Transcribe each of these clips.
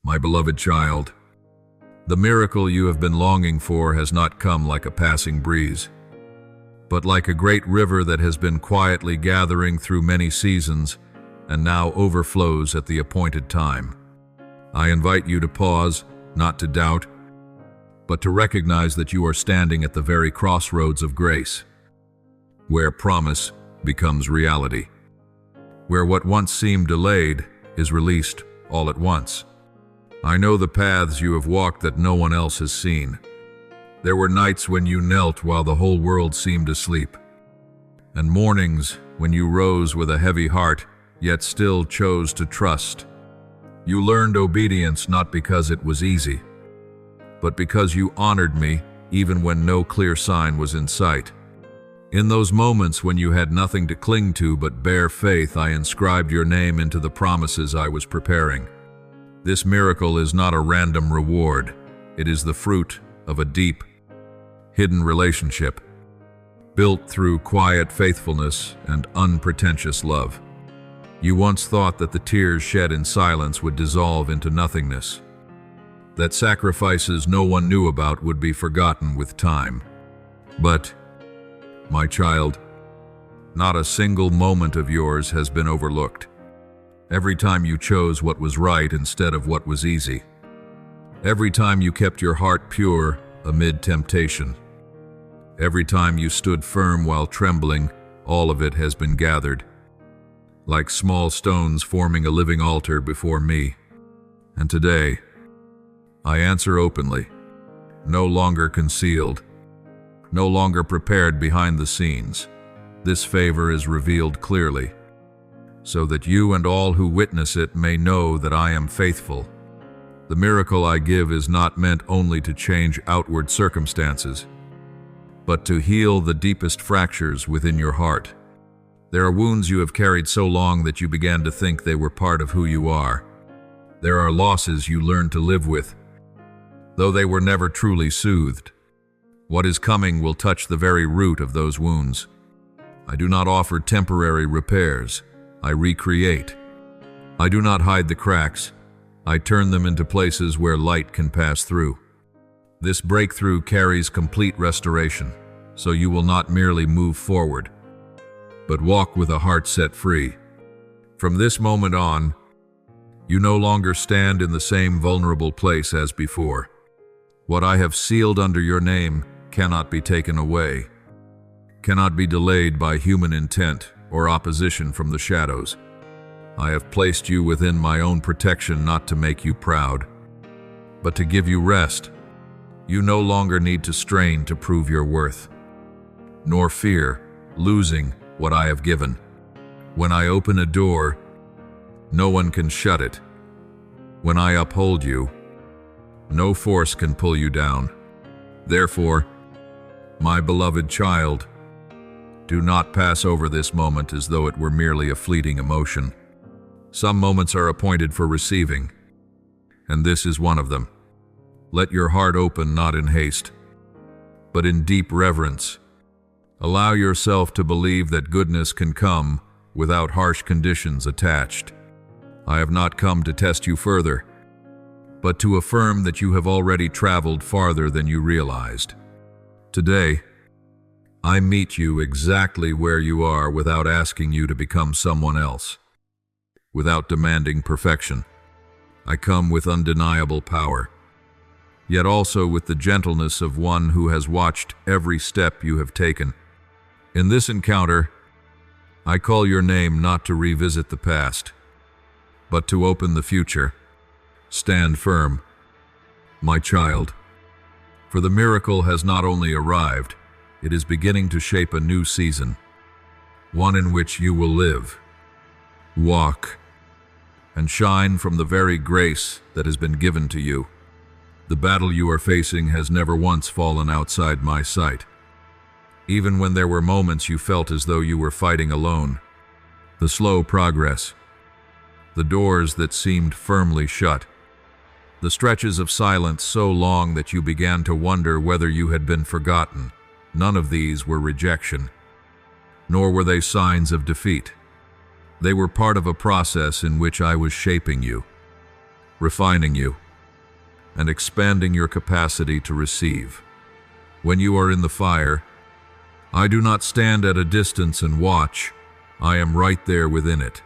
My beloved child, the miracle you have been longing for has not come like a passing breeze, but like a great river that has been quietly gathering through many seasons and now overflows at the appointed time. I invite you to pause, not to doubt, but to recognize that you are standing at the very crossroads of grace, where promise becomes reality, where what once seemed delayed is released all at once. I know the paths you have walked that no one else has seen. There were nights when you knelt while the whole world seemed asleep, and mornings when you rose with a heavy heart, yet still chose to trust. You learned obedience not because it was easy, but because you honored me even when no clear sign was in sight. In those moments when you had nothing to cling to but bare faith, I inscribed your name into the promises I was preparing. This miracle is not a random reward. It is the fruit of a deep, hidden relationship, built through quiet faithfulness and unpretentious love. You once thought that the tears shed in silence would dissolve into nothingness, that sacrifices no one knew about would be forgotten with time. But, my child, not a single moment of yours has been overlooked. Every time you chose what was right instead of what was easy. Every time you kept your heart pure amid temptation. Every time you stood firm while trembling, all of it has been gathered, like small stones forming a living altar before me. And today, I answer openly, no longer concealed, no longer prepared behind the scenes. This favor is revealed clearly, so that you and all who witness it may know that I am faithful. The miracle I give is not meant only to change outward circumstances, but to heal the deepest fractures within your heart. There are wounds you have carried so long that you began to think they were part of who you are. There are losses you learned to live with, though they were never truly soothed. What is coming will touch the very root of those wounds. I do not offer temporary repairs. I recreate. I do not hide the cracks. I turn them into places where light can pass through. This breakthrough carries complete restoration, so you will not merely move forward, but walk with a heart set free. From this moment on, you no longer stand in the same vulnerable place as before. What I have sealed under your name cannot be taken away, cannot be delayed by human intent or opposition from the shadows. I have placed you within my own protection not to make you proud, but to give you rest. You no longer need to strain to prove your worth, nor fear losing what I have given. When I open a door, no one can shut it. When I uphold you, no force can pull you down. Therefore, my beloved child, do not pass over this moment as though it were merely a fleeting emotion. Some moments are appointed for receiving, and this is one of them. Let your heart open not in haste, but in deep reverence. Allow yourself to believe that goodness can come without harsh conditions attached. I have not come to test you further, but to affirm that you have already traveled farther than you realized. Today, I meet you exactly where you are without asking you to become someone else, without demanding perfection. I come with undeniable power, yet also with the gentleness of one who has watched every step you have taken. In this encounter, I call your name not to revisit the past, but to open the future. Stand firm, my child, for the miracle has not only arrived, it is beginning to shape a new season, one in which you will live, walk, and shine from the very grace that has been given to you. The battle you are facing has never once fallen outside my sight. Even when there were moments you felt as though you were fighting alone, the slow progress, the doors that seemed firmly shut, the stretches of silence so long that you began to wonder whether you had been forgotten, none of these were rejection, nor were they signs of defeat. They were part of a process in which I was shaping you. refining you, and expanding your capacity to receive. When you are in the fire, I do not stand at a distance and watch. I am right there within it,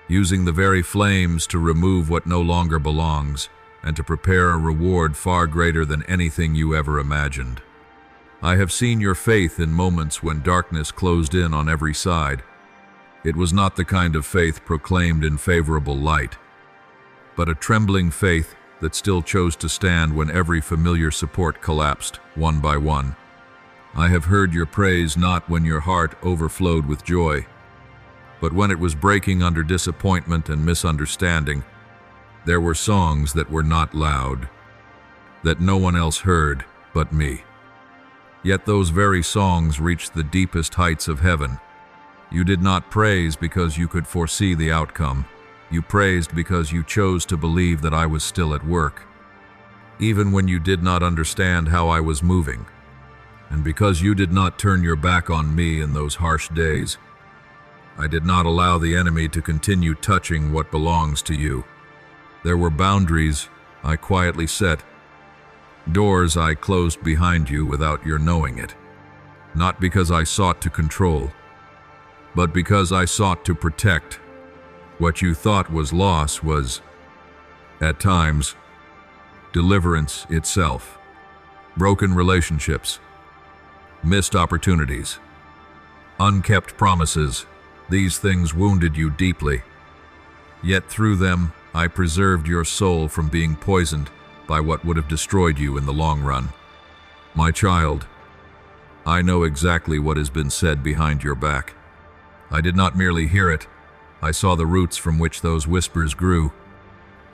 using the very flames to remove what no longer belongs and to prepare a reward far greater than anything you ever imagined. I have seen your faith in moments when darkness closed in on every side. It was not the kind of faith proclaimed in favorable light, but a trembling faith that still chose to stand when every familiar support collapsed, one by one. I have heard your praise not when your heart overflowed with joy, but when it was breaking under disappointment and misunderstanding. There were songs that were not loud, that no one else heard but me. Yet those very songs reached the deepest heights of heaven. You did not praise because you could foresee the outcome. You praised because you chose to believe that I was still at work, even when you did not understand how I was moving, and because you did not turn your back on me in those harsh days. I did not allow the enemy to continue touching what belongs to you. There were boundaries I quietly set, doors I closed behind you without your knowing it, not because I sought to control, but because I sought to protect. What you thought was loss was, at times, deliverance itself. Broken relationships, missed opportunities, unkept promises. These things wounded you deeply. Yet through them, I preserved your soul from being poisoned by what would have destroyed you in the long run. My child, I know exactly what has been said behind your back. I did not merely hear it. I saw the roots from which those whispers grew.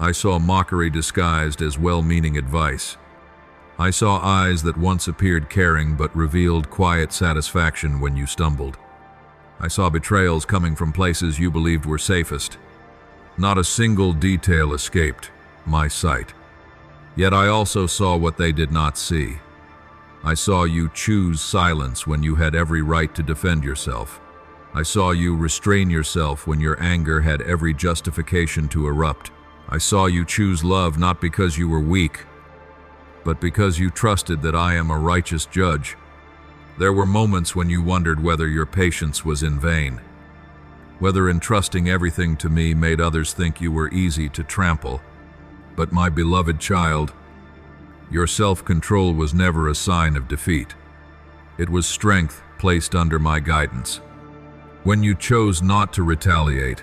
I saw mockery disguised as well-meaning advice. I saw eyes that once appeared caring but revealed quiet satisfaction when you stumbled. I saw betrayals coming from places you believed were safest. Not a single detail escaped my sight. Yet I also saw what they did not see. I saw you choose silence when you had every right to defend yourself. I saw you restrain yourself when your anger had every justification to erupt. I saw you choose love not because you were weak, but because you trusted that I am a righteous judge. There were moments when you wondered whether your patience was in vain, whether entrusting everything to me made others think you were easy to trample. But my beloved child, your self-control was never a sign of defeat. It was strength placed under my guidance. When you chose not to retaliate,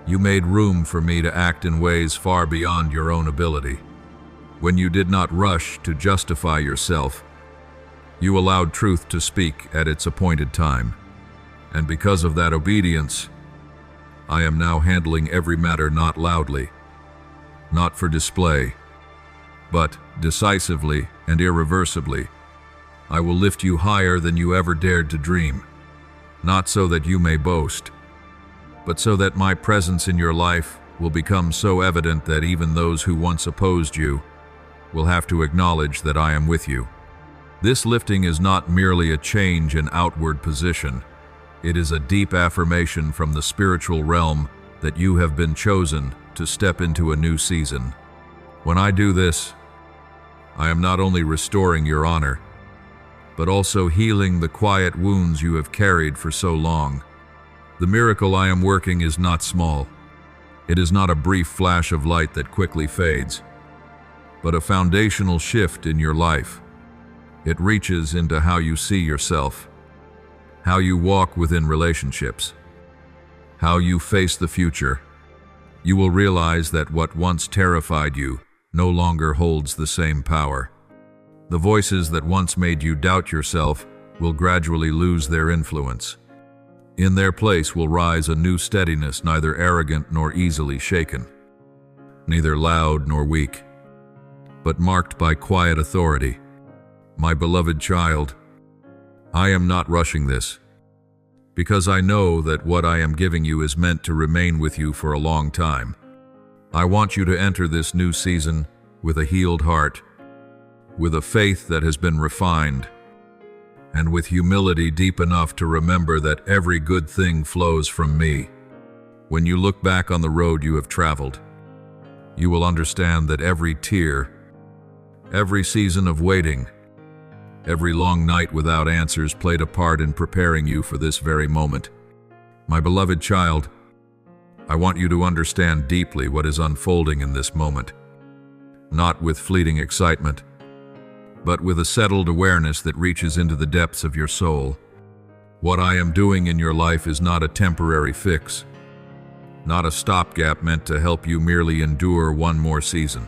you made room for me to act in ways far beyond your own ability. When you did not rush to justify yourself, you allowed truth to speak at its appointed time. And because of that obedience, I am now handling every matter not loudly, not for display, but decisively and irreversibly. I will lift you higher than you ever dared to dream. Not so that you may boast, but so that my presence in your life will become so evident that even those who once opposed you will have to acknowledge that I am with you. This lifting is not merely a change in outward position. It is a deep affirmation from the spiritual realm that you have been chosen to step into a new season. When I do this, I am not only restoring your honor, but also healing the quiet wounds you have carried for so long. The miracle I am working is not small. It is not a brief flash of light that quickly fades, but a foundational shift in your life. It reaches into how you see yourself, how you walk within relationships, how you face the future. You will realize that what once terrified you no longer holds the same power. The voices that once made you doubt yourself will gradually lose their influence. In their place will rise a new steadiness, neither arrogant nor easily shaken, neither loud nor weak, but marked by quiet authority. My beloved child, I am not rushing this, because I know that what I am giving you is meant to remain with you for a long time. I want you to enter this new season with a healed heart, with a faith that has been refined, and with humility deep enough to remember that every good thing flows from me. When you look back on the road you have traveled, You will understand that every tear, every season of waiting, every long night without answers played a part in preparing you for this very moment. My beloved child, I want you to understand deeply what is unfolding in this moment, not with fleeting excitement, but with a settled awareness that reaches into the depths of your soul. What I am doing in your life is not a temporary fix, not a stopgap meant to help you merely endure one more season.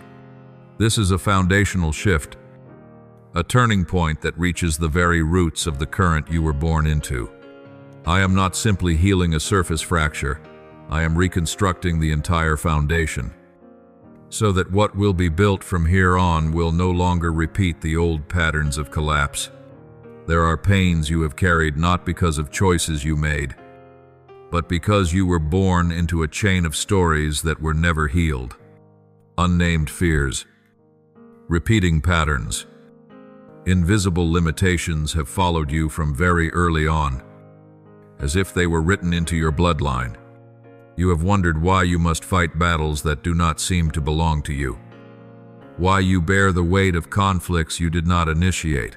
This is a foundational shift, a turning point that reaches the very roots of the current you were born into. I am not simply healing a surface fracture, I am reconstructing the entire foundation, so that what will be built from here on will no longer repeat the old patterns of collapse. There are pains you have carried not because of choices you made, but because you were born into a chain of stories that were never healed. Unnamed fears, repeating patterns, invisible limitations have followed you from very early on, as if they were written into your bloodline. You have wondered why you must fight battles that do not seem to belong to you, why you bear the weight of conflicts you did not initiate.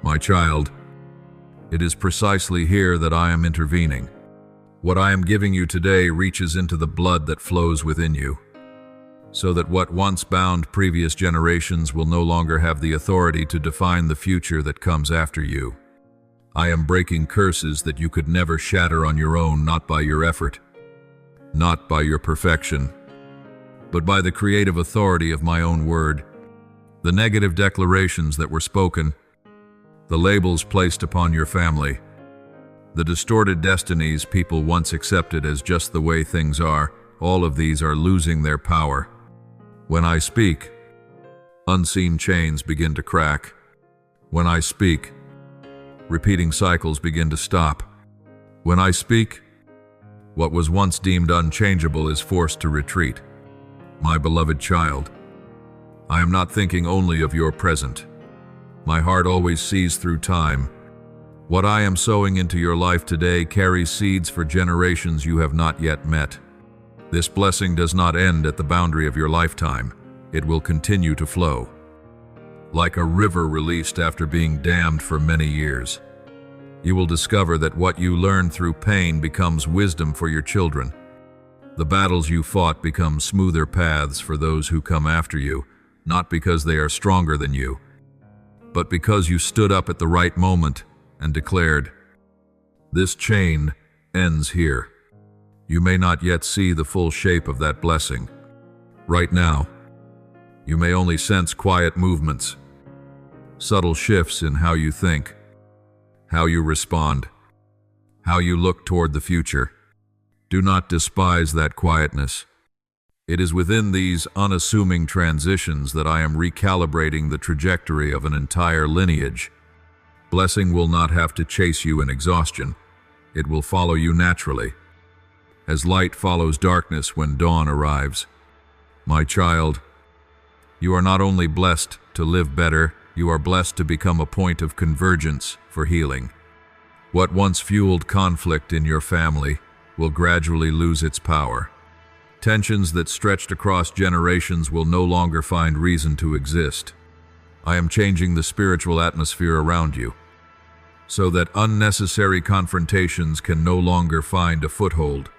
My child, it is precisely here that I am intervening. What I am giving you today reaches into the blood that flows within you, so that what once bound previous generations will no longer have the authority to define the future that comes after you. I am breaking curses that you could never shatter on your own, not by your effort, not by your perfection, but by the creative authority of my own word. The negative declarations that were spoken, the labels placed upon your family, the distorted destinies people once accepted as just the way things are, all of these are losing their power. When I speak, unseen chains begin to crack. When I speak, repeating cycles begin to stop. When I speak, what was once deemed unchangeable is forced to retreat. My beloved child, I am not thinking only of your present. My heart always sees through time. What I am sowing into your life today carries seeds for generations you have not yet met. This blessing does not end at the boundary of your lifetime. It will continue to flow, like a river released after being dammed for many years. You will discover that what you learn through pain becomes wisdom for your children. The battles you fought become smoother paths for those who come after you, not because they are stronger than you, but because you stood up at the right moment and declared, "This chain ends here." You may not yet see the full shape of that blessing. Right now, you may only sense quiet movements, subtle shifts in how you think, how you respond, how you look toward the future. Do not despise that quietness. It is within these unassuming transitions that I am recalibrating the trajectory of an entire lineage. Blessing will not have to chase you in exhaustion. It will follow you naturally, as light follows darkness when dawn arrives. My child, you are not only blessed to live better, you are blessed to become a point of convergence for healing. What once fueled conflict in your family will gradually lose its power. Tensions that stretched across generations will no longer find reason to exist. I am changing the spiritual atmosphere around you, so that unnecessary confrontations can no longer find a foothold.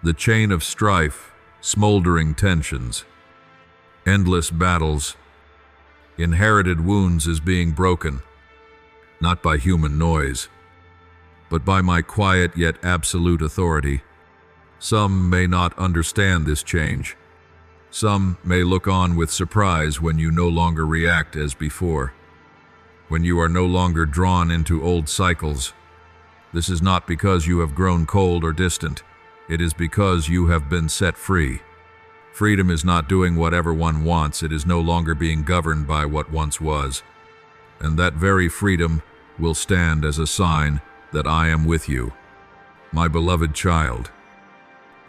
The chain of strife, smoldering tensions, endless battles, inherited wounds is being broken, not by human noise, but by my quiet yet absolute authority. Some may not understand this change. Some may look on with surprise when you no longer react as before, when you are no longer drawn into old cycles. This is not because you have grown cold or distant. It is because you have been set free. Freedom is not doing whatever one wants. It is no longer being governed by what once was. And that very freedom will stand as a sign that I am with you. My beloved child,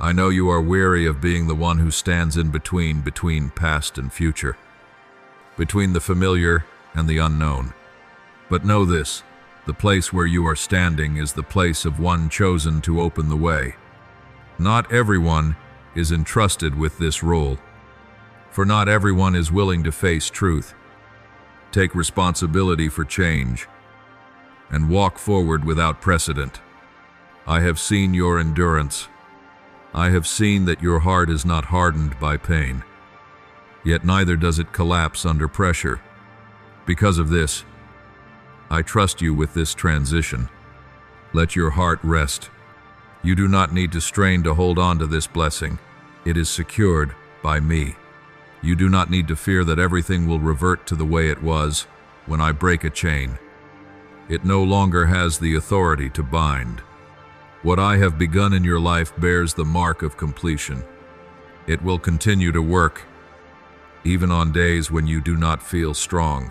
I know you are weary of being the one who stands in between past and future, between the familiar and the unknown. But know this, the place where you are standing is the place of one chosen to open the way. Not everyone is entrusted with this role. For not everyone is willing to face truth, take responsibility for change, and walk forward without precedent. I have seen your endurance. I have seen that your heart is not hardened by pain, yet neither does it collapse under pressure. Because of this, I trust you with this transition. Let your heart rest. You do not need to strain to hold on to this blessing. It is secured by me. You do not need to fear that everything will revert to the way it was when I break a chain. It no longer has the authority to bind. What I have begun in your life bears the mark of completion. It will continue to work, even on days when you do not feel strong,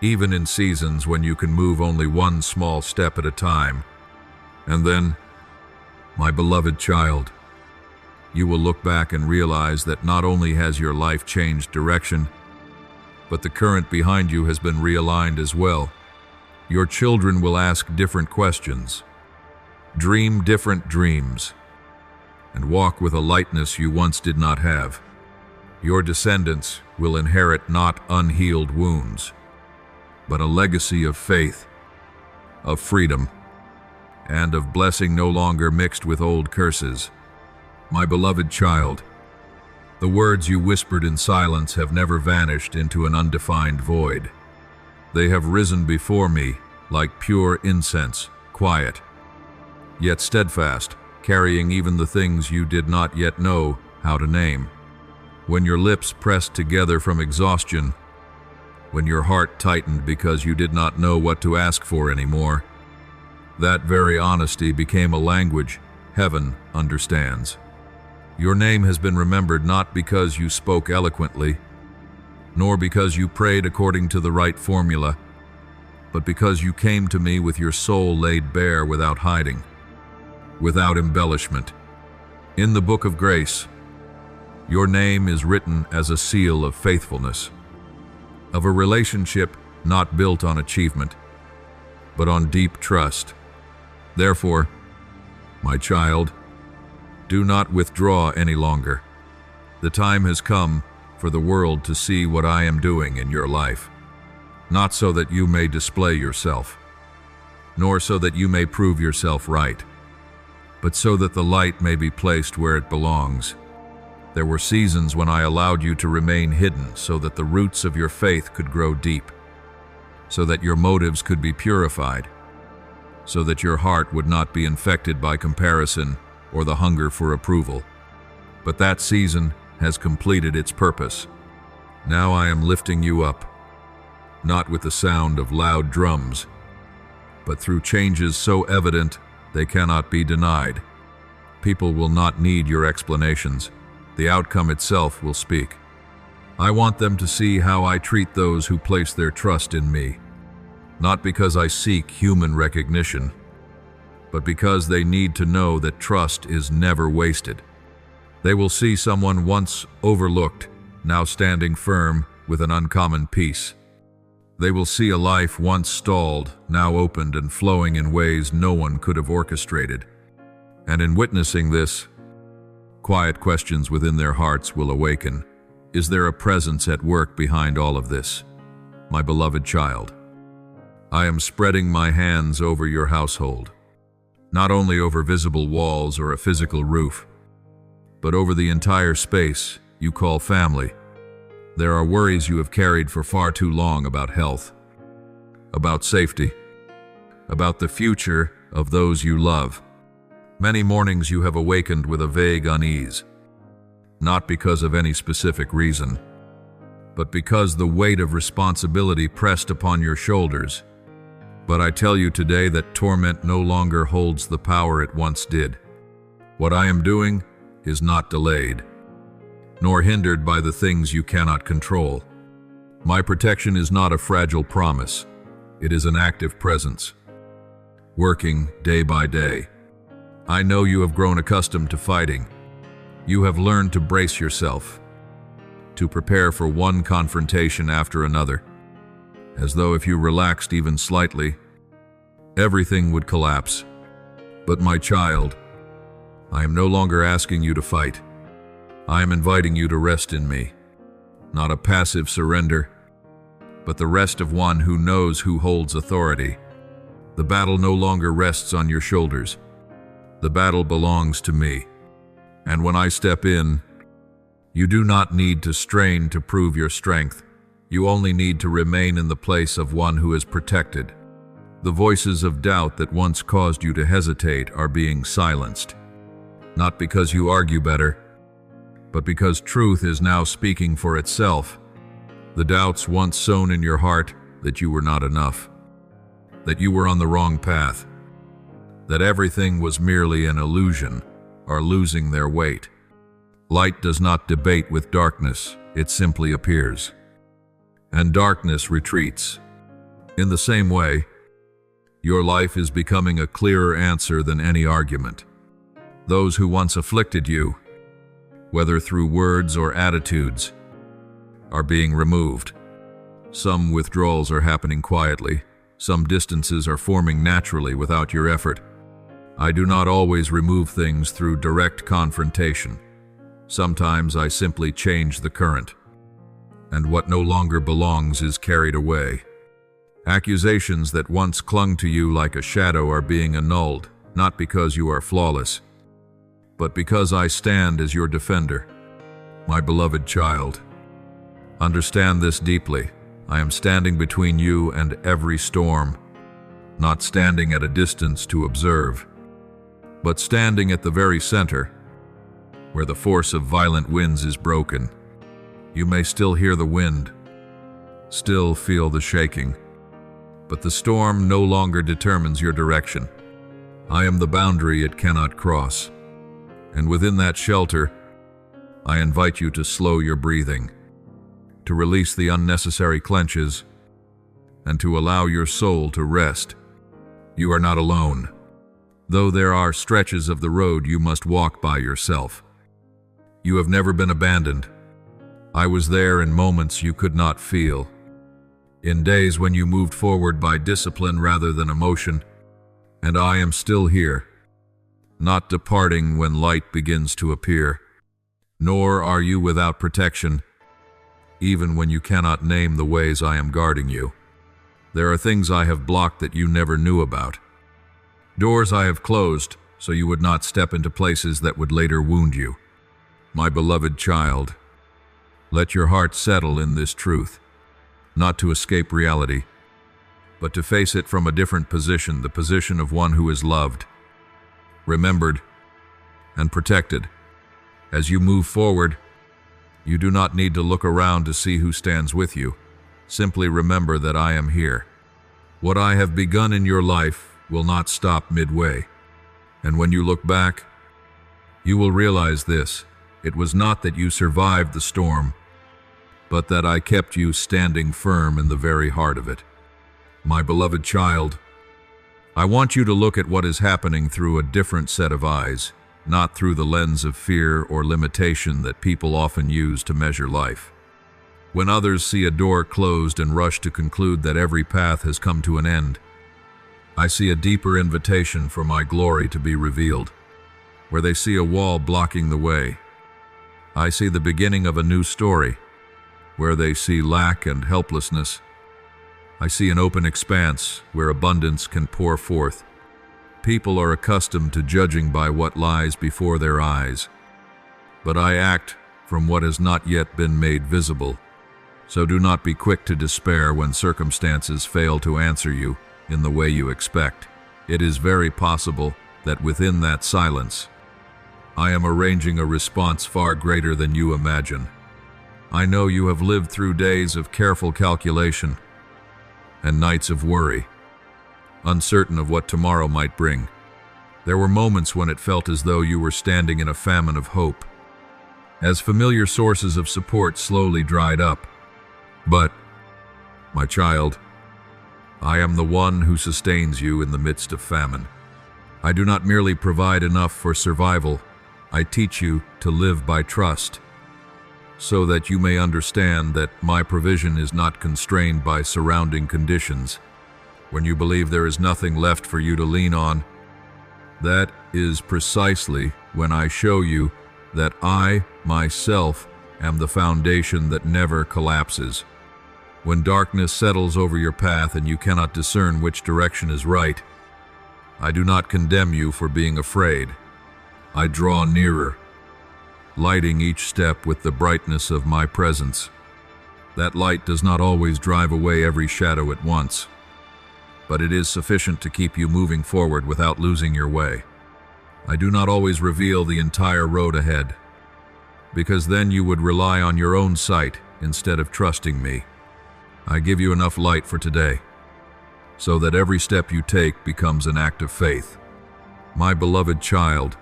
even in seasons when you can move only one small step at a time. And then, my beloved child, you will look back and realize that not only has your life changed direction, but the current behind you has been realigned as well. Your children will ask different questions, dream different dreams, and walk with a lightness you once did not have. Your descendants will inherit not unhealed wounds, but a legacy of faith, of freedom, and of blessing no longer mixed with old curses. My beloved child, the words you whispered in silence have never vanished into an undefined void. They have risen before me like pure incense, quiet, yet steadfast, carrying even the things you did not yet know how to name. When your lips pressed together from exhaustion, when your heart tightened because you did not know what to ask for anymore, that very honesty became a language heaven understands. Your name has been remembered not because you spoke eloquently, nor because you prayed according to the right formula, but because you came to me with your soul laid bare without hiding, without embellishment. In the book of grace, your name is written as a seal of faithfulness, of a relationship not built on achievement, but on deep trust. Therefore, my child, do not withdraw any longer. The time has come for the world to see what I am doing in your life, not so that you may display yourself, nor so that you may prove yourself right, but so that the light may be placed where it belongs. There were seasons when I allowed you to remain hidden so that the roots of your faith could grow deep, so that your motives could be purified, so that your heart would not be infected by comparison or the hunger for approval. But that season has completed its purpose. Now I am lifting you up, not with the sound of loud drums, but through changes so evident they cannot be denied. People will not need your explanations. The outcome itself will speak. I want them to see how I treat those who place their trust in me, not because I seek human recognition, but because they need to know that trust is never wasted. They will see someone once overlooked, now standing firm with an uncommon peace. They will see a life once stalled, now opened and flowing in ways no one could have orchestrated. And in witnessing this, quiet questions within their hearts will awaken. Is there a presence at work behind all of this? My beloved child, I am spreading my hands over your household, not only over visible walls or a physical roof, but over the entire space you call family. There are worries you have carried for far too long about health, about safety, about the future of those you love. Many mornings you have awakened with a vague unease, not because of any specific reason, but because the weight of responsibility pressed upon your shoulders. But I tell you today that torment no longer holds the power it once did. What I am doing is not delayed, nor hindered by the things you cannot control. My protection is not a fragile promise. It is an active presence, working day by day. I know you have grown accustomed to fighting. You have learned to brace yourself, to prepare for one confrontation after another, as though if you relaxed even slightly, everything would collapse. But my child, I am no longer asking you to fight. I am inviting you to rest in me. not a passive surrender, but the rest of one who knows who holds authority. The battle no longer rests on your shoulders. The battle belongs to me. And when I step in, you do not need to strain to prove your strength. You only need to remain in the place of one who is protected. The voices of doubt that once caused you to hesitate are being silenced. Not because you argue better, but because truth is now speaking for itself. The doubts once sown in your heart that you were not enough, that you were on the wrong path, that everything was merely an illusion, are losing their weight. Light does not debate with darkness, it simply appears. And darkness retreats. In the same way, your life is becoming a clearer answer than any argument. Those who once afflicted you, whether through words or attitudes, are being removed. Some withdrawals are happening quietly. Some distances are forming naturally without your effort. I do not always remove things through direct confrontation. Sometimes I simply change the current, and what no longer belongs is carried away. Accusations that once clung to you like a shadow are being annulled, not because you are flawless, but because I stand as your defender. My beloved child, understand this deeply. I am standing between you and every storm, not standing at a distance to observe, but standing at the very center, where the force of violent winds is broken. You may still hear the wind, still feel the shaking, but the storm no longer determines your direction. I am the boundary it cannot cross, and within that shelter, I invite you to slow your breathing, to release the unnecessary clenches, and to allow your soul to rest. You are not alone, though there are stretches of the road you must walk by yourself. You have never been abandoned. I was there in moments you could not feel, in days when you moved forward by discipline rather than emotion, and I am still here, not departing when light begins to appear. Nor are you without protection, even when you cannot name the ways I am guarding you. There are things I have blocked that you never knew about. Doors I have closed so you would not step into places that would later wound you. My beloved child, let your heart settle in this truth, not to escape reality, but to face it from a different position, the position of one who is loved, remembered, and protected. As you move forward, you do not need to look around to see who stands with you. Simply remember that I am here. What I have begun in your life will not stop midway. And when you look back, you will realize this. It was not that you survived the storm, but that I kept you standing firm in the very heart of it. My beloved child, I want you to look at what is happening through a different set of eyes, not through the lens of fear or limitation that people often use to measure life. When others see a door closed and rush to conclude that every path has come to an end, I see a deeper invitation for my glory to be revealed. Where they see a wall blocking the way, I see the beginning of a new story. Where they see lack and helplessness, I see an open expanse where abundance can pour forth. People are accustomed to judging by what lies before their eyes, but I act from what has not yet been made visible. So do not be quick to despair when circumstances fail to answer you in the way you expect. It is very possible that within that silence, I am arranging a response far greater than you imagine. I know you have lived through days of careful calculation and nights of worry, uncertain of what tomorrow might bring. There were moments when it felt as though you were standing in a famine of hope, as familiar sources of support slowly dried up. But, my child, I am the one who sustains you in the midst of famine. I do not merely provide enough for survival, I teach you to live by trust, so that you may understand that my provision is not constrained by surrounding conditions. When you believe there is nothing left for you to lean on, that is precisely when I show you that I, myself, am the foundation that never collapses. When darkness settles over your path and you cannot discern which direction is right, I do not condemn you for being afraid. I draw nearer, lighting each step with the brightness of my presence. That light does not always drive away every shadow at once, but it is sufficient to keep you moving forward without losing your way. I do not always reveal the entire road ahead, because then you would rely on your own sight instead of trusting me. I give you enough light for today, so that every step you take becomes an act of faith. My beloved child,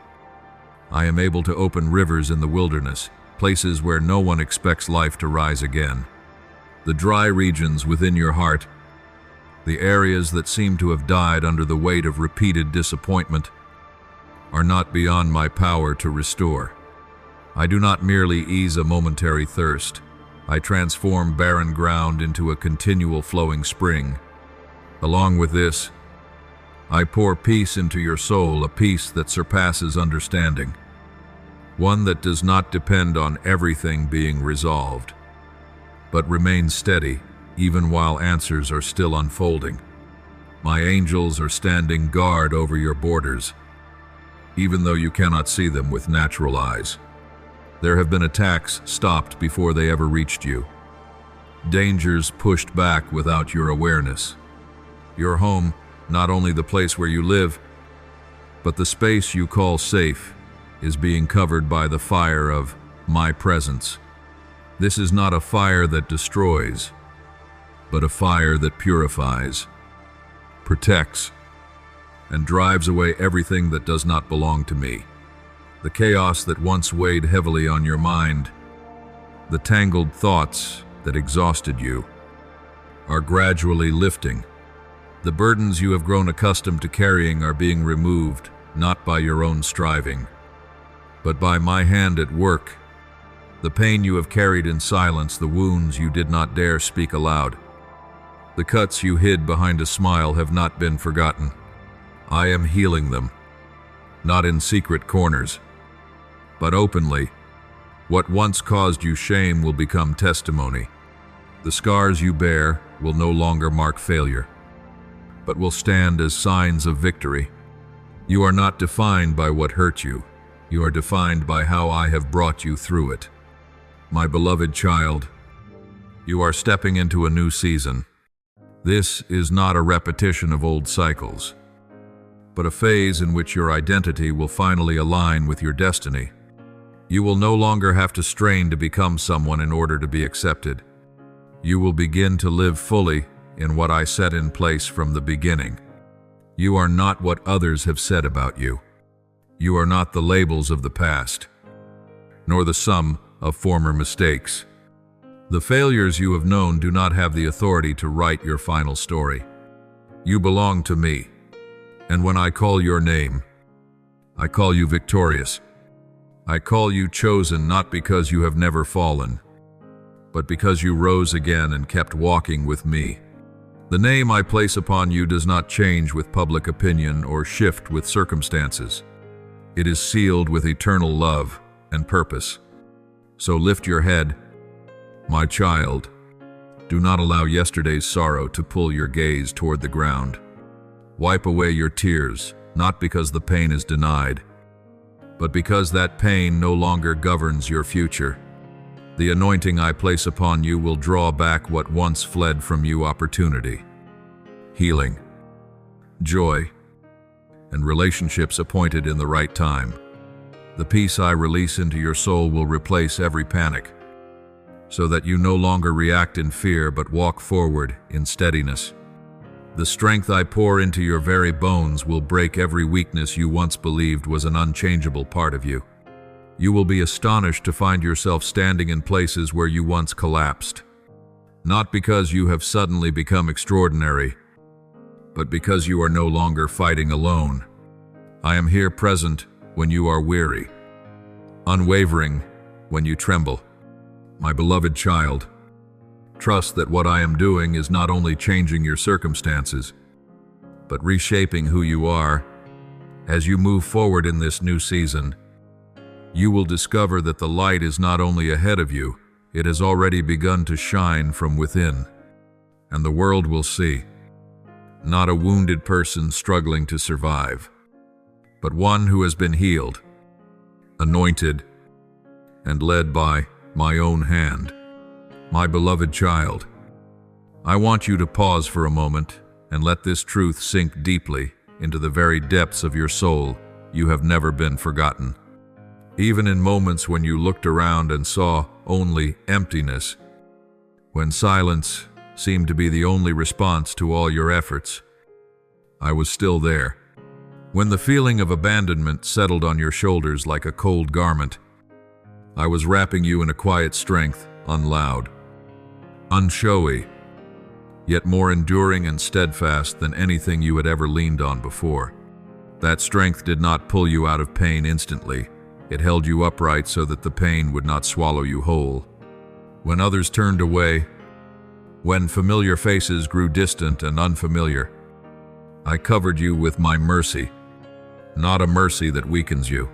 I am able to open rivers in the wilderness, places where no one expects life to rise again. The dry regions within your heart, the areas that seem to have died under the weight of repeated disappointment, are not beyond my power to restore. I do not merely ease a momentary thirst. I transform barren ground into a continual flowing spring. Along with this, I pour peace into your soul, a peace that surpasses understanding, one that does not depend on everything being resolved, but remains steady even while answers are still unfolding. My angels are standing guard over your borders, even though you cannot see them with natural eyes. There have been attacks stopped before they ever reached you, dangers pushed back without your awareness. Your home, not only the place where you live, but the space you call safe, is being covered by the fire of my presence. This is not a fire that destroys, but a fire that purifies, protects, and drives away everything that does not belong to me. The chaos that once weighed heavily on your mind, the tangled thoughts that exhausted you, are gradually lifting. The burdens you have grown accustomed to carrying are being removed, not by your own striving, but by my hand at work. The pain you have carried in silence, the wounds you did not dare speak aloud, the cuts you hid behind a smile have not been forgotten. I am healing them, not in secret corners, but openly. What once caused you shame will become testimony. The scars you bear will no longer mark failure, but will stand as signs of victory. You are not defined by what hurt you. You are defined by how I have brought you through it. My beloved child, you are stepping into a new season. This is not a repetition of old cycles, but a phase in which your identity will finally align with your destiny. You will no longer have to strain to become someone in order to be accepted. You will begin to live fully in what I set in place from the beginning. You are not what others have said about you. You are not the labels of the past, nor the sum of former mistakes. The failures you have known do not have the authority to write your final story. You belong to me, and when I call your name, I call you victorious. I call you chosen not because you have never fallen, but because you rose again and kept walking with me. The name I place upon you does not change with public opinion or shift with circumstances. It is sealed with eternal love and purpose. So lift your head, my child. Do not allow yesterday's sorrow to pull your gaze toward the ground. Wipe away your tears, not because the pain is denied, but because that pain no longer governs your future. The anointing I place upon you will draw back what once fled from you: opportunity, healing, joy, and relationships appointed in the right time. The peace I release into your soul will replace every panic, so that you no longer react in fear but walk forward in steadiness. The strength I pour into your very bones will break every weakness you once believed was an unchangeable part of you. You will be astonished to find yourself standing in places where you once collapsed, not because you have suddenly become extraordinary, but because you are no longer fighting alone. I am here present when you are weary, unwavering when you tremble. My beloved child, trust that what I am doing is not only changing your circumstances, but reshaping who you are. As you move forward in this new season, You will discover that the light is not only ahead of you, it has already begun to shine from within. And the world will see, not a wounded person struggling to survive, but one who has been healed, anointed, and led by my own hand. My beloved child, I want you to pause for a moment and let this truth sink deeply into the very depths of your soul. You have never been forgotten. Even in moments when you looked around and saw only emptiness, when silence seemed to be the only response to all your efforts, I was still there. When the feeling of abandonment settled on your shoulders like a cold garment, I was wrapping you in a quiet strength, unloud, unshowy, yet more enduring and steadfast than anything you had ever leaned on before. That strength did not pull you out of pain instantly. It held you upright so that the pain would not swallow you whole. When others turned away, when familiar faces grew distant and unfamiliar, I covered you with my mercy, not a mercy that weakens you,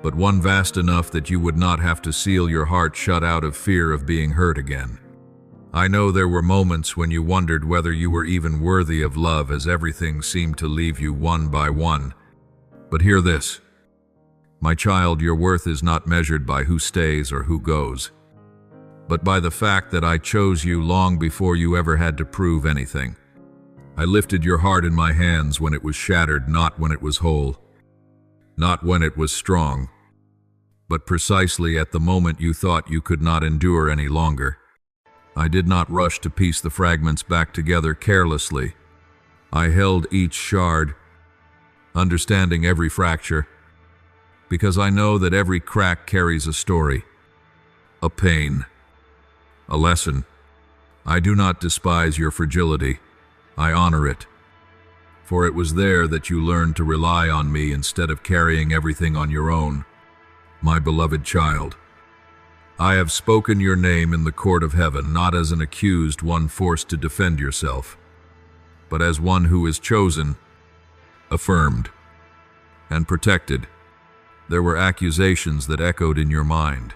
but one vast enough that you would not have to seal your heart shut out of fear of being hurt again. I know there were moments when you wondered whether you were even worthy of love, as everything seemed to leave you one by one. But hear this. My child, your worth is not measured by who stays or who goes, but by the fact that I chose you long before you ever had to prove anything. I lifted your heart in my hands when it was shattered, not when it was whole, not when it was strong, but precisely at the moment you thought you could not endure any longer. I did not rush to piece the fragments back together carelessly. I held each shard, understanding every fracture, because I know that every crack carries a story, a pain, a lesson. I do not despise your fragility. I honor it, for it was there that you learned to rely on me instead of carrying everything on your own. My beloved child, I have spoken your name in the court of heaven, not as an accused one forced to defend yourself, but as one who is chosen, affirmed, and protected. There were accusations that echoed in your mind,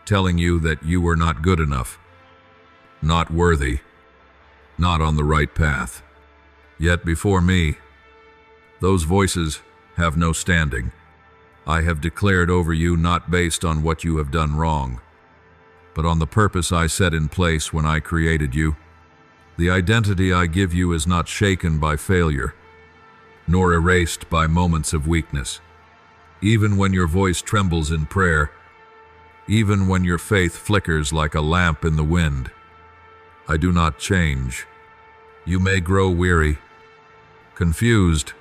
telling you that you were not good enough, not worthy, not on the right path. Yet before me, those voices have no standing. I have declared over you not based on what you have done wrong, but on the purpose I set in place when I created you. The identity I give you is not shaken by failure, nor erased by moments of weakness. Even when your voice trembles in prayer, even when your faith flickers like a lamp in the wind, I do not change. You may grow weary, confused,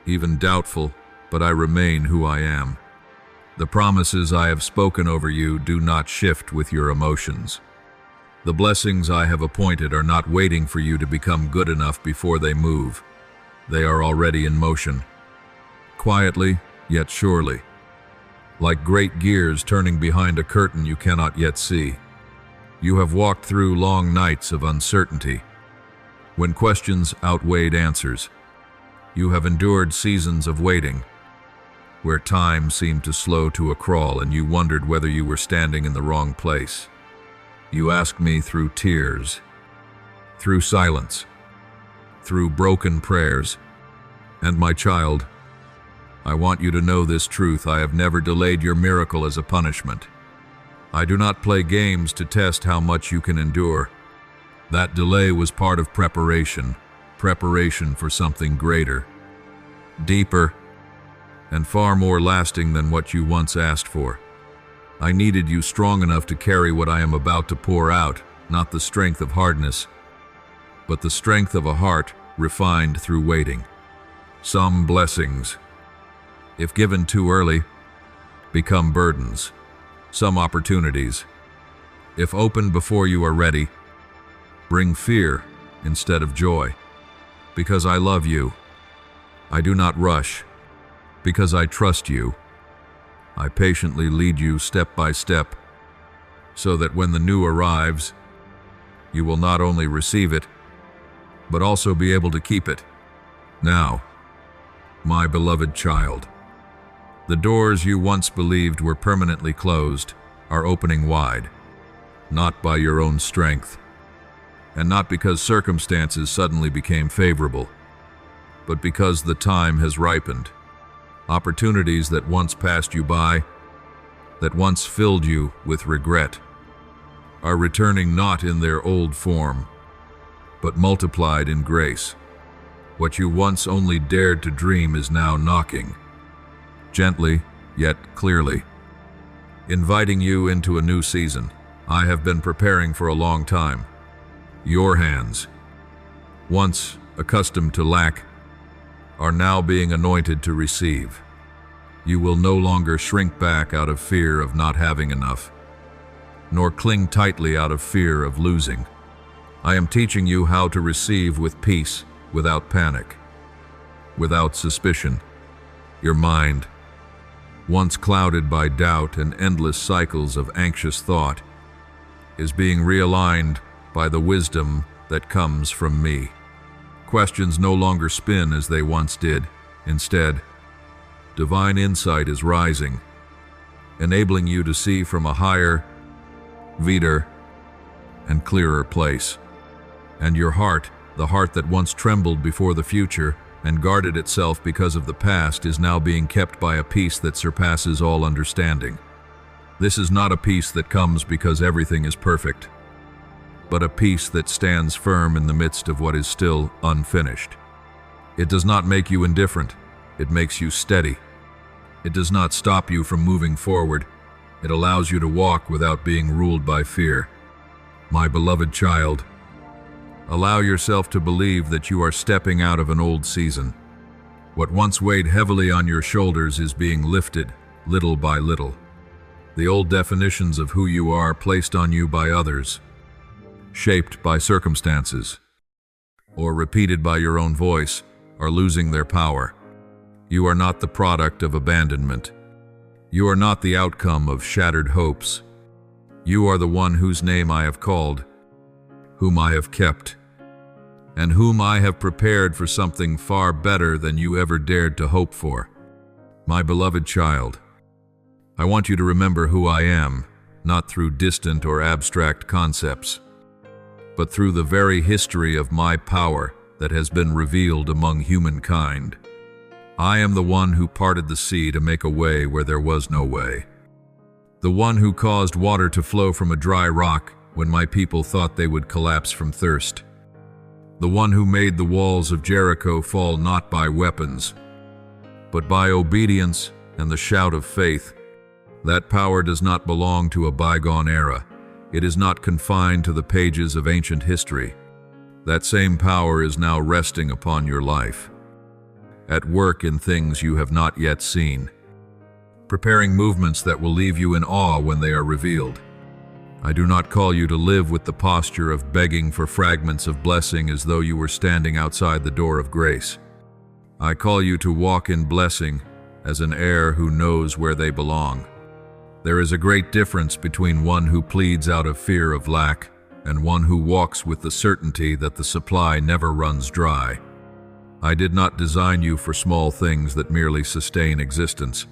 even doubtful, but I remain who I am. The promises I have spoken over you do not shift with your emotions. The blessings I have appointed are not waiting for you to become good enough before they move. They are already in motion, quietly yet surely, like great gears turning behind a curtain you cannot yet see. You have walked through long nights of uncertainty, when questions outweighed answers. You have endured seasons of waiting, where time seemed to slow to a crawl and you wondered whether you were standing in the wrong place. You asked me through tears, through silence, through broken prayers. And my child, I want you to know this truth. I have never delayed your miracle as a punishment. I do not play games to test how much you can endure. That delay was part of preparation for something greater, deeper, and far more lasting than what you once asked for. I needed you strong enough to carry what I am about to pour out, not the strength of hardness, but the strength of a heart refined through waiting. Some blessings, if given too early, become burdens. Some opportunities, if opened before you are ready, bring fear instead of joy. Because I love you, I do not rush. Because I trust you, I patiently lead you step by step, so that when the new arrives, you will not only receive it, but also be able to keep it. Now, my beloved child, The doors you once believed were permanently closed are opening wide, not by your own strength, and not because circumstances suddenly became favorable, but because the time has ripened. Opportunities that once passed you by, that once filled you with regret, are returning not in their old form, but multiplied in grace. What you once only dared to dream is now knocking, gently yet clearly, inviting you into a new season. I have been preparing for a long time. Your hands, once accustomed to lack, are now being anointed to receive. You will no longer shrink back out of fear of not having enough, nor cling tightly out of fear of losing. I am teaching you how to receive with peace, without panic, without suspicion. Your mind, once clouded by doubt and endless cycles of anxious thought, is being realigned by the wisdom that comes from me. Questions no longer spin as they once did. Instead, divine insight is rising, enabling you to see from a higher, vider, and clearer place. And your heart, the heart that once trembled before the future and guarded itself because of the past, is now being kept by a peace that surpasses all understanding. This is not a peace that comes because everything is perfect, but a peace that stands firm in the midst of what is still unfinished. It does not make you indifferent, it makes you steady. It does not stop you from moving forward, it allows you to walk without being ruled by fear. My beloved child, allow yourself to believe that you are stepping out of an old season. What once weighed heavily on your shoulders is being lifted, little by little. The old definitions of who you are placed on you by others, shaped by circumstances, or repeated by your own voice, are losing their power. You are not the product of abandonment. You are not the outcome of shattered hopes. You are the one whose name I have called, whom I have kept, and whom I have prepared for something far better than you ever dared to hope for. My beloved child, I want you to remember who I am, not through distant or abstract concepts, but through the very history of my power that has been revealed among humankind. I am the one who parted the sea to make a way where there was no way. The one who caused water to flow from a dry rock when my people thought they would collapse from thirst. The one who made the walls of Jericho fall not by weapons, but by obedience and the shout of faith. That power does not belong to a bygone era. It is not confined to the pages of ancient history. That same power is now resting upon your life, at work in things you have not yet seen, preparing movements that will leave you in awe when they are revealed. I do not call you to live with the posture of begging for fragments of blessing as though you were standing outside the door of grace. I call you to walk in blessing as an heir who knows where they belong. There is a great difference between one who pleads out of fear of lack and one who walks with the certainty that the supply never runs dry. I did not design you for small things that merely sustain existence.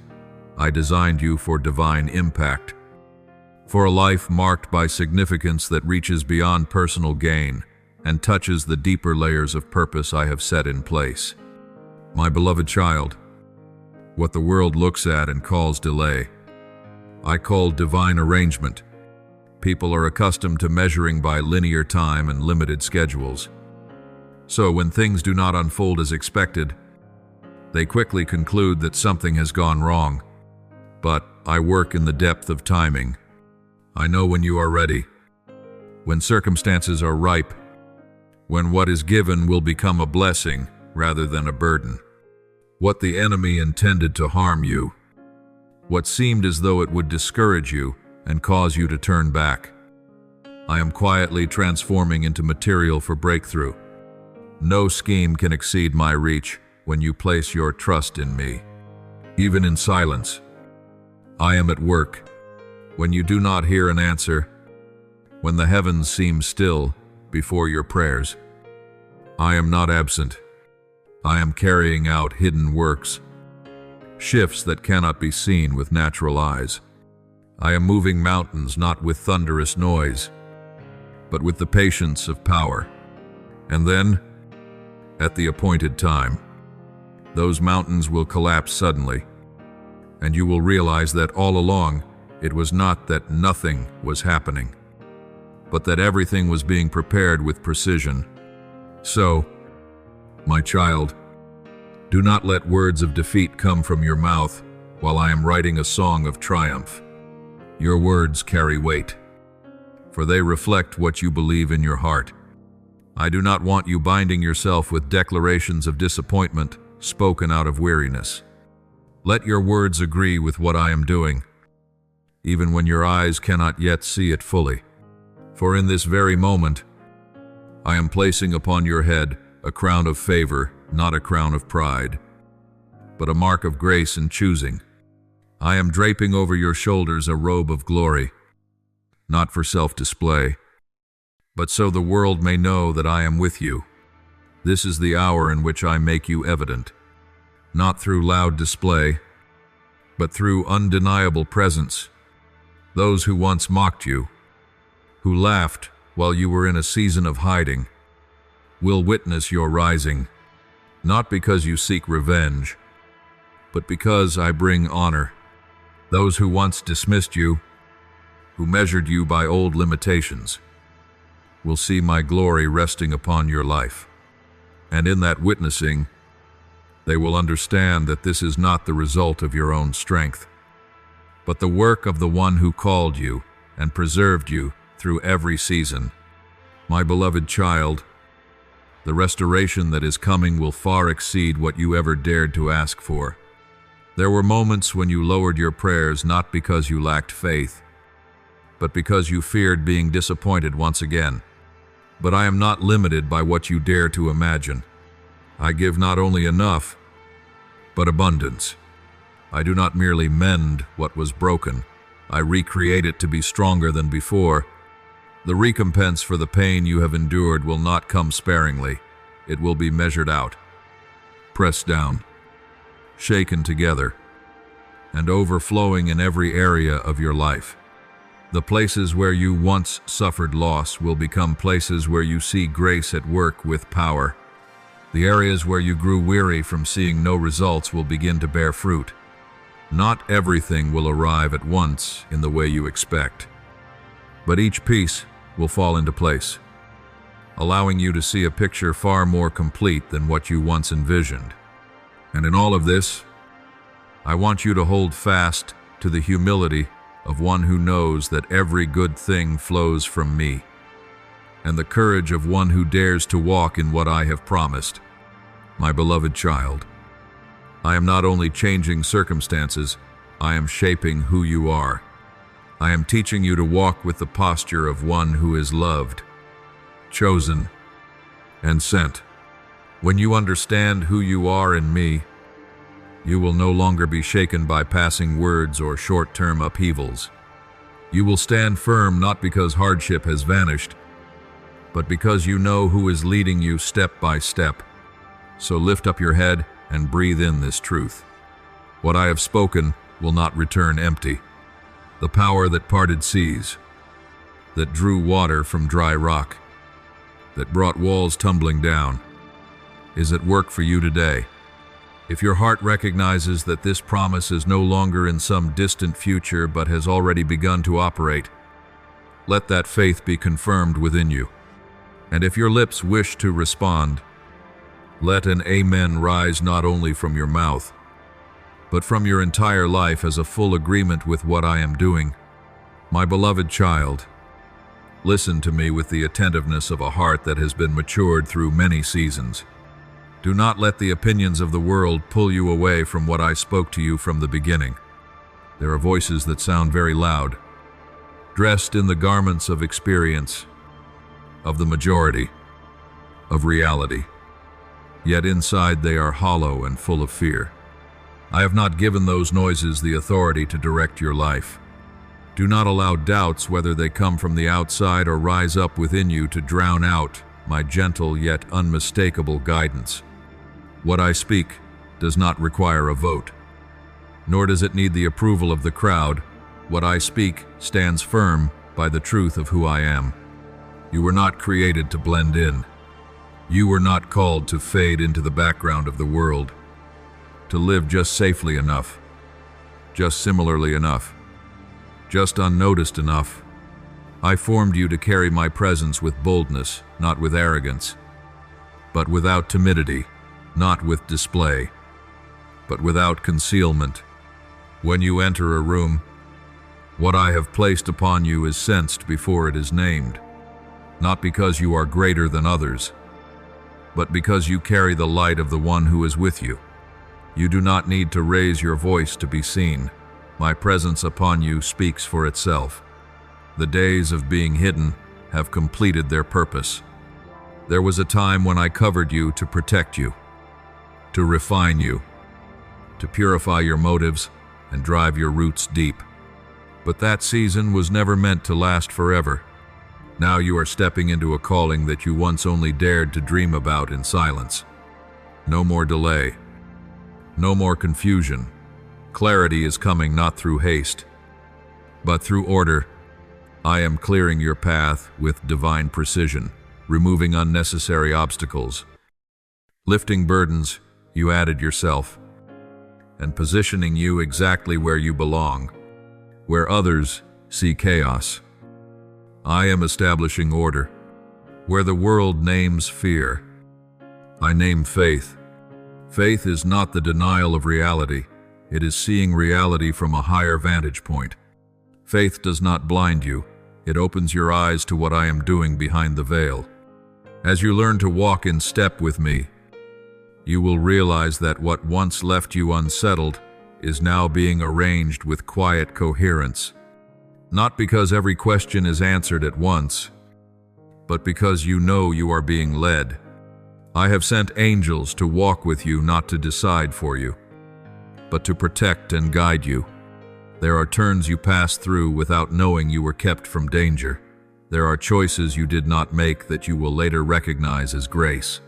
I designed you for divine impact, for a life marked by significance that reaches beyond personal gain and touches the deeper layers of purpose I have set in place. My beloved child, what the world looks at and calls delay, I call divine arrangement. People are accustomed to measuring by linear time and limited schedules. So when things do not unfold as expected, they quickly conclude that something has gone wrong. But I work in the depth of timing. I know when you are ready, when circumstances are ripe, when what is given will become a blessing rather than a burden. What the enemy intended to harm you, what seemed as though it would discourage you and cause you to turn back, I am quietly transforming into material for breakthrough. No scheme can exceed my reach when you place your trust in me. Even in silence, I am at work. When you do not hear an answer, when the heavens seem still before your prayers, I am not absent. I am carrying out hidden works, shifts that cannot be seen with natural eyes. I am moving mountains not with thunderous noise, but with the patience of power. And then, at the appointed time, those mountains will collapse suddenly, and you will realize that all along it was not that nothing was happening, but that everything was being prepared with precision. So, my child, do not let words of defeat come from your mouth while I am writing a song of triumph. Your words carry weight, for they reflect what you believe in your heart. I do not want you binding yourself with declarations of disappointment spoken out of weariness. Let your words agree with what I am doing, even when your eyes cannot yet see it fully. For in this very moment, I am placing upon your head a crown of favor, not a crown of pride, but a mark of grace in choosing. I am draping over your shoulders a robe of glory, not for self-display, but so the world may know that I am with you. This is the hour in which I make you evident, not through loud display, but through undeniable presence. Those who once mocked you, who laughed while you were in a season of hiding, will witness your rising, not because you seek revenge, but because I bring honor. Those who once dismissed you, who measured you by old limitations, will see my glory resting upon your life. And in that witnessing, they will understand that this is not the result of your own strength, but the work of the one who called you and preserved you through every season. My beloved child, the restoration that is coming will far exceed what you ever dared to ask for. There were moments when you lowered your prayers not because you lacked faith, but because you feared being disappointed once again. But I am not limited by what you dare to imagine. I give not only enough, but abundance. I do not merely mend what was broken. I recreate it to be stronger than before. The recompense for the pain you have endured will not come sparingly. It will be measured out, pressed down, shaken together, and overflowing in every area of your life. The places where you once suffered loss will become places where you see grace at work with power. The areas where you grew weary from seeing no results will begin to bear fruit. Not everything will arrive at once in the way you expect, but each piece will fall into place, allowing you to see a picture far more complete than what you once envisioned. And in all of this, I want you to hold fast to the humility of one who knows that every good thing flows from me, and the courage of one who dares to walk in what I have promised. My beloved child, I am not only changing circumstances, I am shaping who you are. I am teaching you to walk with the posture of one who is loved, chosen, and sent. When you understand who you are in me, you will no longer be shaken by passing words or short-term upheavals. You will stand firm not because hardship has vanished, but because you know who is leading you step by step. So lift up your head and breathe in this truth. What I have spoken will not return empty. The power that parted seas, that drew water from dry rock, that brought walls tumbling down, is at work for you today. If your heart recognizes that this promise is no longer in some distant future but has already begun to operate, let that faith be confirmed within you. And if your lips wish to respond, let an amen rise not only from your mouth, but from your entire life as a full agreement with what I am doing. My beloved child, listen to me with the attentiveness of a heart that has been matured through many seasons. Do not let the opinions of the world pull you away from what I spoke to you from the beginning. There are voices that sound very loud, dressed in the garments of experience, of the majority, of reality. Yet inside they are hollow and full of fear. I have not given those noises the authority to direct your life. Do not allow doubts, whether they come from the outside or rise up within you, to drown out my gentle yet unmistakable guidance. What I speak does not require a vote. nor does it need the approval of the crowd. What I speak stands firm by the truth of who I am. You were not created to blend in. You were not called to fade into the background of the world, to live just safely enough, just similarly enough, just unnoticed enough. I formed you to carry my presence with boldness, not with arrogance, but without timidity, not with display, but without concealment. When you enter a room, what I have placed upon you is sensed before it is named, not because you are greater than others, but because you carry the light of the one who is with you. You do not need to raise your voice to be seen. My presence upon you speaks for itself. The days of being hidden have completed their purpose. There was a time when I covered you to protect you, to refine you, to purify your motives and drive your roots deep. But that season was never meant to last forever. Now you are stepping into a calling that you once only dared to dream about in silence. No more delay. No more confusion. Clarity is coming not through haste, but through order. I am clearing your path with divine precision, removing unnecessary obstacles. Lifting burdens, you added yourself, and positioning you exactly where you belong, where others see chaos. I am establishing order. Where the world names fear, I name faith. Faith is not the denial of reality. It is seeing reality from a higher vantage point. Faith does not blind you. It opens your eyes to what I am doing behind the veil. As you learn to walk in step with me, you will realize that what once left you unsettled is now being arranged with quiet coherence. Not because every question is answered at once, but because you know you are being led. I have sent angels to walk with you, not to decide for you, but to protect and guide you. There are turns you pass through without knowing you were kept from danger. There are choices you did not make that you will later recognize as grace.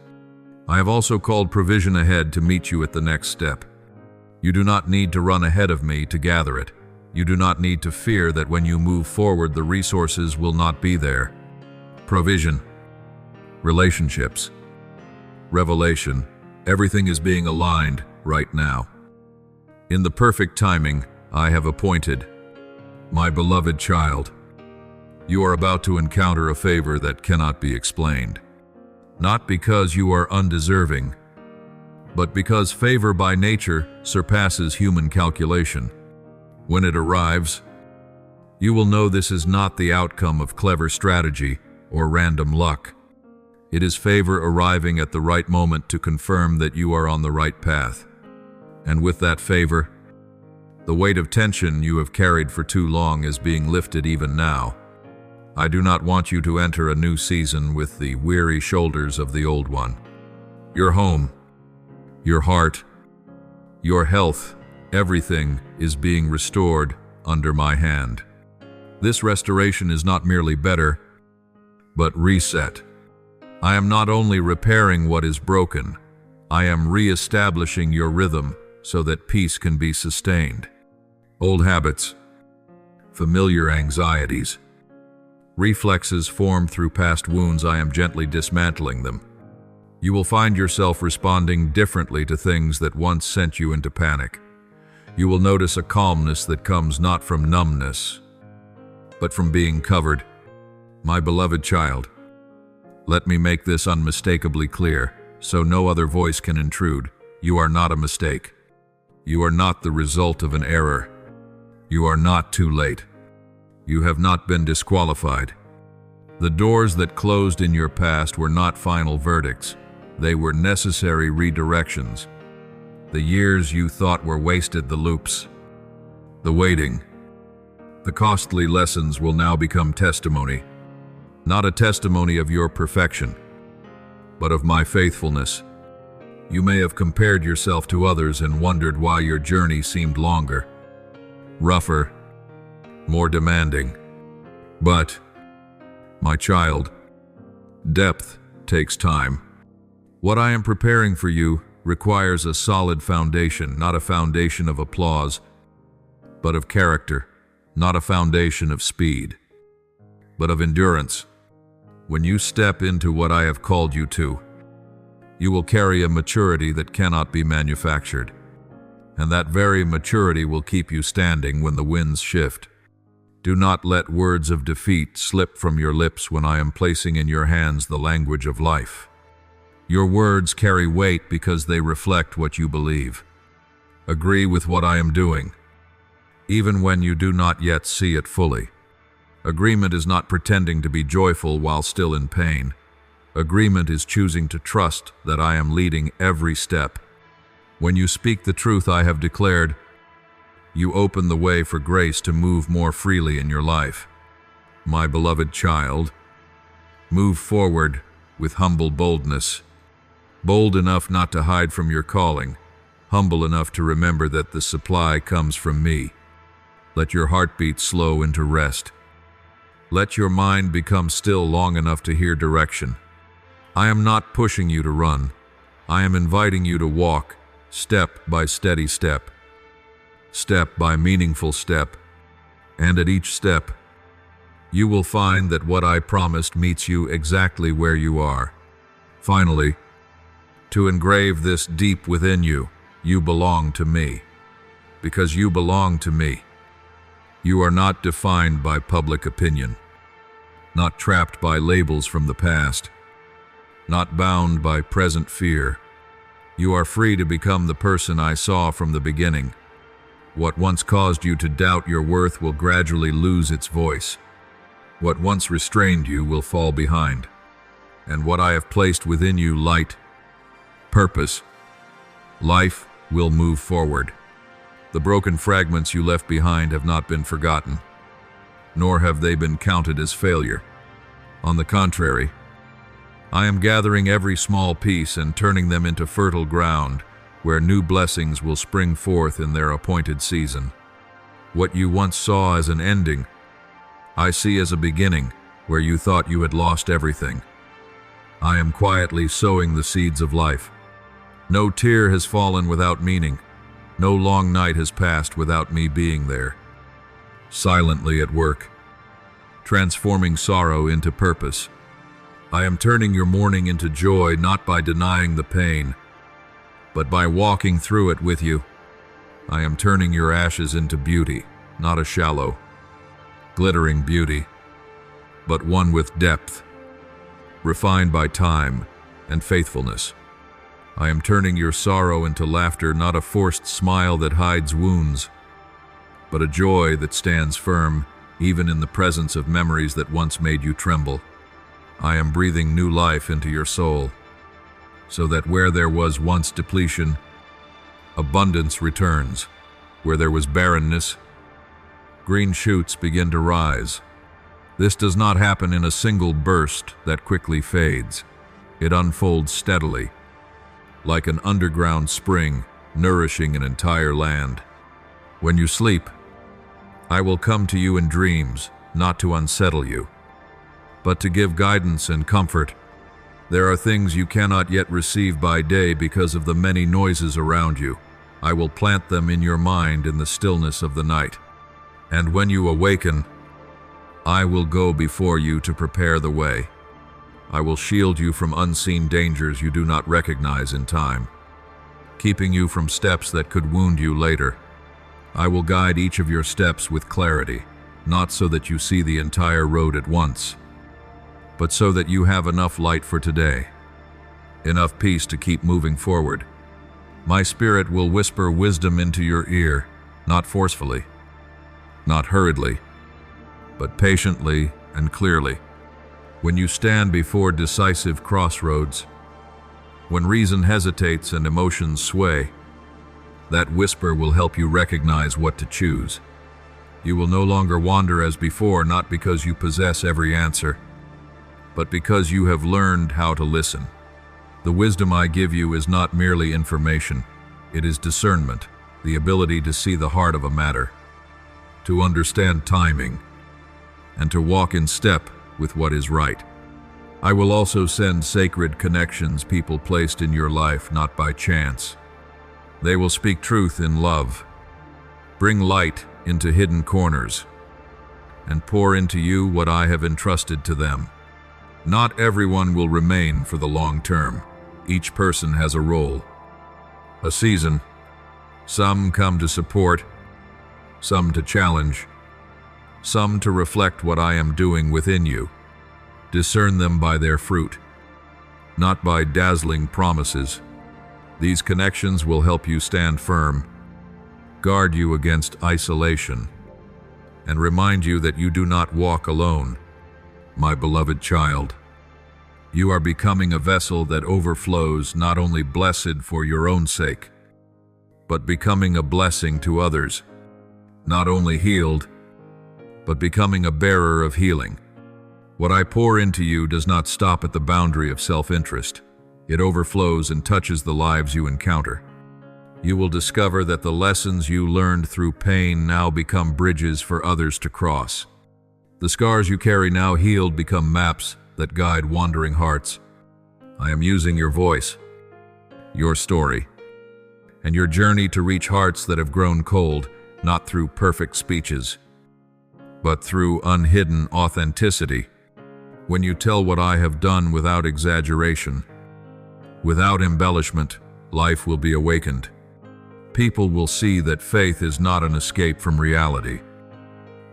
I have also called provision ahead to meet you at the next step. You do not need to run ahead of me to gather it. You do not need to fear that when you move forward the resources will not be there. Provision, relationships, revelation, everything is being aligned right now. In the perfect timing, I have appointed my beloved child. You are about to encounter a favor that cannot be explained. Not because you are undeserving, but because favor by nature surpasses human calculation. When it arrives, you will know this is not the outcome of clever strategy or random luck. It is favor arriving at the right moment to confirm that you are on the right path. And with that favor, the weight of tension you have carried for too long is being lifted even now. I do not want you to enter a new season with the weary shoulders of the old one. Your home, your heart, your health, everything is being restored under my hand. This restoration is not merely better, but reset. I am not only repairing what is broken, I am re-establishing your rhythm so that peace can be sustained. Old habits, familiar anxieties, reflexes formed through past wounds, I am gently dismantling them. You will find yourself responding differently to things that once sent you into panic. You will notice a calmness that comes not from numbness, but from being covered. My beloved child, let me make this unmistakably clear, so no other voice can intrude. You are not a mistake. You are not the result of an error. You are not too late. You have not been disqualified. The doors that closed in your past were not final verdicts. They were necessary redirections. The years you thought were wasted, the loops, the waiting, the costly lessons will now become testimony. Not a testimony of your perfection, but of my faithfulness. You may have compared yourself to others and wondered why your journey seemed longer, rougher, more demanding. But, my child, depth takes time. What I am preparing for you requires a solid foundation, not a foundation of applause, but of character, not a foundation of speed, but of endurance. When you step into what I have called you to, you will carry a maturity that cannot be manufactured, and that very maturity will keep you standing when the winds shift. Do not let words of defeat slip from your lips when I am placing in your hands the language of life. Your words carry weight because they reflect what you believe. Agree with what I am doing, even when you do not yet see it fully. Agreement is not pretending to be joyful while still in pain. Agreement is choosing to trust that I am leading every step. When you speak the truth I have declared, you open the way for grace to move more freely in your life. My beloved child, move forward with humble boldness. Bold enough not to hide from your calling, humble enough to remember that the supply comes from me. Let your heartbeat slow into rest. Let your mind become still long enough to hear direction. I am not pushing you to run. I am inviting you to walk, step by steady step, step by meaningful step, and at each step, you will find that what I promised meets you exactly where you are. Finally, to engrave this deep within you, you belong to me. Because you belong to me. You are not defined by public opinion, not trapped by labels from the past, not bound by present fear. You are free to become the person I saw from the beginning. What once caused you to doubt your worth will gradually lose its voice. What once restrained you will fall behind. And what I have placed within you, light, purpose, life, will move forward. The broken fragments you left behind have not been forgotten, nor have they been counted as failure. On the contrary, I am gathering every small piece and turning them into fertile ground, where new blessings will spring forth in their appointed season. What you once saw as an ending, I see as a beginning, where you thought you had lost everything. I am quietly sowing the seeds of life. No tear has fallen without meaning. No long night has passed without me being there, silently at work, transforming sorrow into purpose. I am turning your mourning into joy, not by denying the pain, but by walking through it with you. I am turning your ashes into beauty, not a shallow, glittering beauty, but one with depth, refined by time and faithfulness. I am turning your sorrow into laughter, not a forced smile that hides wounds, but a joy that stands firm, even in the presence of memories that once made you tremble. I am breathing new life into your soul, so that where there was once depletion, abundance returns. Where there was barrenness, green shoots begin to rise. This does not happen in a single burst that quickly fades. It unfolds steadily, like an underground spring nourishing an entire land. When you sleep, I will come to you in dreams, not to unsettle you, but to give guidance and comfort. There are things you cannot yet receive by day because of the many noises around you. I will plant them in your mind in the stillness of the night. And when you awaken, I will go before you to prepare the way. I will shield you from unseen dangers you do not recognize in time, keeping you from steps that could wound you later. I will guide each of your steps with clarity, not so that you see the entire road at once, but so that you have enough light for today, enough peace to keep moving forward. My spirit will whisper wisdom into your ear, not forcefully, not hurriedly, but patiently and clearly. When you stand before decisive crossroads, when reason hesitates and emotions sway, that whisper will help you recognize what to choose. You will no longer wander as before, not because you possess every answer, but because you have learned how to listen. The wisdom I give you is not merely information, it is discernment, the ability to see the heart of a matter, to understand timing, and to walk in step with what is right. I will also send sacred connections, people placed in your life not by chance. They will speak truth in love, bring light into hidden corners, and pour into you what I have entrusted to them. Not everyone will remain for the long term. Each person has a role, a season. Some come to support, some to challenge, some to reflect what I am doing within you. Discern them by their fruit, not by dazzling promises. These connections will help you stand firm, guard you against isolation, and remind you that you do not walk alone. My beloved child, you are becoming a vessel that overflows, not only blessed for your own sake, but becoming a blessing to others, not only healed, but becoming a bearer of healing. What I pour into you does not stop at the boundary of self-interest. It overflows and touches the lives you encounter. You will discover that the lessons you learned through pain now become bridges for others to cross. The scars you carry now healed become maps that guide wandering hearts. I am using your voice, your story, and your journey to reach hearts that have grown cold, not through perfect speeches, but through unhidden authenticity. When you tell what I have done without exaggeration, without embellishment, life will be awakened. People will see that faith is not an escape from reality,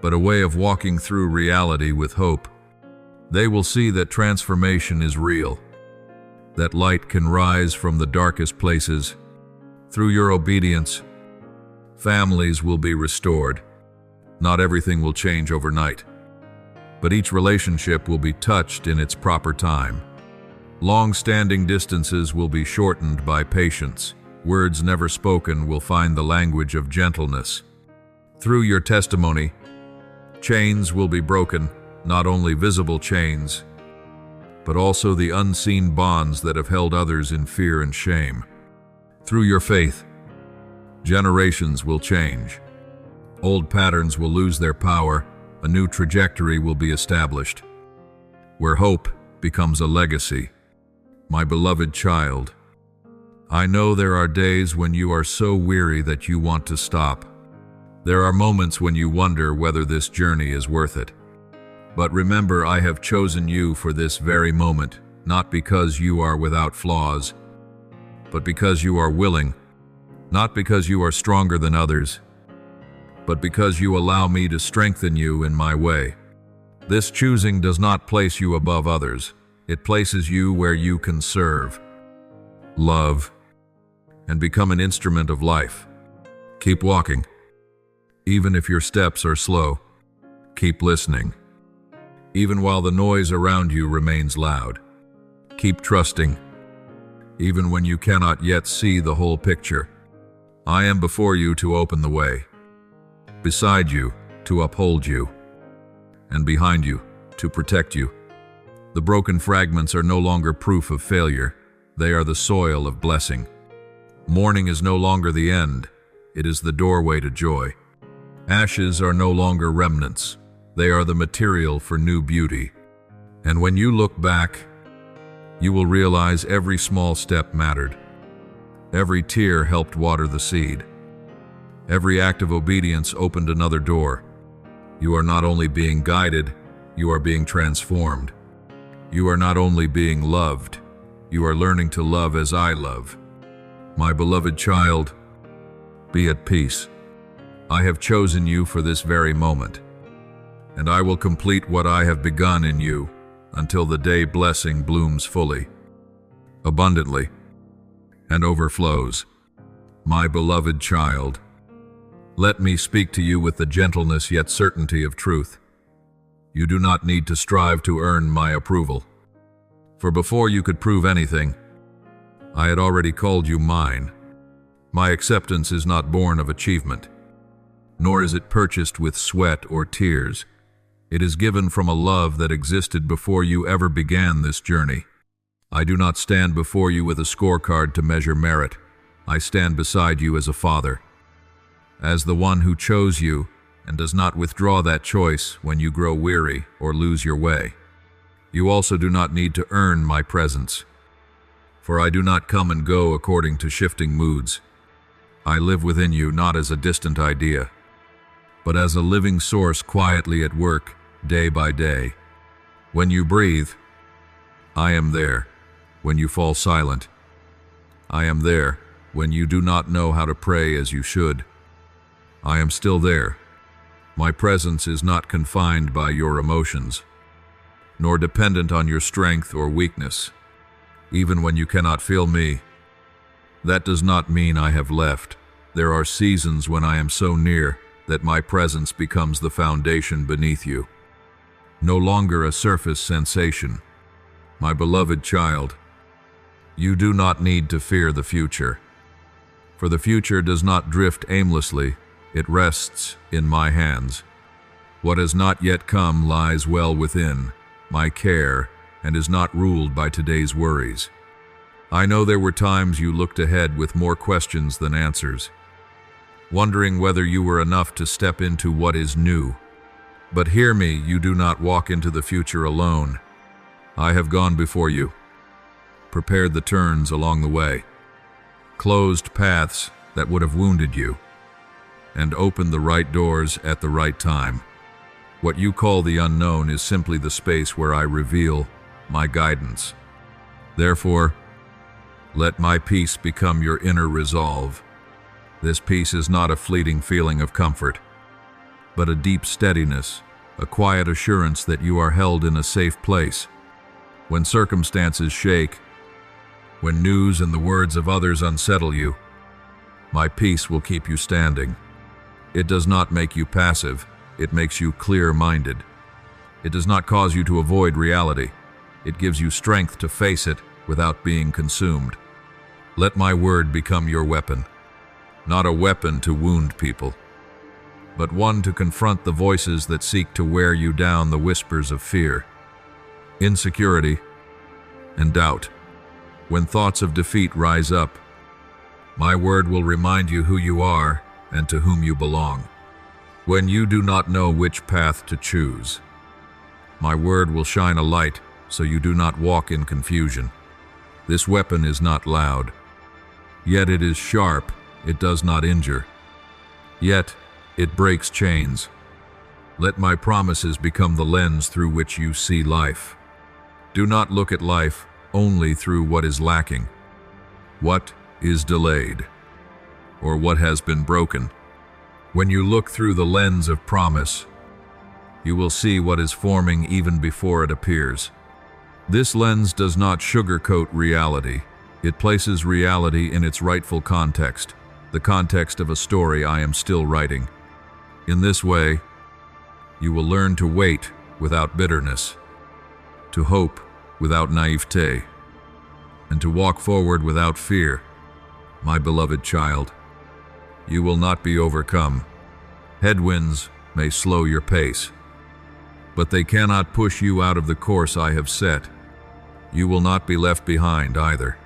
but a way of walking through reality with hope. They will see that transformation is real, that light can rise from the darkest places. Through your obedience, families will be restored. Not everything will change overnight, but each relationship will be touched in its proper time. Long-standing distances will be shortened by patience. Words never spoken will find the language of gentleness. Through your testimony, chains will be broken, not only visible chains, but also the unseen bonds that have held others in fear and shame. Through your faith, generations will change. Old patterns will lose their power. A new trajectory will be established, where hope becomes a legacy. My beloved child, I know there are days when you are so weary that you want to stop. There are moments when you wonder whether this journey is worth it. But remember, I have chosen you for this very moment, not because you are without flaws, but because you are willing, not because you are stronger than others, but because you allow me to strengthen you in my way. This choosing does not place you above others. It places you where you can serve, love, and become an instrument of life. Keep walking. Even if your steps are slow, keep listening. Even while the noise around you remains loud, keep trusting. Even when you cannot yet see the whole picture, I am before you to open the way, beside you to uphold you, and behind you to protect you. The broken fragments are no longer proof of failure. They are the soil of blessing. Mourning is no longer the end. It is the doorway to joy. Ashes are no longer remnants. They are the material for new beauty. And when you look back, you will realize every small step mattered. Every tear helped water the seed. Every act of obedience opened another door. You are not only being guided, you are being transformed. You are not only being loved, you are learning to love as I love. My beloved child, be at peace. I have chosen you for this very moment, and I will complete what I have begun in you until the day blessing blooms fully, abundantly, and overflows. My beloved child, let me speak to you with the gentleness yet certainty of truth. You do not need to strive to earn my approval, for before you could prove anything, I had already called you mine. My acceptance is not born of achievement, nor is it purchased with sweat or tears. It is given from a love that existed before you ever began this journey. I do not stand before you with a scorecard to measure merit. I stand beside you as a father, as the one who chose you and does not withdraw that choice when you grow weary or lose your way. You also do not need to earn my presence, for I do not come and go according to shifting moods. I live within you not as a distant idea, but as a living source quietly at work, day by day. When you breathe, I am there. When you fall silent, I am there. When you do not know how to pray as you should, I am still there. My presence is not confined by your emotions, nor dependent on your strength or weakness. Even when you cannot feel me, that does not mean I have left. There are seasons when I am so near that my presence becomes the foundation beneath you. No longer a surface sensation. My beloved child, you do not need to fear the future. For the future does not drift aimlessly, it rests in my hands. What has not yet come lies well within my care and is not ruled by today's worries. I know there were times you looked ahead with more questions than answers, wondering whether you were enough to step into what is new. But hear me, you do not walk into the future alone. I have gone before you, prepared the turns along the way, closed paths that would have wounded you, and opened the right doors at the right time. What you call the unknown is simply the space where I reveal my guidance. Therefore, let my peace become your inner resolve. This peace is not a fleeting feeling of comfort, but a deep steadiness, a quiet assurance that you are held in a safe place. When circumstances shake, when news and the words of others unsettle you, my peace will keep you standing. It does not make you passive, it makes you clear-minded. It does not cause you to avoid reality. It gives you strength to face it without being consumed. Let my word become your weapon, not a weapon to wound people, but one to confront the voices that seek to wear you down, the whispers of fear, insecurity, and doubt. When thoughts of defeat rise up, my word will remind you who you are and to whom you belong. When you do not know which path to choose, my word will shine a light so you do not walk in confusion. This weapon is not loud, yet it is sharp. It does not injure, yet it breaks chains. Let my promises become the lens through which you see life. Do not look at life only through what is lacking, what is delayed, or what has been broken. When you look through the lens of promise, you will see what is forming even before it appears. This lens does not sugarcoat reality. It places reality in its rightful context, the context of a story I am still writing. In this way, you will learn to wait without bitterness, to hope without naivete, and to walk forward without fear. My beloved child, you will not be overcome. Headwinds may slow your pace, but they cannot push you out of the course I have set. You will not be left behind either.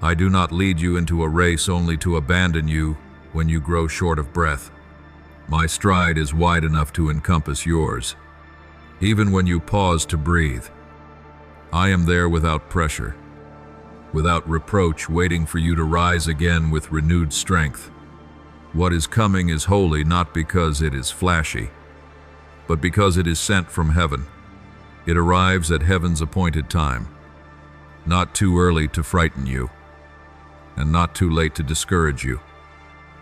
I do not lead you into a race only to abandon you when you grow short of breath. My stride is wide enough to encompass yours. Even when you pause to breathe, I am there without pressure, without reproach, waiting for you to rise again with renewed strength. What is coming is holy not because it is flashy, but because it is sent from heaven. It arrives at heaven's appointed time, not too early to frighten you, and not too late to discourage you.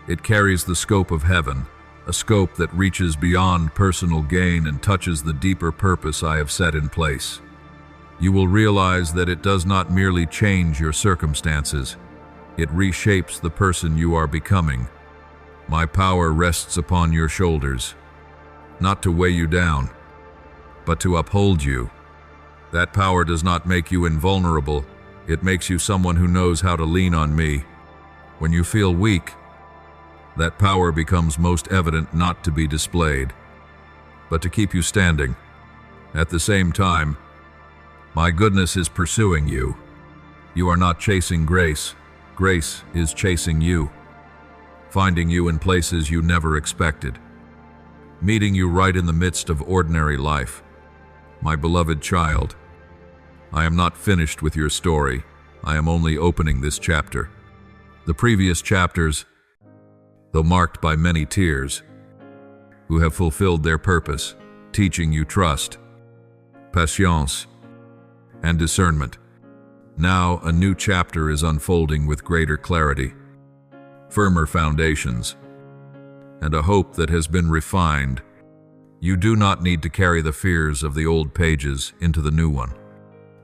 It carries the scope of heaven, a scope that reaches beyond personal gain and touches the deeper purpose I have set in place. You will realize that it does not merely change your circumstances, it reshapes the person you are becoming. My power rests upon your shoulders, not to weigh you down, but to uphold you. That power does not make you invulnerable, it makes you someone who knows how to lean on me. When you feel weak, that power becomes most evident, not to be displayed, but to keep you standing. At the same time, my goodness is pursuing you. You are not chasing grace. Grace is chasing you, finding you in places you never expected, meeting you right in the midst of ordinary life. My beloved child, I am not finished with your story. I am only opening this chapter. The previous chapters, though marked by many tears, who have fulfilled their purpose, teaching you trust, patience, and discernment. Now a new chapter is unfolding with greater clarity, firmer foundations, and a hope that has been refined. You do not need to carry the fears of the old pages into the new one.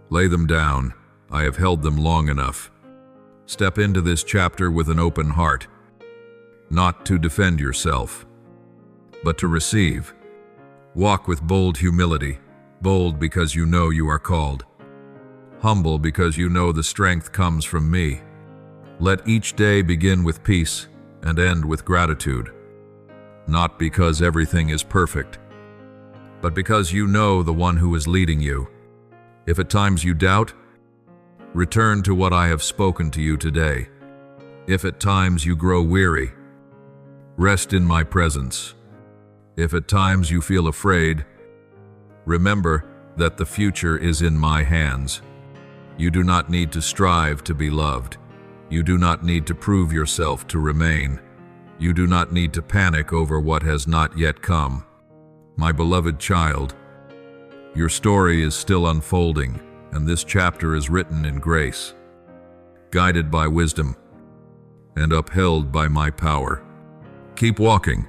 Lay them down. I have held them long enough. Step into this chapter with an open heart, not to defend yourself, but to receive. Walk with bold humility, bold because you know you are called, humble because you know the strength comes from me. Let each day begin with peace and end with gratitude, not because everything is perfect, but because you know the one who is leading you. If at times you doubt, return to what I have spoken to you today. If at times you grow weary, rest in my presence. If at times you feel afraid, remember that the future is in my hands. You do not need to strive to be loved. You do not need to prove yourself to remain. You do not need to panic over what has not yet come. My beloved child, your story is still unfolding, and this chapter is written in grace, guided by wisdom, and upheld by my power. Keep walking.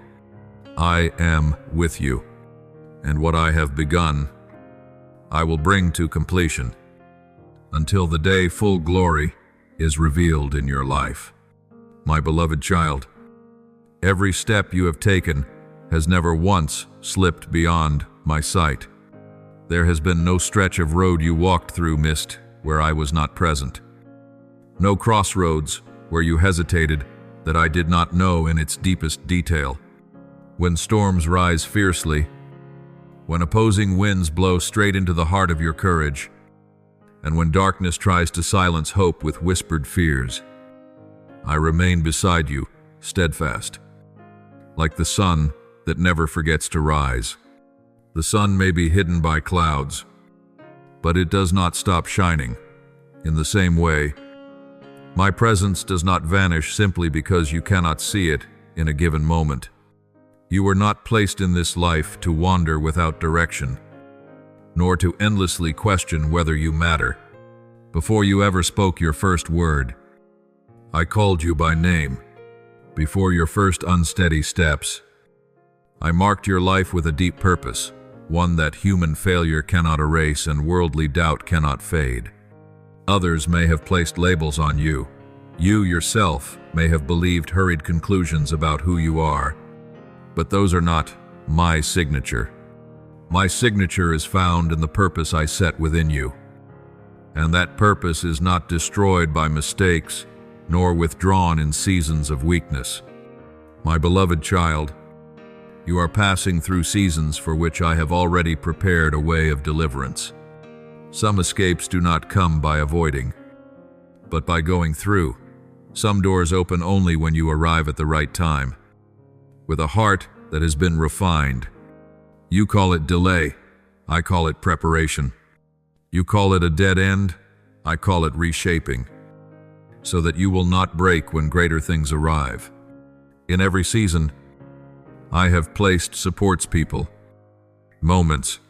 I am with you, and what I have begun, I will bring to completion, until the day full glory is revealed in your life. My beloved child, every step you have taken has never once slipped beyond my sight. There has been no stretch of road you walked through missed where I was not present. No crossroads where you hesitated that I did not know in its deepest detail. When storms rise fiercely, when opposing winds blow straight into the heart of your courage, and when darkness tries to silence hope with whispered fears, I remain beside you, steadfast, like the sun that never forgets to rise. The sun may be hidden by clouds, but it does not stop shining. In the same way, my presence does not vanish simply because you cannot see it in a given moment. You were not placed in this life to wander without direction, nor to endlessly question whether you matter. Before you ever spoke your first word, I called you by name. Before your first unsteady steps, I marked your life with a deep purpose, one that human failure cannot erase and worldly doubt cannot fade. Others may have placed labels on you. You yourself may have believed hurried conclusions about who you are, but those are not my signature. My signature is found in the purpose I set within you, and that purpose is not destroyed by mistakes, nor withdrawn in seasons of weakness. My beloved child, you are passing through seasons for which I have already prepared a way of deliverance. Some escapes do not come by avoiding, but by going through. Some doors open only when you arrive at the right time. With a heart that has been refined, you call it delay, I call it preparation. You call it a dead end, I call it reshaping, so that you will not break when greater things arrive. In every season, I have placed supports people, moments,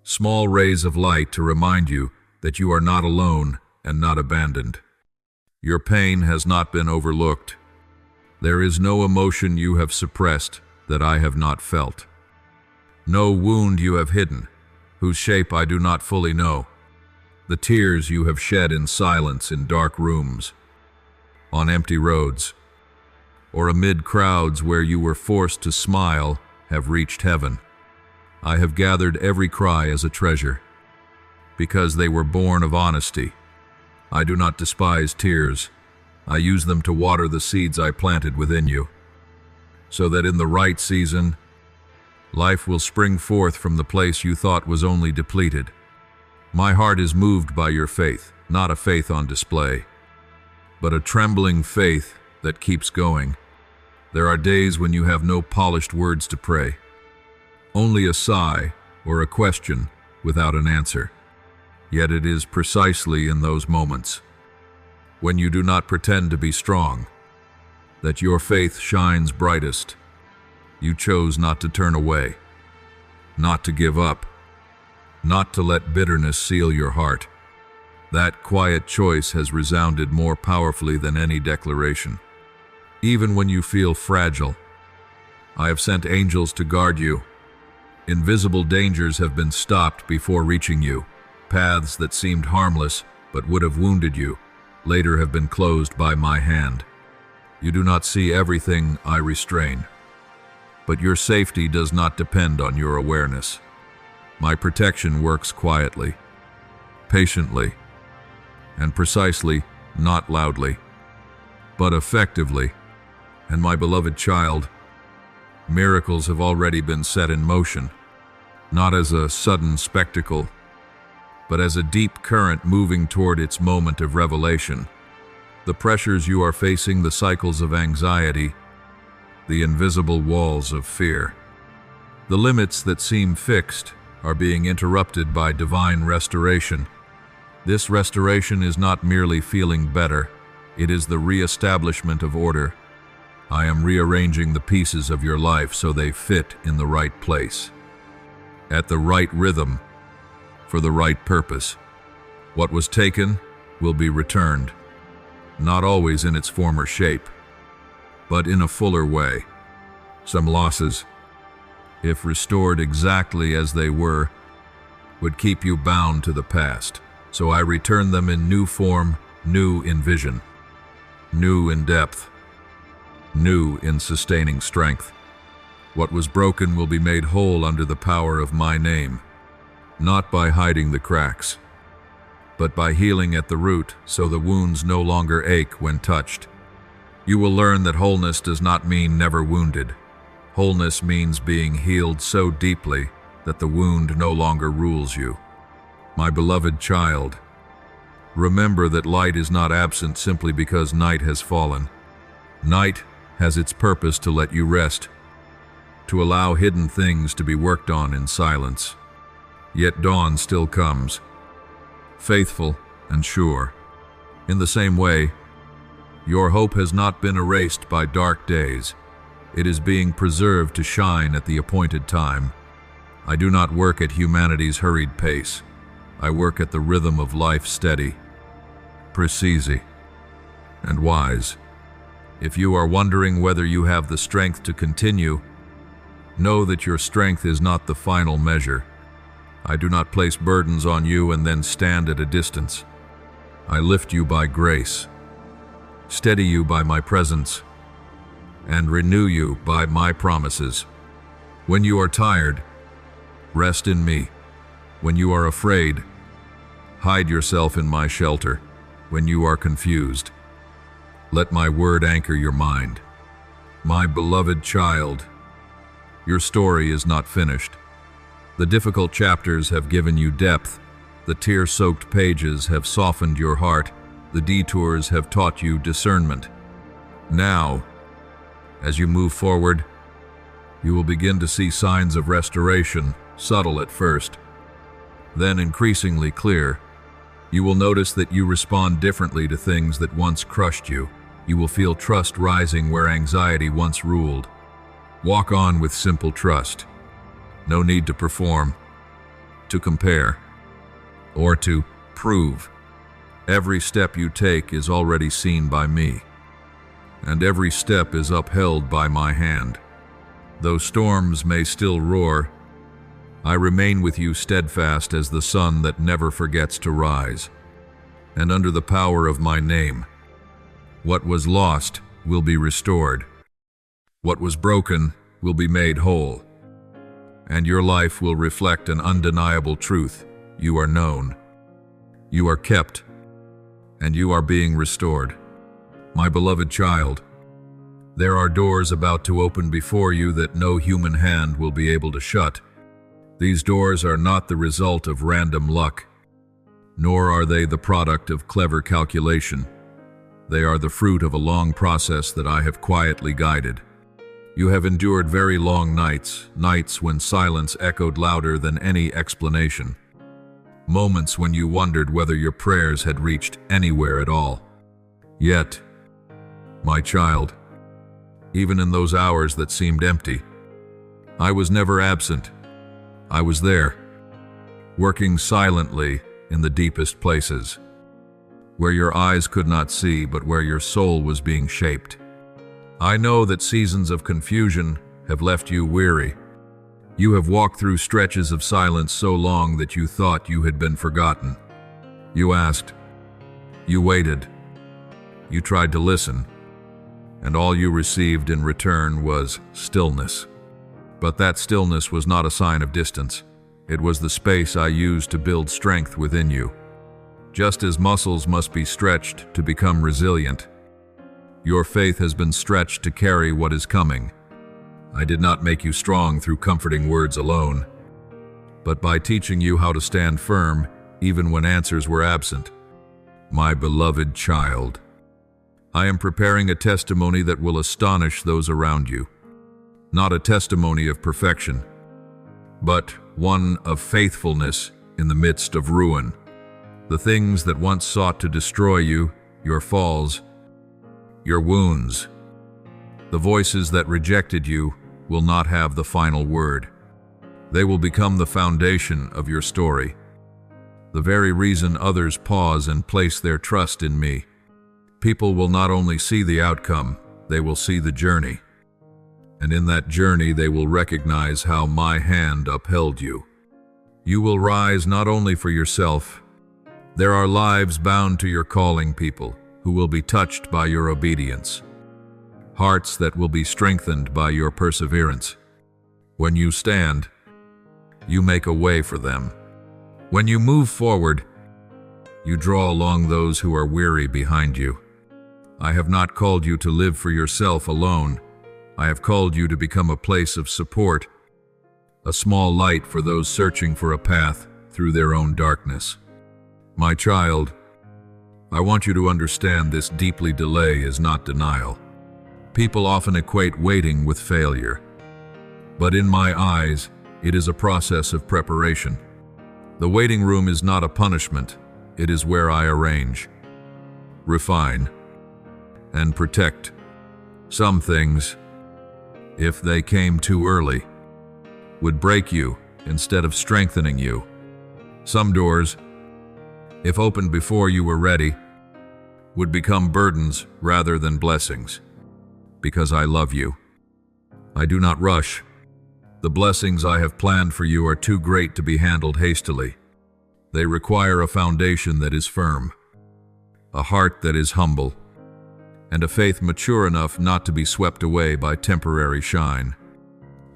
small rays of light to remind you that you are not alone and not abandoned. Your pain has not been overlooked. There is no emotion you have suppressed that I have not felt. No wound you have hidden, whose shape I do not fully know. The tears you have shed in silence in dark rooms, on empty roads, or amid crowds where you were forced to smile, have reached heaven. I have gathered every cry as a treasure, because they were born of honesty. I do not despise tears. I use them to water the seeds I planted within you, so that in the right season, life will spring forth from the place you thought was only depleted. My heart is moved by your faith, not a faith on display, but a trembling faith that keeps going. There are days when you have no polished words to pray, only a sigh or a question without an answer. Yet it is precisely in those moments, when you do not pretend to be strong, that your faith shines brightest. You chose not to turn away, not to give up, not to let bitterness seal your heart. That quiet choice has resounded more powerfully than any declaration. Even when you feel fragile, I have sent angels to guard you. Invisible dangers have been stopped before reaching you. Paths that seemed harmless but would have wounded you later have been closed by my hand. You do not see everything I restrain, but your safety does not depend on your awareness. My protection works quietly, patiently, and precisely, not loudly, but effectively. And my beloved child, miracles have already been set in motion, not as a sudden spectacle, but as a deep current moving toward its moment of revelation. The pressures you are facing, the cycles of anxiety, the invisible walls of fear, the limits that seem fixed are being interrupted by divine restoration. This restoration is not merely feeling better, it is the re-establishment of order. I am rearranging the pieces of your life so they fit in the right place, at the right rhythm, for the right purpose. What was taken will be returned, not always in its former shape, but in a fuller way. Some losses, if restored exactly as they were, would keep you bound to the past. So I return them in new form, new in vision, new in depth, new in sustaining strength. What was broken will be made whole under the power of my name, not by hiding the cracks, but by healing at the root so the wounds no longer ache when touched. You will learn that wholeness does not mean never wounded. Wholeness means being healed so deeply that the wound no longer rules you. My beloved child, remember that light is not absent simply because night has fallen. Night has its purpose to let you rest, to allow hidden things to be worked on in silence. Yet dawn still comes, faithful and sure. In the same way, your hope has not been erased by dark days. It is being preserved to shine at the appointed time. I do not work at humanity's hurried pace. I work at the rhythm of life, steady, precise, and wise. If you are wondering whether you have the strength to continue, know that your strength is not the final measure. I do not place burdens on you and then stand at a distance. I lift you by grace, steady you by my presence, and renew you by my promises. When you are tired, rest in me. When you are afraid, hide yourself in my shelter. When you are confused, let my word anchor your mind. My beloved child, your story is not finished. The difficult chapters have given you depth. The tear-soaked pages have softened your heart. The detours have taught you discernment. Now, as you move forward, you will begin to see signs of restoration, subtle at first, then increasingly clear. You will notice that you respond differently to things that once crushed you. You will feel trust rising where anxiety once ruled. Walk on with simple trust. No need to perform, to compare, or to prove. Every step you take is already seen by me, and every step is upheld by my hand. Though storms may still roar, I remain with you steadfast as the sun that never forgets to rise. And under the power of my name, what was lost will be restored. What was broken will be made whole. And your life will reflect an undeniable truth. You are known. You are kept. And you are being restored. My beloved child, there are doors about to open before you that no human hand will be able to shut. These doors are not the result of random luck, nor are they the product of clever calculation. They are the fruit of a long process that I have quietly guided. You have endured very long nights, nights when silence echoed louder than any explanation, moments when you wondered whether your prayers had reached anywhere at all. Yet, my child, even in those hours that seemed empty, I was never absent. I was there, working silently in the deepest places, where your eyes could not see, but where your soul was being shaped. I know that seasons of confusion have left you weary. You have walked through stretches of silence so long that you thought you had been forgotten. You asked, you waited, you tried to listen, and all you received in return was stillness. But that stillness was not a sign of distance. It was the space I used to build strength within you. Just as muscles must be stretched to become resilient, your faith has been stretched to carry what is coming. I did not make you strong through comforting words alone, but by teaching you how to stand firm even when answers were absent. My beloved child, I am preparing a testimony that will astonish those around you. Not a testimony of perfection, but one of faithfulness in the midst of ruin. The things that once sought to destroy you, your falls, your wounds, the voices that rejected you, will not have the final word. They will become the foundation of your story, the very reason others pause and place their trust in me. People will not only see the outcome, they will see the journey. And in that journey they will recognize how my hand upheld you. You will rise not only for yourself. There are lives bound to your calling, people who will be touched by your obedience, hearts that will be strengthened by your perseverance. When you stand, you make a way for them. When you move forward, you draw along those who are weary behind you. I have not called you to live for yourself alone. I have called you to become a place of support, a small light for those searching for a path through their own darkness. My child, I want you to understand this deeply delay is not denial. People often equate waiting with failure, but in my eyes, it is a process of preparation. The waiting room is not a punishment, it is where I arrange, refine, and protect. Some things, if they came too early, would break you instead of strengthening you. Some doors, if opened before you were ready, would become burdens rather than blessings. Because I love you, I do not rush. The blessings I have planned for you are too great to be handled hastily. They require a foundation that is firm, a heart that is humble, and a faith mature enough not to be swept away by temporary shine.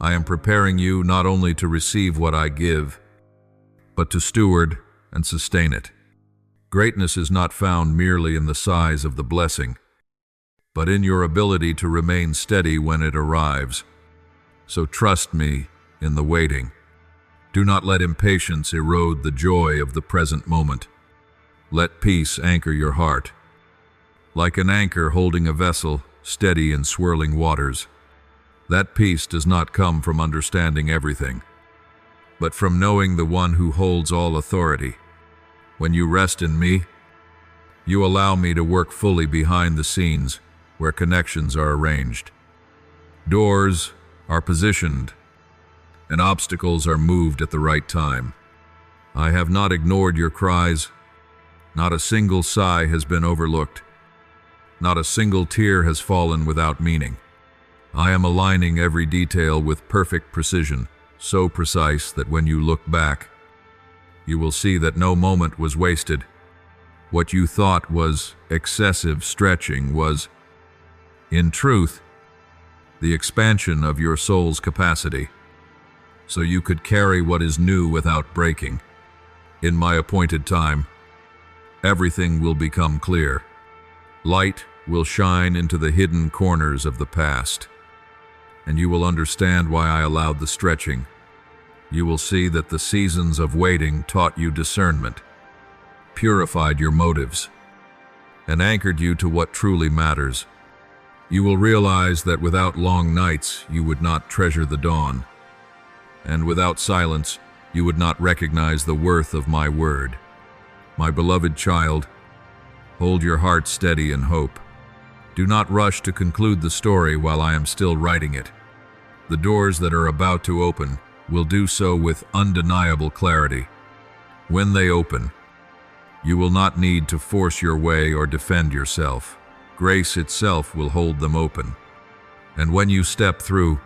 I am preparing you not only to receive what I give, but to steward and sustain it. Greatness is not found merely in the size of the blessing, but in your ability to remain steady when it arrives. So trust me in the waiting. Do not let impatience erode the joy of the present moment. Let peace anchor your heart. Like an anchor holding a vessel steady in swirling waters. That peace does not come from understanding everything, but from knowing the one who holds all authority. When you rest in me, you allow me to work fully behind the scenes where connections are arranged. Doors are positioned, and obstacles are moved at the right time. I have not ignored your cries. Not a single sigh has been overlooked. Not a single tear has fallen without meaning. I am aligning every detail with perfect precision, so precise that when you look back, you will see that no moment was wasted. What you thought was excessive stretching was, in truth, the expansion of your soul's capacity, so you could carry what is new without breaking. In my appointed time, everything will become clear. Light will shine into the hidden corners of the past, and you will understand why I allowed the stretching. You will see that the seasons of waiting taught you discernment, purified your motives, and anchored you to what truly matters. You will realize that without long nights, you would not treasure the dawn, and without silence, you would not recognize the worth of my word. My beloved child, hold your heart steady in hope. Do not rush to conclude the story while I am still writing it. The doors that are about to open will do so with undeniable clarity. When they open, you will not need to force your way or defend yourself. Grace itself will hold them open. And when you step through,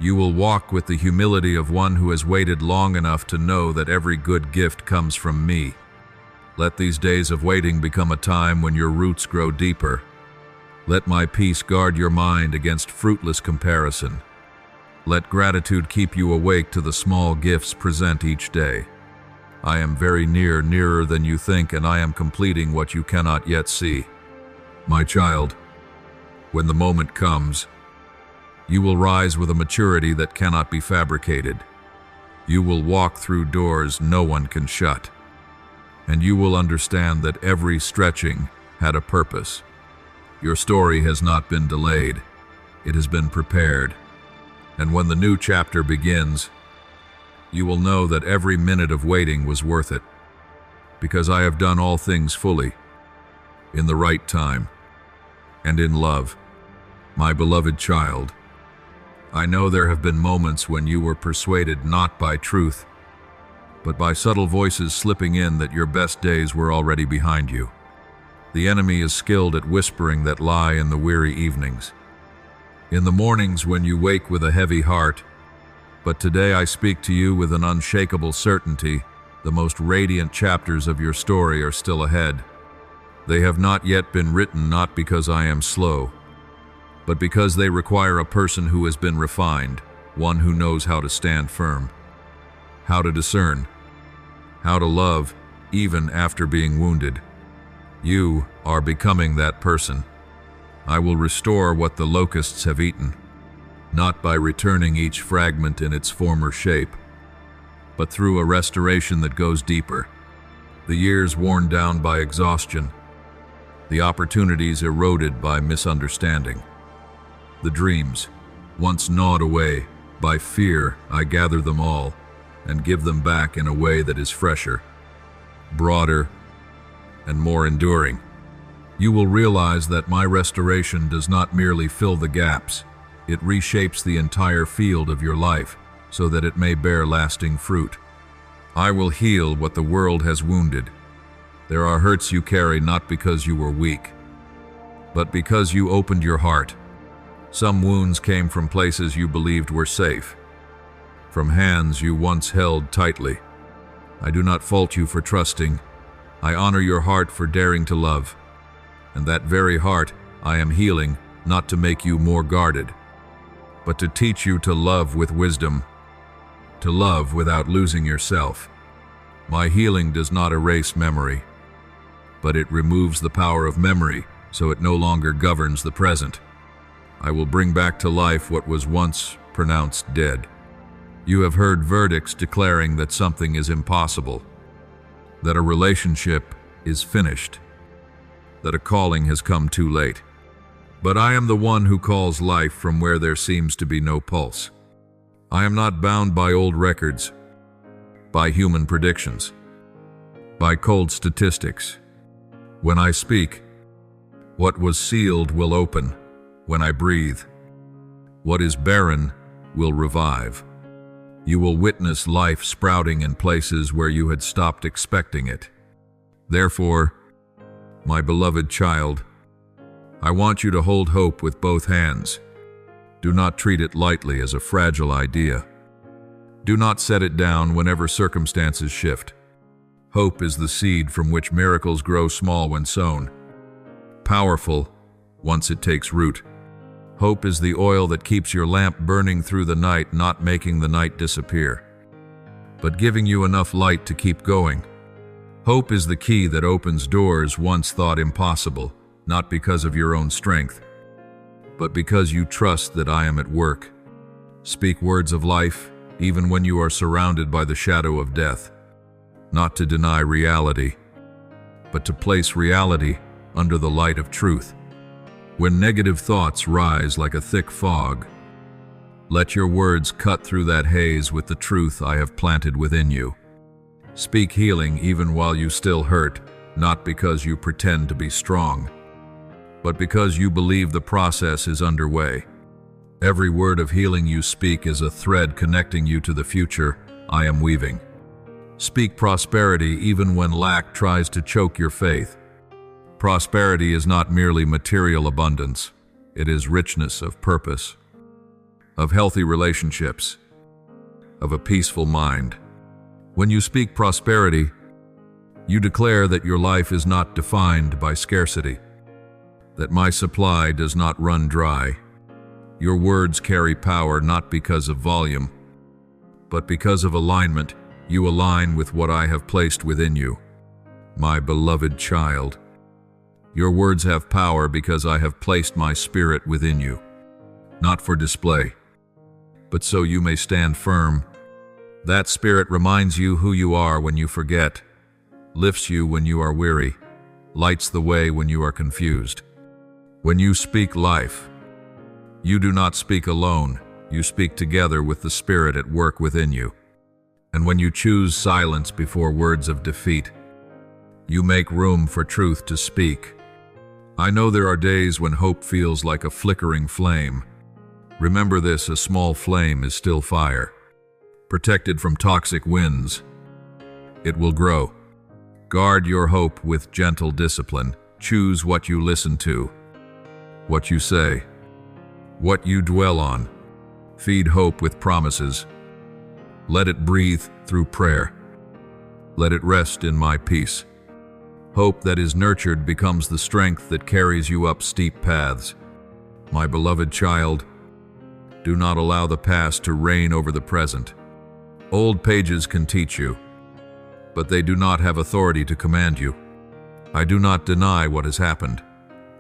you will walk with the humility of one who has waited long enough to know that every good gift comes from me. Let these days of waiting become a time when your roots grow deeper. Let my peace guard your mind against fruitless comparison. Let gratitude keep you awake to the small gifts present each day. I am very near, nearer than you think, and I am completing what you cannot yet see. My child, when the moment comes, you will rise with a maturity that cannot be fabricated. You will walk through doors no one can shut. And you will understand that every stretching had a purpose. Your story has not been delayed. It has been prepared. And when the new chapter begins, you will know that every minute of waiting was worth it. Because I have done all things fully, in the right time, and in love. My beloved child, I know there have been moments when you were persuaded not by truth, but by subtle voices slipping in that your best days were already behind you. The enemy is skilled at whispering that lie in the weary evenings, in the mornings when you wake with a heavy heart. But today I speak to you with an unshakable certainty. The most radiant chapters of your story are still ahead. They have not yet been written, not because I am slow, but because they require a person who has been refined, one who knows how to stand firm, how to discern, how to love even after being wounded. You are becoming that person. I will restore what the locusts have eaten, not by returning each fragment in its former shape, but through a restoration that goes deeper. The years worn down by exhaustion, the opportunities eroded by misunderstanding, the dreams once gnawed away by fear, I gather them all and give them back in a way that is fresher, broader, and more enduring. You will realize that my restoration does not merely fill the gaps, it reshapes the entire field of your life so that it may bear lasting fruit. I will heal what the world has wounded. There are hurts you carry not because you were weak, but because you opened your heart. Some wounds came from places you believed were safe, from hands you once held tightly. I do not fault you for trusting. I honor your heart for daring to love. And that very heart I am healing, not to make you more guarded, but to teach you to love with wisdom, to love without losing yourself. My healing does not erase memory, but it removes the power of memory so it no longer governs the present. I will bring back to life what was once pronounced dead. You have heard verdicts declaring that something is impossible, that a relationship is finished, that a calling has come too late. But I am the one who calls life from where there seems to be no pulse. I am not bound by old records, by human predictions, by cold statistics. When I speak, what was sealed will open. When I breathe, what is barren will revive. You will witness life sprouting in places where you had stopped expecting it. Therefore, my beloved child, I want you to hold hope with both hands. Do not treat it lightly as a fragile idea. Do not set it down whenever circumstances shift. Hope is the seed from which miracles grow small when sown, powerful once it takes root. Hope is the oil that keeps your lamp burning through the night, not making the night disappear, but giving you enough light to keep going. Hope is the key that opens doors once thought impossible, not because of your own strength, but because you trust that I am at work. Speak words of life, even when you are surrounded by the shadow of death, not to deny reality, but to place reality under the light of truth. When negative thoughts rise like a thick fog, let your words cut through that haze with the truth I have planted within you. Speak healing even while you still hurt, not because you pretend to be strong, but because you believe the process is underway. Every word of healing you speak is a thread connecting you to the future I am weaving. Speak prosperity even when lack tries to choke your faith. Prosperity is not merely material abundance. It is richness of purpose, of healthy relationships, of a peaceful mind. When you speak prosperity, you declare that your life is not defined by scarcity, that my supply does not run dry. Your words carry power not because of volume, but because of alignment. You align with what I have placed within you. My beloved child, your words have power because I have placed my spirit within you, not for display, but so you may stand firm. That spirit reminds you who you are when you forget, lifts you when you are weary, lights the way when you are confused. When you speak life, you do not speak alone, you speak together with the Spirit at work within you. And when you choose silence before words of defeat, you make room for truth to speak. I know there are days when hope feels like a flickering flame. Remember this: a small flame is still fire. Protected from toxic winds, it will grow. Guard your hope with gentle discipline. Choose what you listen to, what you say, what you dwell on. Feed hope with promises. Let it breathe through prayer. Let it rest in my peace. Hope that is nurtured becomes the strength that carries you up steep paths. My beloved child, do not allow the past to reign over the present. Old pages can teach you, but they do not have authority to command you. I do not deny what has happened.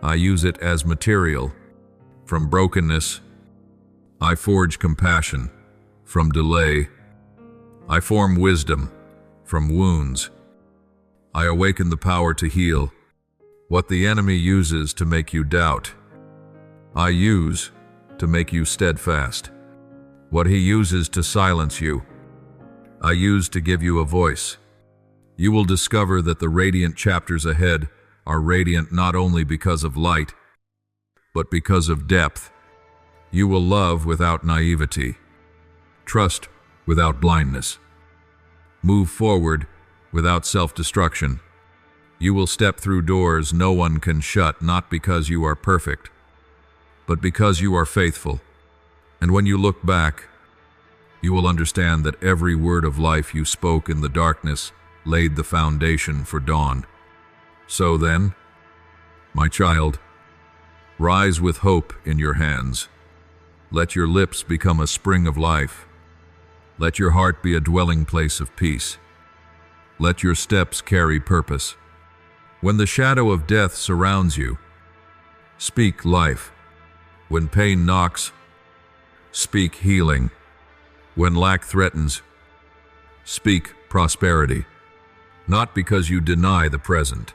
I use it as material. From brokenness, I forge compassion. From delay, I form wisdom. From wounds, I awaken the power to heal. What the enemy uses to make you doubt, I use to make you steadfast. What he uses to silence you, I use to give you a voice. You will discover that the radiant chapters ahead are radiant not only because of light, but because of depth. You will love without naivety, trust without blindness, move forward without self-destruction. You will step through doors no one can shut, not because you are perfect, but because you are faithful. And when you look back, you will understand that every word of life you spoke in the darkness laid the foundation for dawn. So then, my child, rise with hope in your hands. Let your lips become a spring of life. Let your heart be a dwelling place of peace. Let your steps carry purpose. When the shadow of death surrounds you, speak life. When pain knocks, speak healing. When lack threatens, speak prosperity. Not because you deny the present,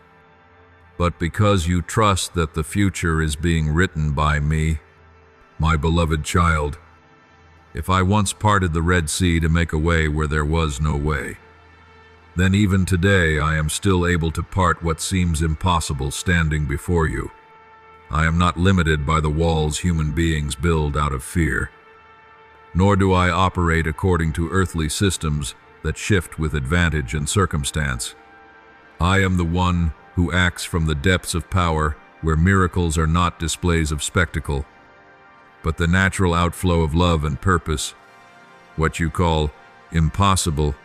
but because you trust that the future is being written by me. My beloved child, if I once parted the Red Sea to make a way where there was no way, then even today I am still able to part what seems impossible standing before you. I am not limited by the walls human beings build out of fear, nor do I operate according to earthly systems that shift with advantage and circumstance. I am the one who acts from the depths of power, where miracles are not displays of spectacle, but the natural outflow of love and purpose. What you call impossible,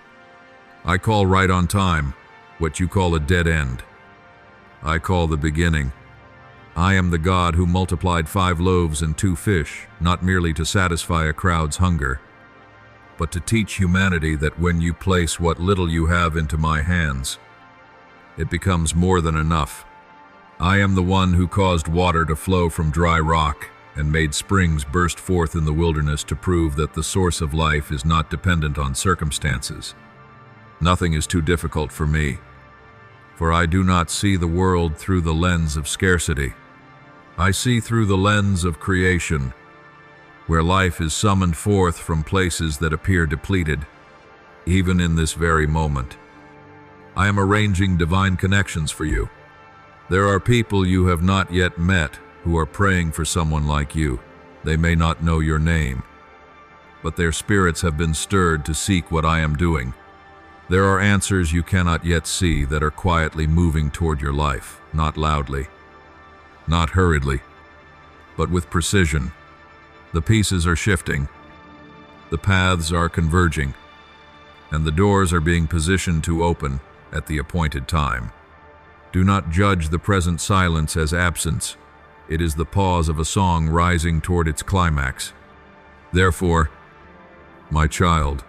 I call right on time. What you call a dead end, I call the beginning. I am the God who multiplied 5 loaves and 2 fish, not merely to satisfy a crowd's hunger, but to teach humanity that when you place what little you have into my hands, it becomes more than enough. I am the one who caused water to flow from dry rock and made springs burst forth in the wilderness to prove that the source of life is not dependent on circumstances. Nothing is too difficult for me, for I do not see the world through the lens of scarcity. I see through the lens of creation, where life is summoned forth from places that appear depleted, even in this very moment. I am arranging divine connections for you. There are people you have not yet met who are praying for someone like you. They may not know your name, but their spirits have been stirred to seek what I am doing. There are answers you cannot yet see that are quietly moving toward your life, not loudly, not hurriedly, but with precision. The pieces are shifting, the paths are converging, and the doors are being positioned to open at the appointed time. Do not judge the present silence as absence. It is the pause of a song rising toward its climax. Therefore, my child,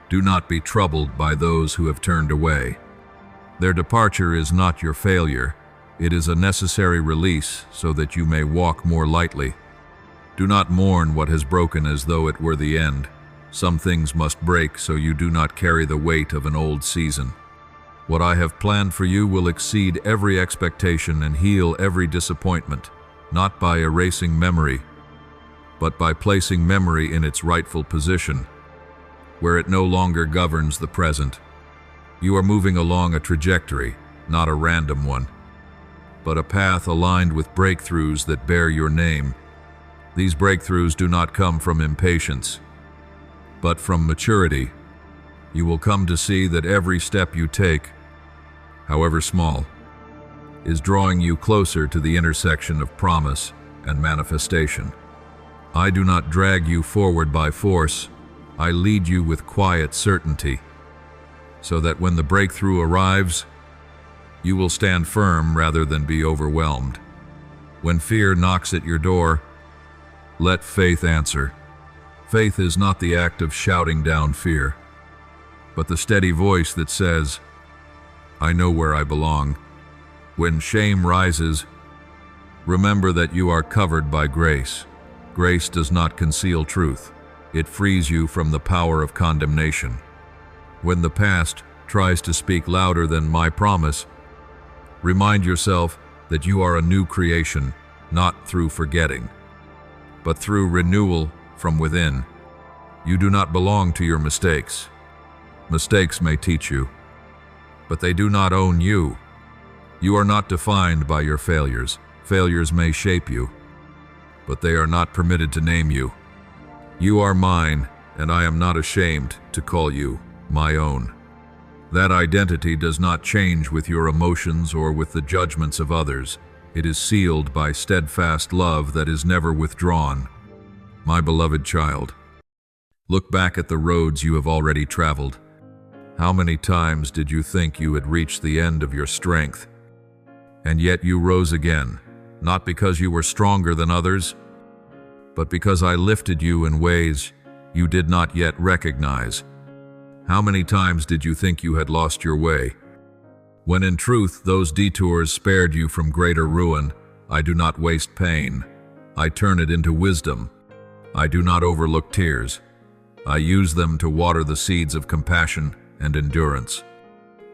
do not be troubled by those who have turned away. Their departure is not your failure. It is a necessary release so that you may walk more lightly. Do not mourn what has broken as though it were the end. Some things must break so you do not carry the weight of an old season. What I have planned for you will exceed every expectation and heal every disappointment, not by erasing memory, but by placing memory in its rightful position, where it no longer governs the present. You are moving along a trajectory, not a random one, but a path aligned with breakthroughs that bear your name. These breakthroughs do not come from impatience, but from maturity. You will come to see that every step you take, however small, is drawing you closer to the intersection of promise and manifestation. I do not drag you forward by force. I lead you with quiet certainty, so that when the breakthrough arrives, you will stand firm rather than be overwhelmed. When fear knocks at your door, let faith answer. Faith is not the act of shouting down fear, but the steady voice that says, I know where I belong. When shame rises, remember that you are covered by grace. Grace does not conceal truth. It frees you from the power of condemnation. When the past tries to speak louder than my promise, remind yourself that you are a new creation, not through forgetting, but through renewal from within. You do not belong to your mistakes. Mistakes may teach you, but they do not own you. You are not defined by your failures. Failures may shape you, but they are not permitted to name you. You are mine, and I am not ashamed to call you my own. That identity does not change with your emotions or with the judgments of others. It is sealed by steadfast love that is never withdrawn. My beloved child, look back at the roads you have already traveled. How many times did you think you had reached the end of your strength? And yet you rose again, not because you were stronger than others, but because I lifted you in ways you did not yet recognize. How many times did you think you had lost your way? When in truth those detours spared you from greater ruin. I do not waste pain. I turn it into wisdom. I do not overlook tears. I use them to water the seeds of compassion and endurance.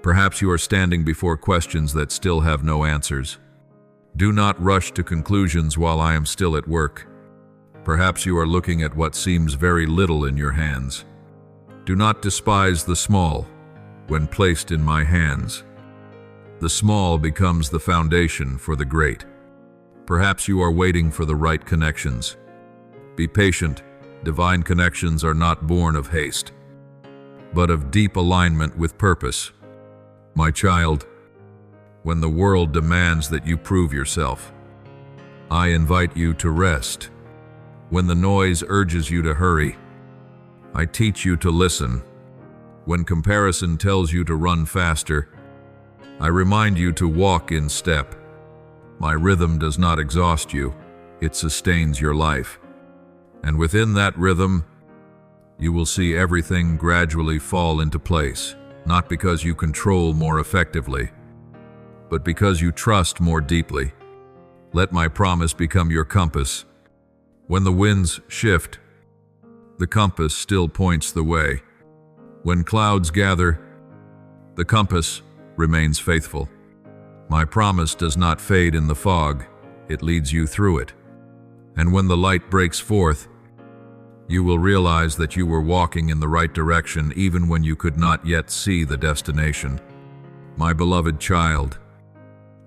Perhaps you are standing before questions that still have no answers. Do not rush to conclusions while I am still at work. Perhaps you are looking at what seems very little in your hands. Do not despise the small when placed in my hands. The small becomes the foundation for the great. Perhaps you are waiting for the right connections. Be patient. Divine connections are not born of haste, but of deep alignment with purpose. My child, when the world demands that you prove yourself, I invite you to rest. When the noise urges you to hurry, I teach you to listen. When comparison tells you to run faster, I remind you to walk in step. My rhythm does not exhaust you, it sustains your life. And within that rhythm, you will see everything gradually fall into place, not because you control more effectively, but because you trust more deeply. Let my promise become your compass. When the winds shift, the compass still points the way. When clouds gather, the compass remains faithful. My promise does not fade in the fog, it leads you through it. And when the light breaks forth, you will realize that you were walking in the right direction even when you could not yet see the destination. My beloved child,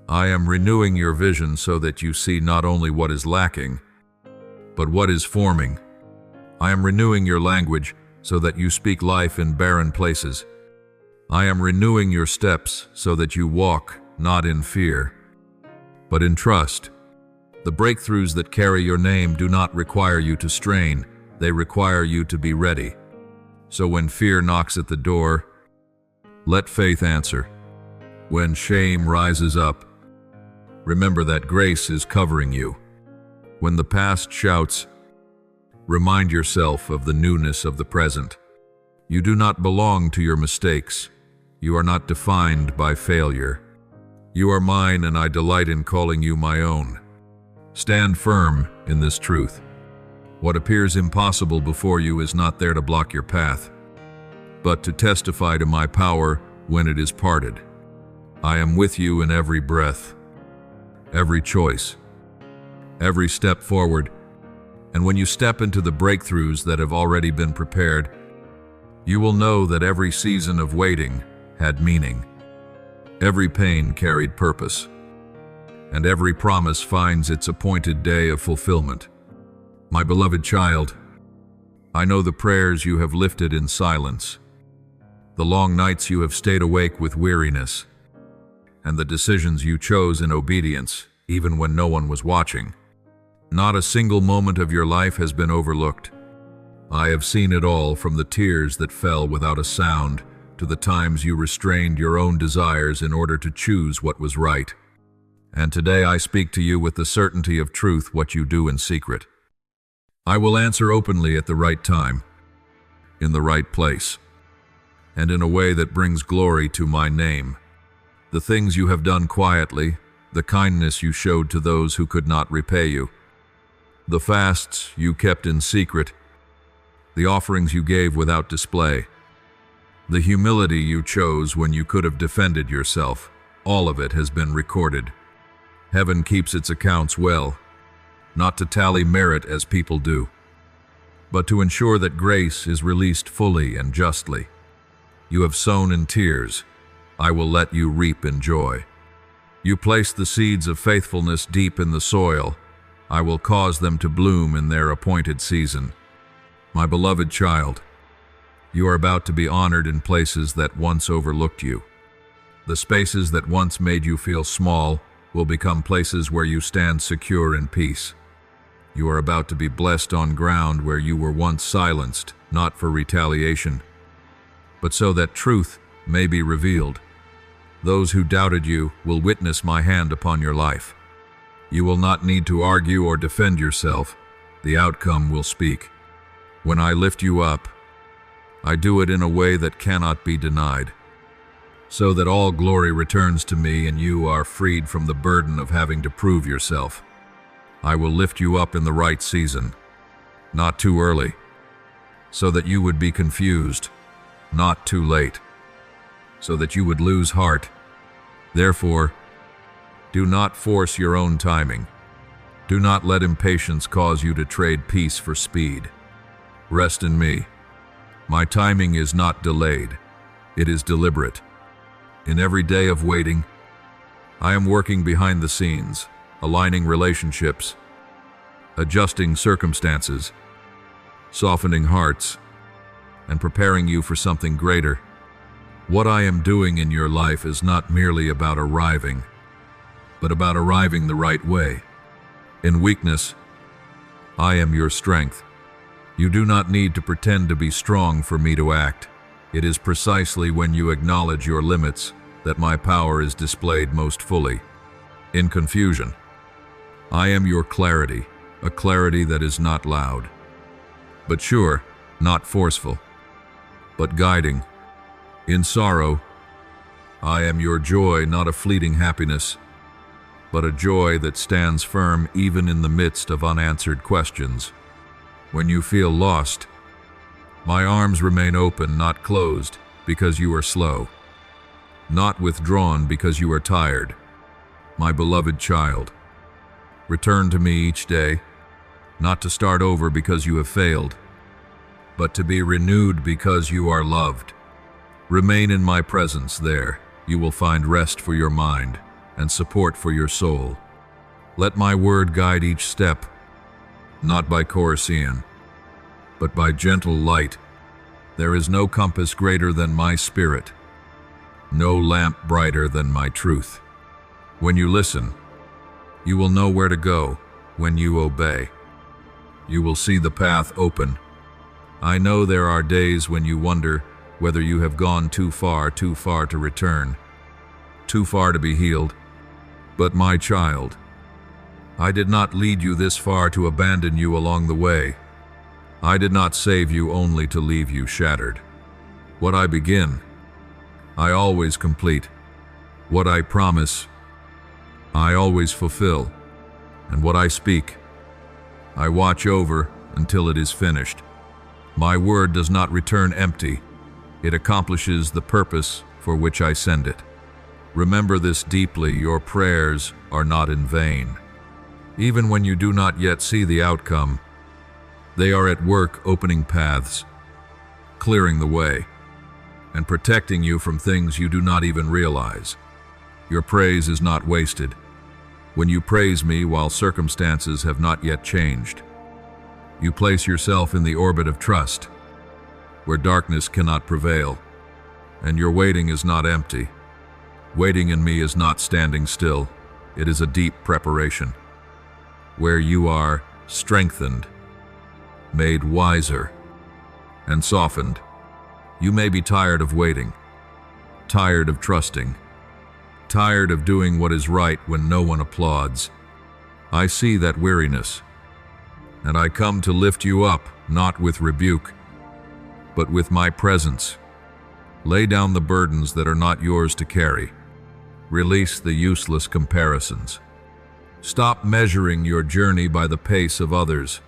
I am renewing your vision so that you see not only what is lacking, but what is forming. I am renewing your language so that you speak life in barren places. I am renewing your steps so that you walk not in fear, but in trust. The breakthroughs that carry your name do not require you to strain, they require you to be ready. So when fear knocks at the door, let faith answer. When shame rises up, remember that grace is covering you. When the past shouts, remind yourself of the newness of the present. You do not belong to your mistakes. You are not defined by failure. You are mine, and I delight in calling you my own. Stand firm in this truth. What appears impossible before you is not there to block your path, but to testify to my power when it is parted. I am with you in every breath, every choice, every step forward, and when you step into the breakthroughs that have already been prepared, you will know that every season of waiting had meaning. Every pain carried purpose, and every promise finds its appointed day of fulfillment. My beloved child, I know the prayers you have lifted in silence, the long nights you have stayed awake with weariness, and the decisions you chose in obedience, even when no one was watching. Not a single moment of your life has been overlooked. I have seen it all, from the tears that fell without a sound to the times you restrained your own desires in order to choose what was right. And today I speak to you with the certainty of truth, what you do in secret. I will answer openly at the right time, in the right place, and in a way that brings glory to my name. The things you have done quietly, the kindness you showed to those who could not repay you, the fasts you kept in secret, the offerings you gave without display, the humility you chose when you could have defended yourself, all of it has been recorded. Heaven keeps its accounts well, not to tally merit as people do, but to ensure that grace is released fully and justly. You have sown in tears, I will let you reap in joy. You placed the seeds of faithfulness deep in the soil, I will cause them to bloom in their appointed season. My beloved child, you are about to be honored in places that once overlooked you. The spaces that once made you feel small will become places where you stand secure in peace. You are about to be blessed on ground where you were once silenced, not for retaliation, but so that truth may be revealed. Those who doubted you will witness my hand upon your life. You will not need to argue or defend yourself. The outcome will speak. When I lift you up, I do it in a way that cannot be denied, so that all glory returns to me and you are freed from the burden of having to prove yourself. I will lift you up in the right season, not too early, so that you would be confused, not too late, so that you would lose heart. Therefore, do not force your own timing. Do not let impatience cause you to trade peace for speed. Rest in me. My timing is not delayed. It is deliberate. In every day of waiting, I am working behind the scenes, aligning relationships, adjusting circumstances, softening hearts, and preparing you for something greater. What I am doing in your life is not merely about arriving, but about arriving the right way. In weakness, I am your strength. You do not need to pretend to be strong for me to act. It is precisely when you acknowledge your limits that my power is displayed most fully. In confusion, I am your clarity, a clarity that is not loud, but sure, not forceful, but guiding. In sorrow, I am your joy, not a fleeting happiness, but a joy that stands firm even in the midst of unanswered questions. When you feel lost, my arms remain open, not closed, because you are slow, not withdrawn because you are tired. My beloved child, return to me each day, not to start over because you have failed, but to be renewed because you are loved. Remain in my presence. There, you will find rest for your mind and support for your soul. Let my word guide each step, not by Coruscant, but by gentle light. There is no compass greater than my spirit, no lamp brighter than my truth. When you listen, you will know where to go. When you obey, you will see the path open. I know there are days when you wonder whether you have gone too far to return, too far to be healed. But my child, I did not lead you this far to abandon you along the way. I did not save you only to leave you shattered. What I begin, I always complete. What I promise, I always fulfill. And what I speak, I watch over until it is finished. My word does not return empty. It accomplishes the purpose for which I send it. Remember this deeply: your prayers are not in vain. Even when you do not yet see the outcome, they are at work opening paths, clearing the way, and protecting you from things you do not even realize. Your praise is not wasted. When you praise me while circumstances have not yet changed, you place yourself in the orbit of trust, where darkness cannot prevail, and your waiting is not empty. Waiting in me is not standing still. It is a deep preparation, where you are strengthened, made wiser, and softened. You may be tired of waiting, tired of trusting, tired of doing what is right when no one applauds. I see that weariness, and I come to lift you up, not with rebuke, but with my presence. Lay down the burdens that are not yours to carry. Release the useless comparisons. Stop measuring your journey by the pace of others.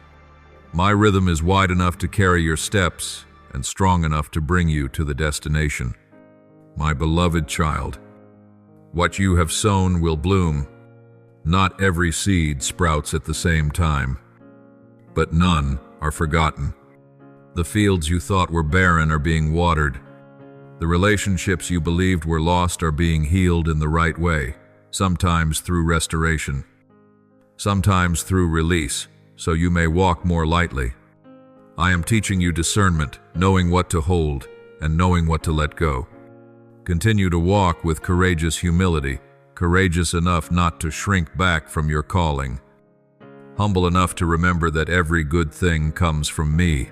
My rhythm is wide enough to carry your steps and strong enough to bring you to the destination. My beloved child, what you have sown will bloom. Not every seed sprouts at the same time, but none are forgotten. The fields you thought were barren are being watered. The relationships you believed were lost are being healed in the right way, sometimes through restoration, sometimes through release, so you may walk more lightly. I am teaching you discernment, knowing what to hold and knowing what to let go. Continue to walk with courageous humility, courageous enough not to shrink back from your calling, humble enough to remember that every good thing comes from me.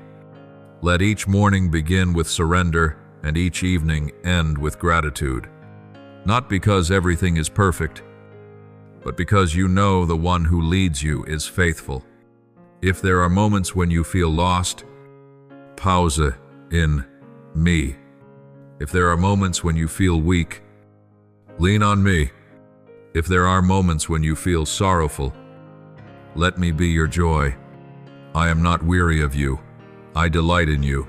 Let each morning begin with surrender and each evening end with gratitude. Not because everything is perfect, but because you know the one who leads you is faithful. If there are moments when you feel lost, pause in me. If there are moments when you feel weak, lean on me. If there are moments when you feel sorrowful, let me be your joy. I am not weary of you. I delight in you.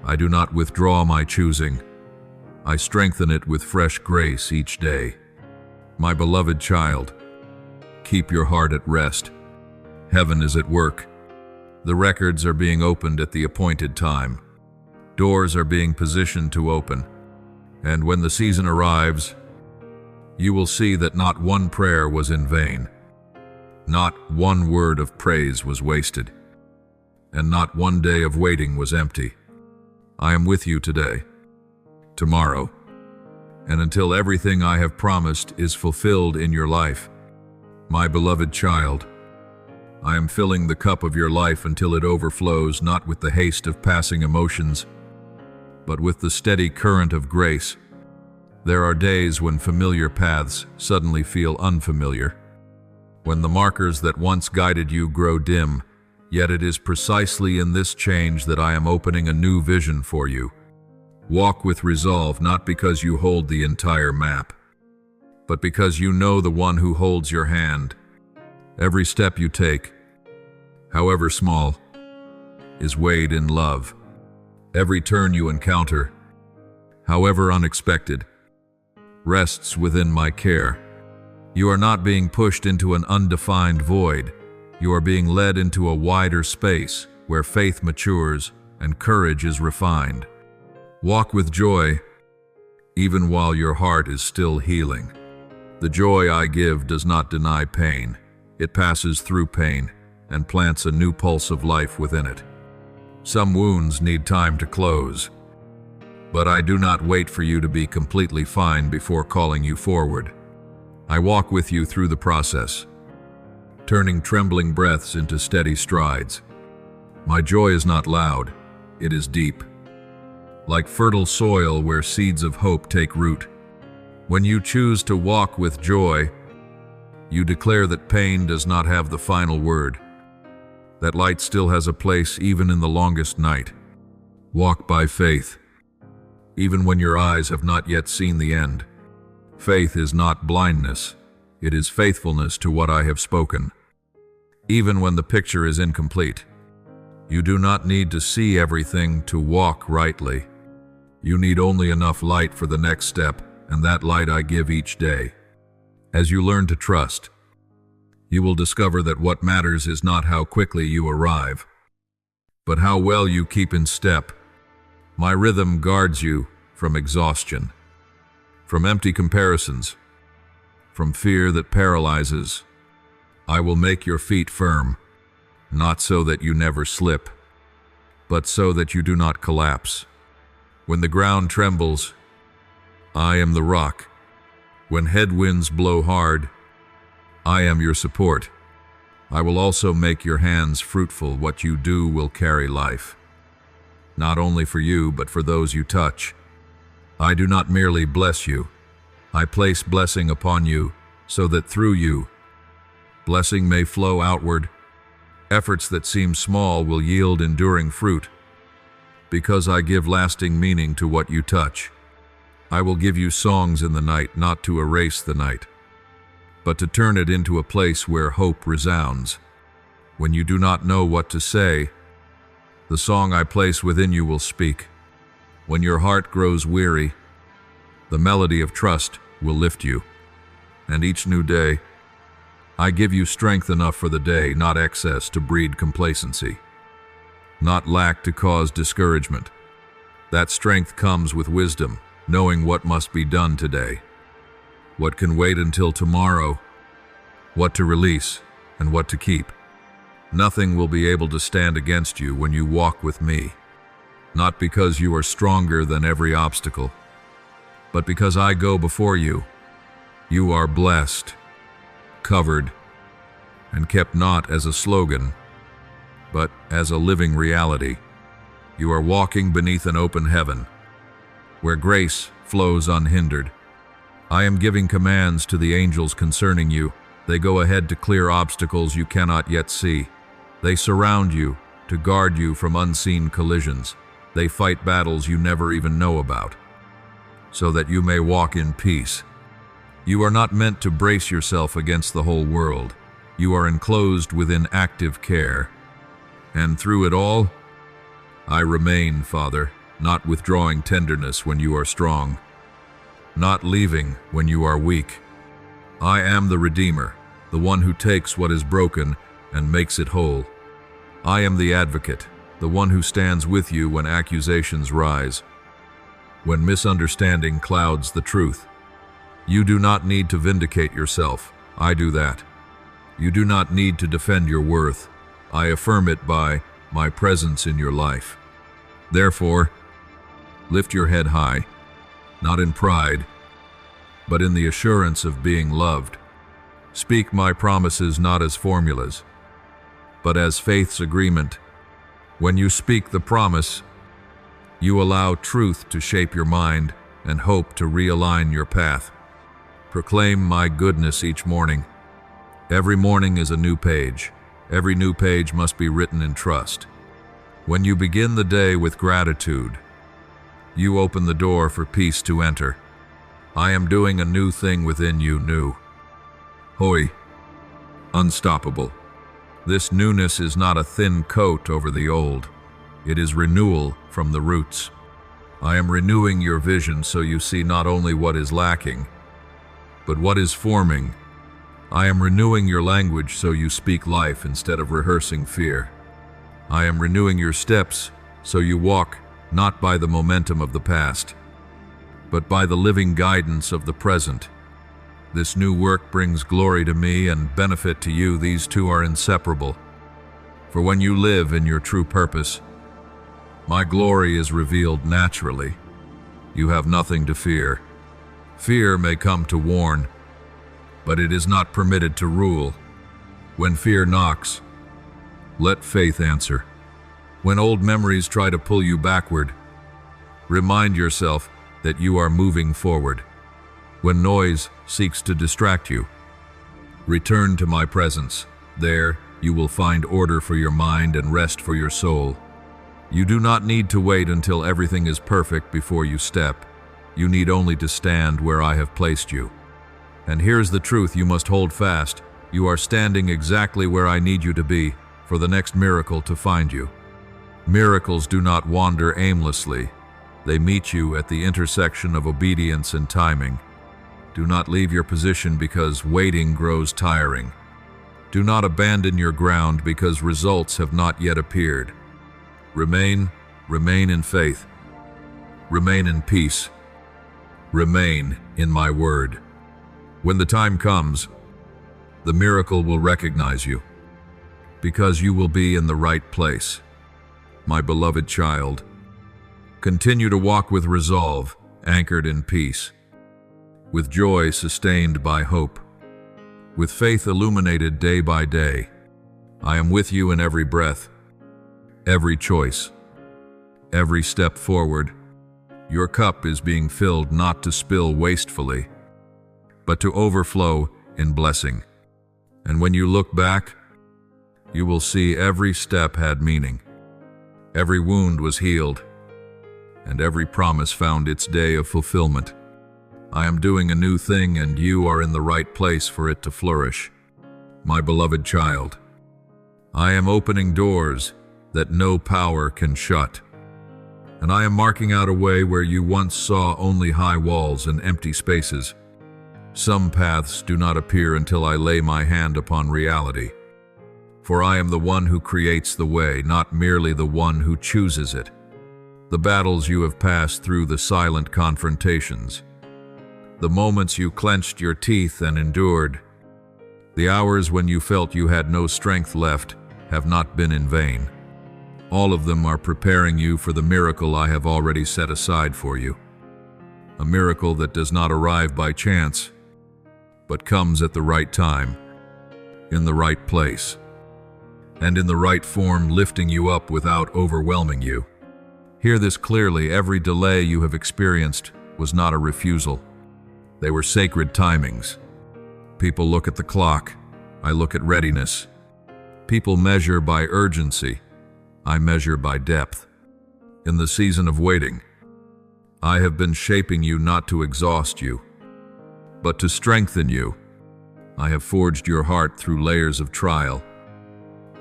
I do not withdraw my choosing. I strengthen it with fresh grace each day. My beloved child, keep your heart at rest. Heaven is at work. The records are being opened at the appointed time. Doors are being positioned to open. And when the season arrives, you will see that not one prayer was in vain. Not one word of praise was wasted. And not one day of waiting was empty. I am with you today, tomorrow, and until everything I have promised is fulfilled in your life. My beloved child, I am filling the cup of your life until it overflows, not with the haste of passing emotions, but with the steady current of grace. There are days when familiar paths suddenly feel unfamiliar, when the markers that once guided you grow dim. Yet it is precisely in this change that I am opening a new vision for you. Walk with resolve, not because you hold the entire map, but because you know the one who holds your hand. Every step you take, however small, is weighed in love. Every turn you encounter, however unexpected, rests within my care. You are not being pushed into an undefined void. You are being led into a wider space where faith matures and courage is refined. Walk with joy, even while your heart is still healing. The joy I give does not deny pain. It passes through pain, and plants a new pulse of life within it. Some wounds need time to close, but I do not wait for you to be completely fine before calling you forward. I walk with you through the process, turning trembling breaths into steady strides. My joy is not loud, it is deep, like fertile soil where seeds of hope take root. When you choose to walk with joy, you declare that pain does not have the final word, that light still has a place even in the longest night. Walk by faith, even when your eyes have not yet seen the end. Faith is not blindness, it is faithfulness to what I have spoken. Even when the picture is incomplete, you do not need to see everything to walk rightly. You need only enough light for the next step, and that light I give each day. As you learn to trust, you will discover that what matters is not how quickly you arrive, but how well you keep in step. My rhythm guards you from exhaustion, from empty comparisons, from fear that paralyzes. I will make your feet firm, not so that you never slip, but so that you do not collapse. When the ground trembles, I am the rock. When headwinds blow hard, I am your support. I will also make your hands fruitful. What you do will carry life, not only for you, but for those you touch. I do not merely bless you. I place blessing upon you, so that through you, blessing may flow outward. Efforts that seem small will yield enduring fruit, because I give lasting meaning to what you touch. I will give you songs in the night, not to erase the night, but to turn it into a place where hope resounds. When you do not know what to say, the song I place within you will speak. When your heart grows weary, the melody of trust will lift you. And each new day, I give you strength enough for the day, not excess to breed complacency, not lack to cause discouragement. That strength comes with wisdom, knowing what must be done today, what can wait until tomorrow, what to release and what to keep. Nothing will be able to stand against you when you walk with me, not because you are stronger than every obstacle, but because I go before you. You are blessed, covered, and kept not as a slogan, but as a living reality. You are walking beneath an open heaven, where grace flows unhindered. I am giving commands to the angels concerning you. They go ahead to clear obstacles you cannot yet see. They surround you to guard you from unseen collisions. They fight battles you never even know about, so that you may walk in peace. You are not meant to brace yourself against the whole world. You are enclosed within active care. And through it all, I remain, Father, not withdrawing tenderness when you are strong, not leaving when you are weak. I am the Redeemer, the one who takes what is broken and makes it whole. I am the Advocate, the one who stands with you when accusations rise, when misunderstanding clouds the truth. You do not need to vindicate yourself. I do that. You do not need to defend your worth. I affirm it by my presence in your life. Therefore, lift your head high, not in pride, but in the assurance of being loved. Speak my promises not as formulas, but as faith's agreement. When you speak the promise, you allow truth to shape your mind and hope to realign your path. Proclaim my goodness each morning. Every morning is a new page. Every new page must be written in trust. When you begin the day with gratitude, you open the door for peace to enter. I am doing a new thing within you, new. Hoy, unstoppable. This newness is not a thin coat over the old. It is renewal from the roots. I am renewing your vision so you see not only what is lacking, but what is forming. I am renewing your language so you speak life instead of rehearsing fear. I am renewing your steps so you walk not by the momentum of the past, but by the living guidance of the present. This new work brings glory to me and benefit to you. These two are inseparable. For when you live in your true purpose, my glory is revealed naturally. You have nothing to fear. Fear may come to warn, but it is not permitted to rule. When fear knocks, let faith answer. When old memories try to pull you backward, remind yourself that you are moving forward. When noise seeks to distract you, return to my presence. There, you will find order for your mind and rest for your soul. You do not need to wait until everything is perfect before you step. You need only to stand where I have placed you. And here's the truth you must hold fast. You are standing exactly where I need you to be for the next miracle to find you. Miracles do not wander aimlessly. They meet you at the intersection of obedience and timing. Do not leave your position because waiting grows tiring. Do not abandon your ground because results have not yet appeared. Remain in faith. Remain in peace. Remain in my word. When the time comes, the miracle will recognize you, because you will be in the right place. My beloved child, continue to walk with resolve, anchored in peace, with joy sustained by hope, with faith illuminated day by day. I am with you in every breath, every choice, every step forward. Your cup is being filled not to spill wastefully, but to overflow in blessing. And when you look back, you will see every step had meaning. Every wound was healed, and every promise found its day of fulfillment. I am doing a new thing, and you are in the right place for it to flourish. My beloved child, I am opening doors that no power can shut, and I am marking out a way where you once saw only high walls and empty spaces. Some paths do not appear until I lay my hand upon reality. For I am the one who creates the way, not merely the one who chooses it. The battles you have passed through, the silent confrontations, the moments you clenched your teeth and endured, the hours when you felt you had no strength left, have not been in vain. All of them are preparing you for the miracle I have already set aside for you. A miracle that does not arrive by chance, but comes at the right time, in the right place, and in the right form, lifting you up without overwhelming you. Hear this clearly: every delay you have experienced was not a refusal. They were sacred timings. People look at the clock, I look at readiness. People measure by urgency, I measure by depth. In the season of waiting, I have been shaping you not to exhaust you, but to strengthen you. I have forged your heart through layers of trial,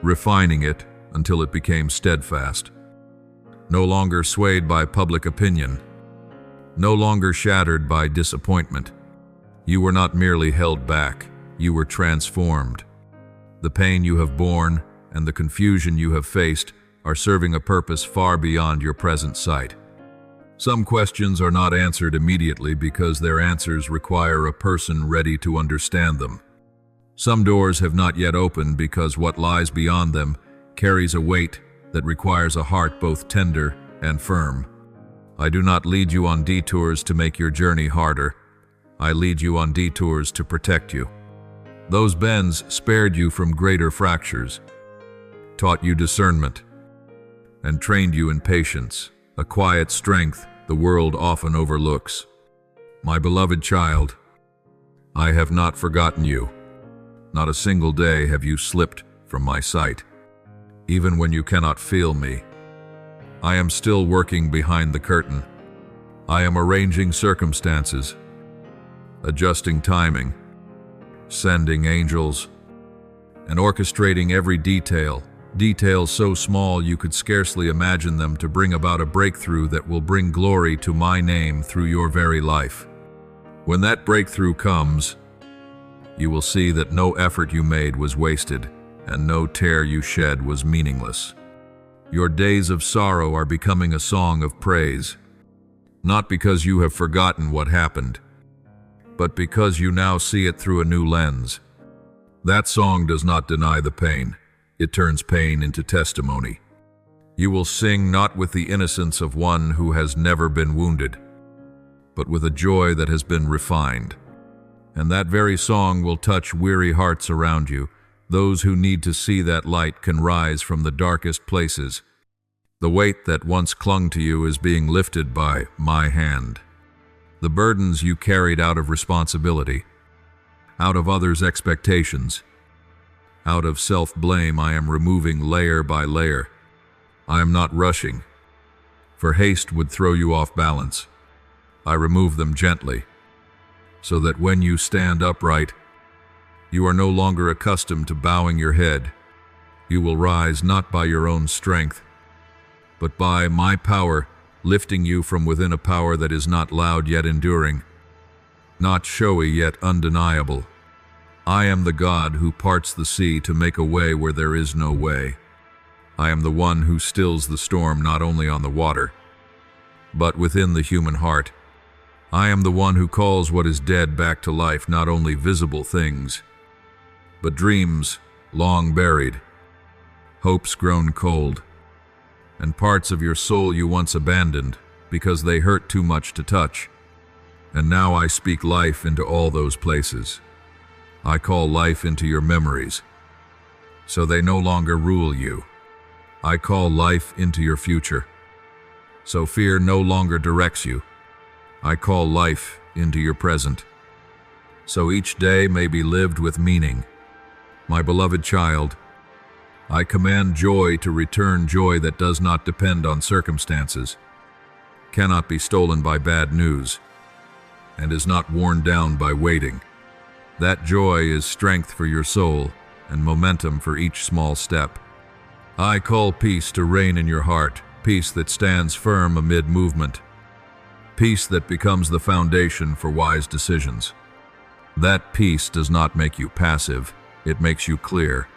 refining it until it became steadfast. No longer swayed by public opinion, no longer shattered by disappointment. You were not merely held back, you were transformed. The pain you have borne and the confusion you have faced are serving a purpose far beyond your present sight. Some questions are not answered immediately because their answers require a person ready to understand them. Some doors have not yet opened because what lies beyond them carries a weight that requires a heart both tender and firm. I do not lead you on detours to make your journey harder. I lead you on detours to protect you. Those bends spared you from greater fractures, taught you discernment, and trained you in patience, a quiet strength the world often overlooks. My beloved child, I have not forgotten you. Not a single day have you slipped from my sight. Even when you cannot feel me, I am still working behind the curtain. I am arranging circumstances, adjusting timing, sending angels, and orchestrating every detail, details so small you could scarcely imagine them, to bring about a breakthrough that will bring glory to my name through your very life. When that breakthrough comes, you will see that no effort you made was wasted, and no tear you shed was meaningless. Your days of sorrow are becoming a song of praise, not because you have forgotten what happened, but because you now see it through a new lens. That song does not deny the pain. It turns pain into testimony. You will sing not with the innocence of one who has never been wounded, but with a joy that has been refined. And that very song will touch weary hearts around you. Those who need to see that light can rise from the darkest places. The weight that once clung to you is being lifted by my hand. The burdens you carried out of responsibility, out of others' expectations, out of self-blame, I am removing layer by layer. I am not rushing, for haste would throw you off balance. I remove them gently, so that when you stand upright, you are no longer accustomed to bowing your head. You will rise not by your own strength, but by my power, lifting you from within a power that is not loud yet enduring, not showy yet undeniable. I am the God who parts the sea to make a way where there is no way. I am the one who stills the storm not only on the water, but within the human heart. I am the one who calls what is dead back to life, not only visible things, but dreams long buried, hopes grown cold, and parts of your soul you once abandoned because they hurt too much to touch. And now I speak life into all those places. I call life into your memories, so they no longer rule you. I call life into your future, so fear no longer directs you. I call life into your present, so each day may be lived with meaning. My beloved child, I command joy to return, joy that does not depend on circumstances, cannot be stolen by bad news, and is not worn down by waiting. That joy is strength for your soul and momentum for each small step. I call peace to reign in your heart, peace that stands firm amid movement, peace that becomes the foundation for wise decisions. That peace does not make you passive, it makes you clear.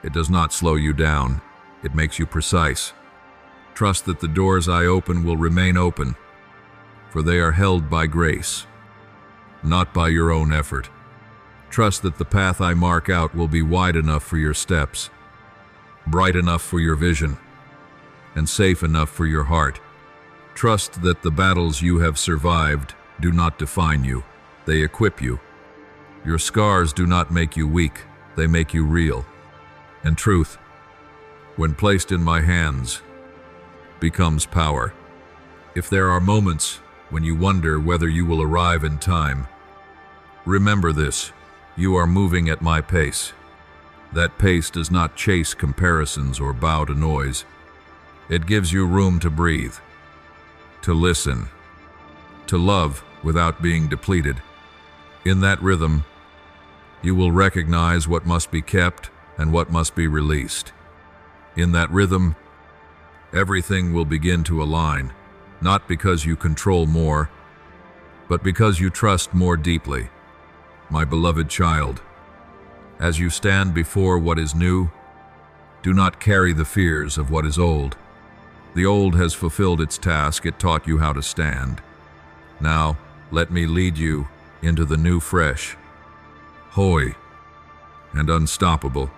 It does not slow you down, it makes you precise. Trust that the doors I open will remain open, for they are held by grace, not by your own effort. Trust that the path I mark out will be wide enough for your steps, bright enough for your vision, and safe enough for your heart. Trust that the battles you have survived do not define you, they equip you. Your scars do not make you weak, they make you real. And truth, when placed in my hands, becomes power. If there are moments when you wonder whether you will arrive in time, remember this: you are moving at my pace. That pace does not chase comparisons or bow to noise. It gives you room to breathe, to listen, to love without being depleted. In that rhythm, you will recognize what must be kept and what must be released. In that rhythm, everything will begin to align, not because you control more, but because you trust more deeply. My beloved child, as you stand before what is new, do not carry the fears of what is old. The old has fulfilled its task, it taught you how to stand. Now, let me lead you into the new fresh, holy, and unstoppable.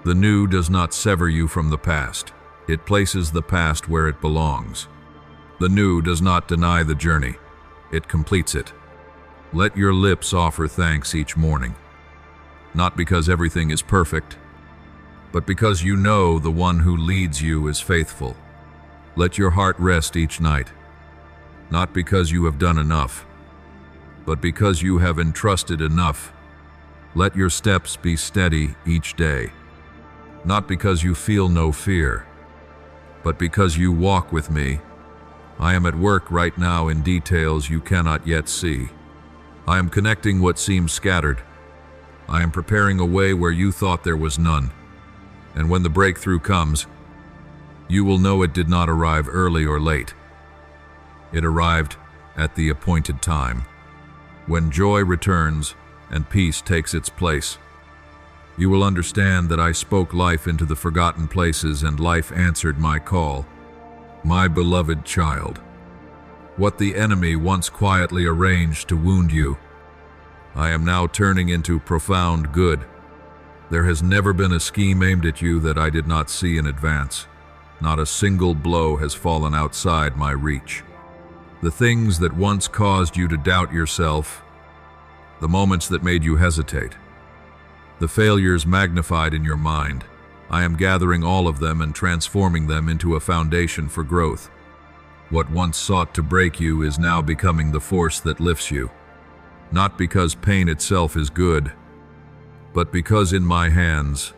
The new does not sever you from the past. It places the past where it belongs. The new does not deny the journey. It completes it. Let your lips offer thanks each morning, not because everything is perfect, but because you know the one who leads you is faithful. Let your heart rest each night, not because you have done enough, but because you have entrusted enough. Let your steps be steady each day, not because you feel no fear, but because you walk with me. I am at work right now in details you cannot yet see. I am connecting what seems scattered. I am preparing a way where you thought there was none. And when the breakthrough comes, you will know it did not arrive early or late. It arrived at the appointed time. When joy returns and peace takes its place, you will understand that I spoke life into the forgotten places and life answered my call. My beloved child, what the enemy once quietly arranged to wound you, I am now turning into profound good. There has never been a scheme aimed at you that I did not see in advance. Not a single blow has fallen outside my reach. The things that once caused you to doubt yourself, the moments that made you hesitate, the failures magnified in your mind, I am gathering all of them and transforming them into a foundation for growth. What once sought to break you is now becoming the force that lifts you. Not because pain itself is good, but because in my hands,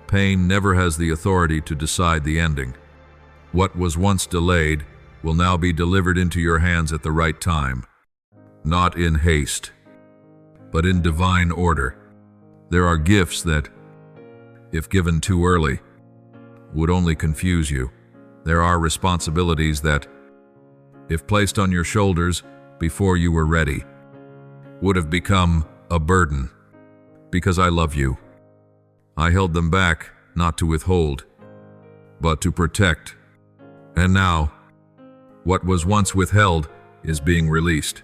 pain never has the authority to decide the ending. What was once delayed will now be delivered into your hands at the right time, not in haste, but in divine order. There are gifts that, if given too early, would only confuse you. There are responsibilities that, if placed on your shoulders before you were ready, would have become a burden. Because I love you, I held them back, not to withhold, but to protect. And now, what was once withheld is being released.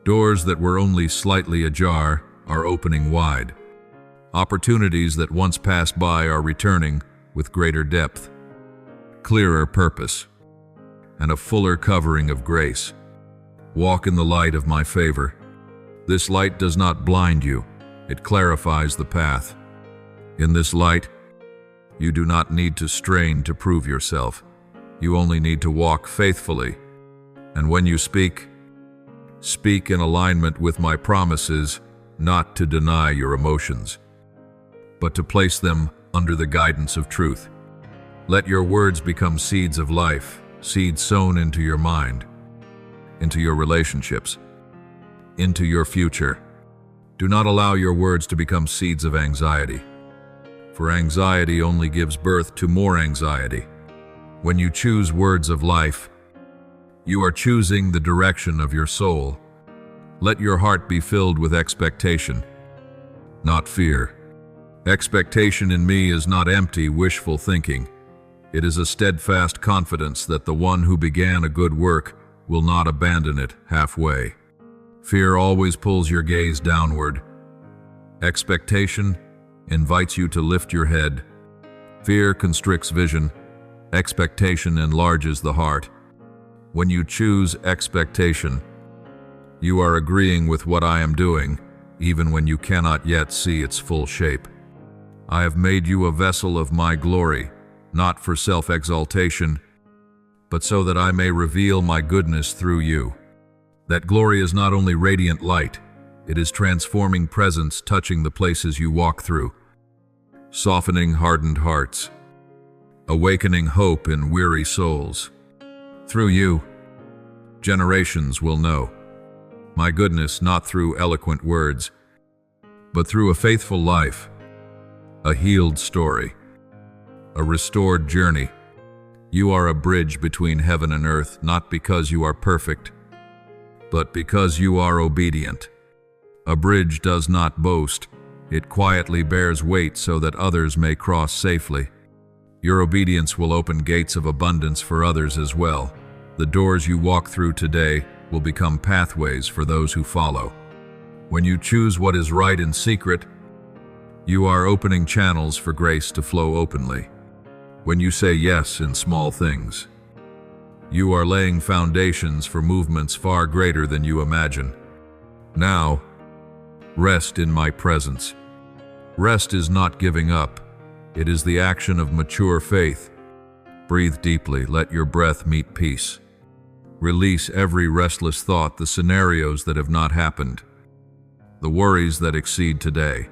Doors that were only slightly ajar are opening wide. Opportunities that once passed by are returning with greater depth, clearer purpose, and a fuller covering of grace. Walk in the light of my favor. This light does not blind you, it clarifies the path. In this light, you do not need to strain to prove yourself. You only need to walk faithfully. And when you speak, speak in alignment with my promises, not to deny your emotions, but to place them under the guidance of truth. Let your words become seeds of life, seeds sown into your mind, into your relationships, into your future. Do not allow your words to become seeds of anxiety, for anxiety only gives birth to more anxiety. When you choose words of life, you are choosing the direction of your soul. Let your heart be filled with expectation, not fear. Expectation in me is not empty, wishful thinking. It is a steadfast confidence that the one who began a good work will not abandon it halfway. Fear always pulls your gaze downward. Expectation invites you to lift your head. Fear constricts vision. Expectation enlarges the heart. When you choose expectation, you are agreeing with what I am doing, even when you cannot yet see its full shape. I have made you a vessel of my glory, not for self-exaltation, but so that I may reveal my goodness through you. That glory is not only radiant light, it is transforming presence touching the places you walk through, softening hardened hearts, awakening hope in weary souls. Through you, generations will know my goodness, not through eloquent words, but through a faithful life, a healed story, a restored journey. You are a bridge between heaven and earth, not because you are perfect, but because you are obedient. A bridge does not boast. It quietly bears weight so that others may cross safely. Your obedience will open gates of abundance for others as well. The doors you walk through today will become pathways for those who follow. When you choose what is right in secret, you are opening channels for grace to flow openly. When you say yes in small things, you are laying foundations for movements far greater than you imagine. Now, rest in my presence. Rest is not giving up. It is the action of mature faith. Breathe deeply, let your breath meet peace. Release every restless thought, the scenarios that have not happened, the worries that exceed today.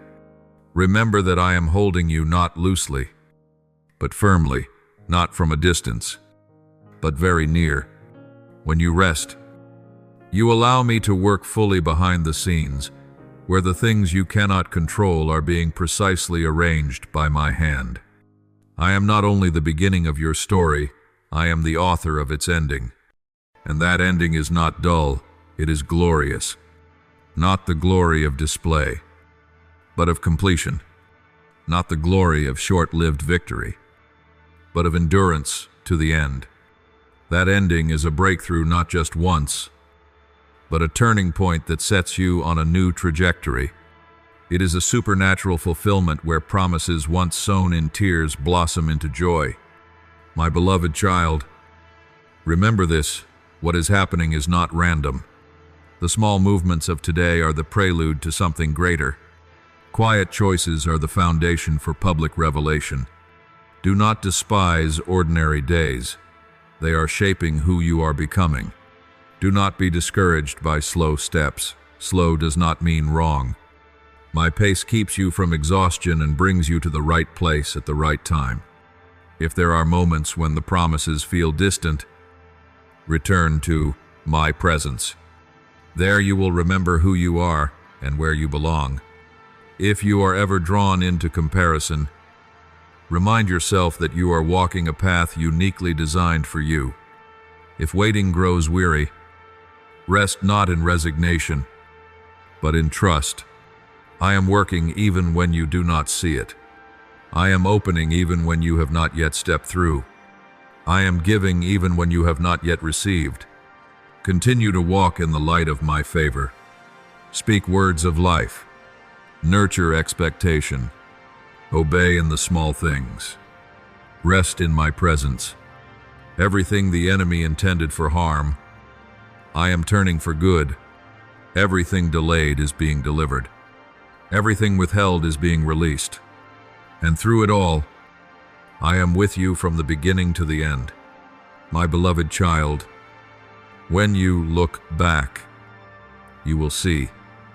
Remember that I am holding you not loosely, but firmly, not from a distance, but very near. When you rest, you allow me to work fully behind the scenes, where the things you cannot control are being precisely arranged by my hand. I am not only the beginning of your story, I am the author of its ending. And that ending is not dull, it is glorious. Not the glory of display, but of completion. Not the glory of short-lived victory, but of endurance to the end. That ending is a breakthrough not just once, but a turning point that sets you on a new trajectory. It is a supernatural fulfillment where promises once sown in tears blossom into joy. My beloved child, remember this: what is happening is not random. The small movements of today are the prelude to something greater. Quiet choices are the foundation for public revelation. Do not despise ordinary days. They are shaping who you are becoming. Do not be discouraged by slow steps. Slow does not mean wrong. My pace keeps you from exhaustion and brings you to the right place at the right time. If there are moments when the promises feel distant, return to my presence. There you will remember who you are and where you belong. If you are ever drawn into comparison, remind yourself that you are walking a path uniquely designed for you. If waiting grows weary, rest not in resignation, but in trust. I am working even when you do not see it. I am opening even when you have not yet stepped through. I am giving even when you have not yet received. Continue to walk in the light of my favor. Speak words of life. Nurture expectation. Obey in the small things. Rest in my presence. Everything the enemy intended for harm, I am turning for good. Everything delayed is being delivered. Everything withheld is being released. And through it all, I am with you from the beginning to the end. My beloved child, when you look back, you will see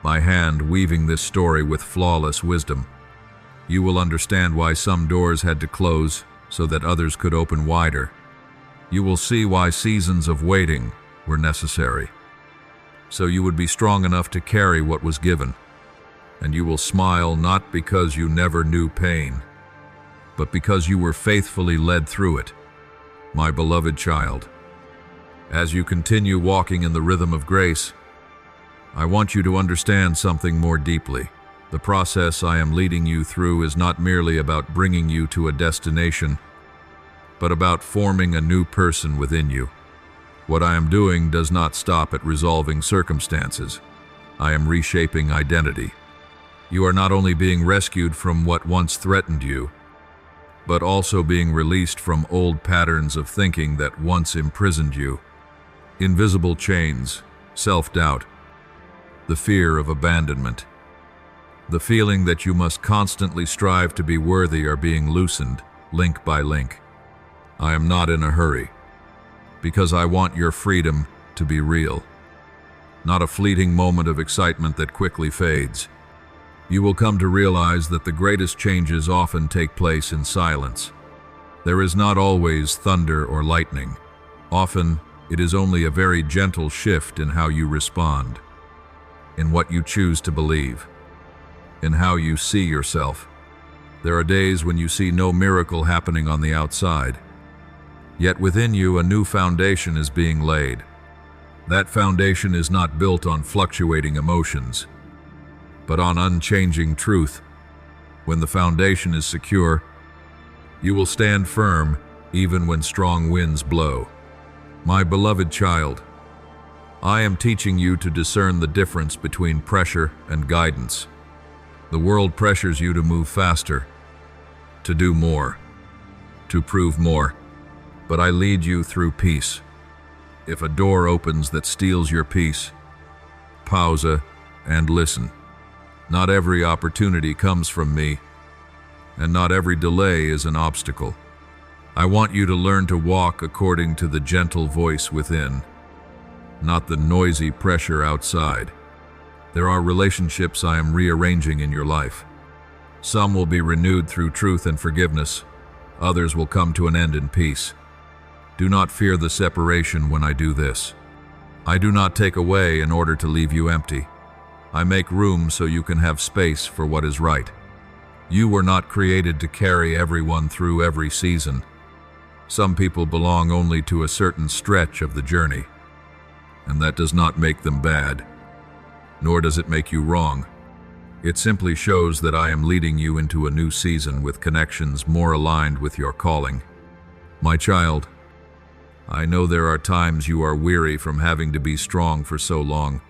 my hand weaving this story with flawless wisdom. You will understand why some doors had to close so that others could open wider. You will see why seasons of waiting were necessary, so you would be strong enough to carry what was given. And you will smile not because you never knew pain, but because you were faithfully led through it. My beloved child, as you continue walking in the rhythm of grace, I want you to understand something more deeply. The process I am leading you through is not merely about bringing you to a destination, but about forming a new person within you. What I am doing does not stop at resolving circumstances. I am reshaping identity. You are not only being rescued from what once threatened you, but also being released from old patterns of thinking that once imprisoned you. Invisible chains, self-doubt, the fear of abandonment, the feeling that you must constantly strive to be worthy are being loosened, link by link. I am not in a hurry, because I want your freedom to be real, not a fleeting moment of excitement that quickly fades. You will come to realize that the greatest changes often take place in silence. There is not always thunder or lightning. Often, it is only a very gentle shift in how you respond, in what you choose to believe, in how you see yourself. There are days when you see no miracle happening on the outside, yet within you a new foundation is being laid. That foundation is not built on fluctuating emotions, but on unchanging truth. When the foundation is secure, you will stand firm even when strong winds blow. My beloved child, I am teaching you to discern the difference between pressure and guidance. The world pressures you to move faster, to do more, to prove more, but I lead you through peace. If a door opens that steals your peace, pause and listen. Not every opportunity comes from me, and not every delay is an obstacle. I want you to learn to walk according to the gentle voice within, not the noisy pressure outside. There are relationships I am rearranging in your life. Some will be renewed through truth and forgiveness. Others will come to an end in peace. Do not fear the separation when I do this. I do not take away in order to leave you empty. I make room so you can have space for what is right. You were not created to carry everyone through every season. Some people belong only to a certain stretch of the journey, and that does not make them bad, nor does it make you wrong. It simply shows that I am leading you into a new season with connections more aligned with your calling. My child, I know there are times you are weary from having to be strong for so long.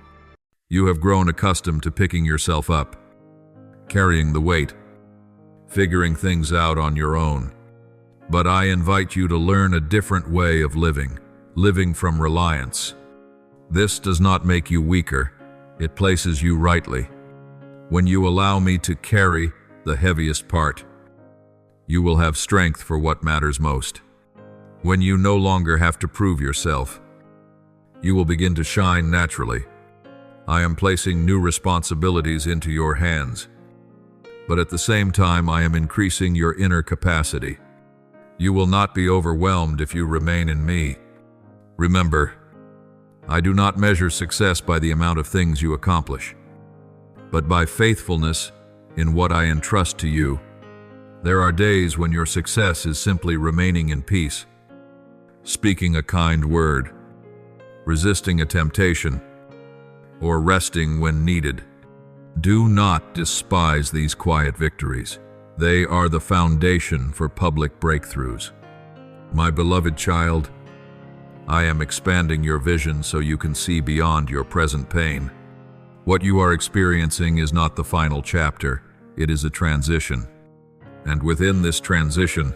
You have grown accustomed to picking yourself up, carrying the weight, figuring things out on your own. But I invite you to learn a different way of living from reliance. This does not make you weaker, it places you rightly. When you allow me to carry the heaviest part, you will have strength for what matters most. When you no longer have to prove yourself, you will begin to shine naturally. I am placing new responsibilities into your hands, but at the same time I am increasing your inner capacity. You will not be overwhelmed if you remain in me. Remember, I do not measure success by the amount of things you accomplish, but by faithfulness in what I entrust to you. There are days when your success is simply remaining in peace, speaking a kind word, resisting a temptation, or resting when needed. Do not despise these quiet victories. They are the foundation for public breakthroughs. My beloved child, I am expanding your vision so you can see beyond your present pain. What you are experiencing is not the final chapter, it is a transition. And within this transition,